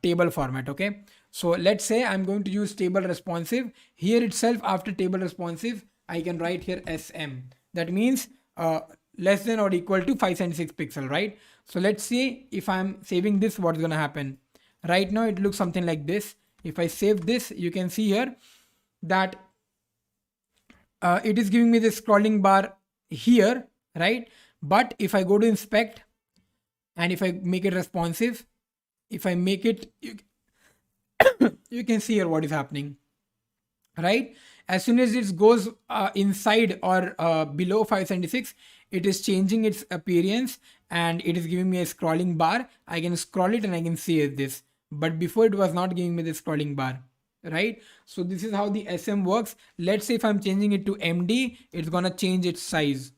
table format. Okay, so let's say I'm going to use table responsive. Here itself, after table responsive, I can write here SM. That means less than or equal to 576 pixel, right? So let's see if I'm saving this, what's going to happen. Right now it looks something like this. If I save this, you can see here that it is giving me the scrolling bar here, right? But if I go to inspect and if I make it responsive, if I make it, you can see here what is happening, right? As soon as it goes inside or below 576, it is changing its appearance and it is giving me a scrolling bar. I can scroll it and I can see this. But before it was not giving me the scrolling bar, right? So this is how the SM works. Let's say if I'm changing it to MD, it's gonna change its size.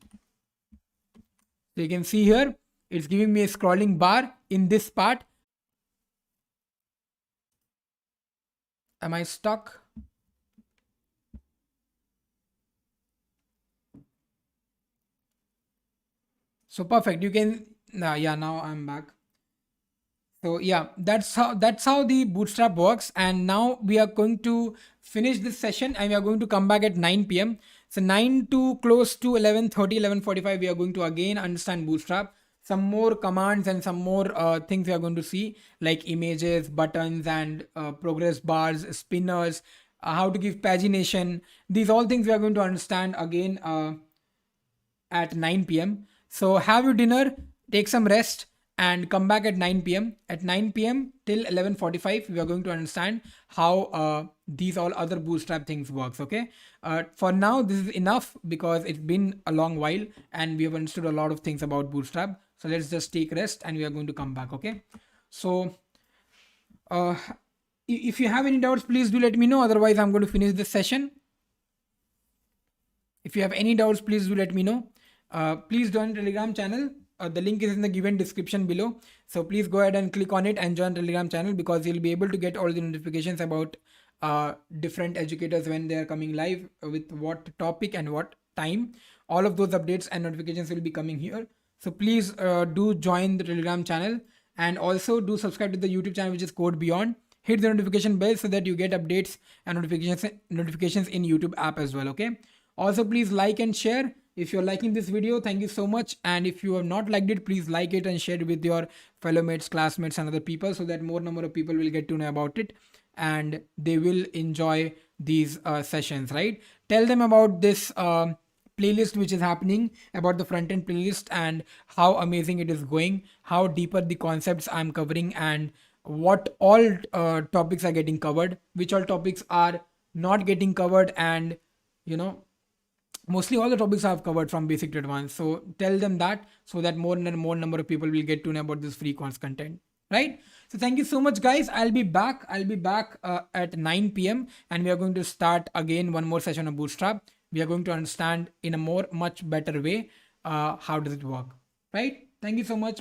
So you can see here, it's giving me a scrolling bar in this part. Am I stuck? So perfect. You can, yeah, now I'm back. So yeah, that's how the Bootstrap works. And now we are going to finish this session and we are going to come back at 9 p.m. So 9 to close to 11:30, 11:45, we are going to again understand Bootstrap. Some more commands and some more things we are going to see, like images, buttons, and progress bars, spinners, how to give pagination. These all things we are going to understand again at 9 p.m. So have your dinner, take some rest, and come back at 9 p.m. At 9 p.m. till 11:45, we are going to understand how these all other Bootstrap things works. Okay. For now, this is enough because it's been a long while and we have understood a lot of things about Bootstrap. So let's just take rest and we are going to come back. Okay. So uh, if you have any doubts, please do let me know. Otherwise, I'm going to finish this session. If you have any doubts, please do let me know. Please join Telegram channel. The link is in the given description below. So please go ahead and click on it and join Telegram channel, because you'll be able to get all the notifications about different educators when they are coming live, with what topic and what time. All of those updates and notifications will be coming here. So please do join the Telegram channel, and also do subscribe to the YouTube channel, which is CodeBeyond. Hit the notification bell so that you get updates and notifications in YouTube app as well. Okay. Also, please like and share. If you're liking this video, thank you so much. And if you have not liked it, please like it and share it with your fellow mates, classmates, and other people, so that more number of people will get to know about it and they will enjoy these sessions, right? Tell them about this playlist which is happening, about the front end playlist, and how amazing it is going, how deeper the concepts I'm covering, and what all topics are getting covered, which all topics are not getting covered, and mostly all the topics I've covered from basic to advanced. So tell them that, so that more and more number of people will get to know about this free course content, right? So thank you so much, guys. I'll be back at 9 p.m. and we are going to start again one more session of Bootstrap. We are going to understand in a much better way how does it work, right? Thank you so much.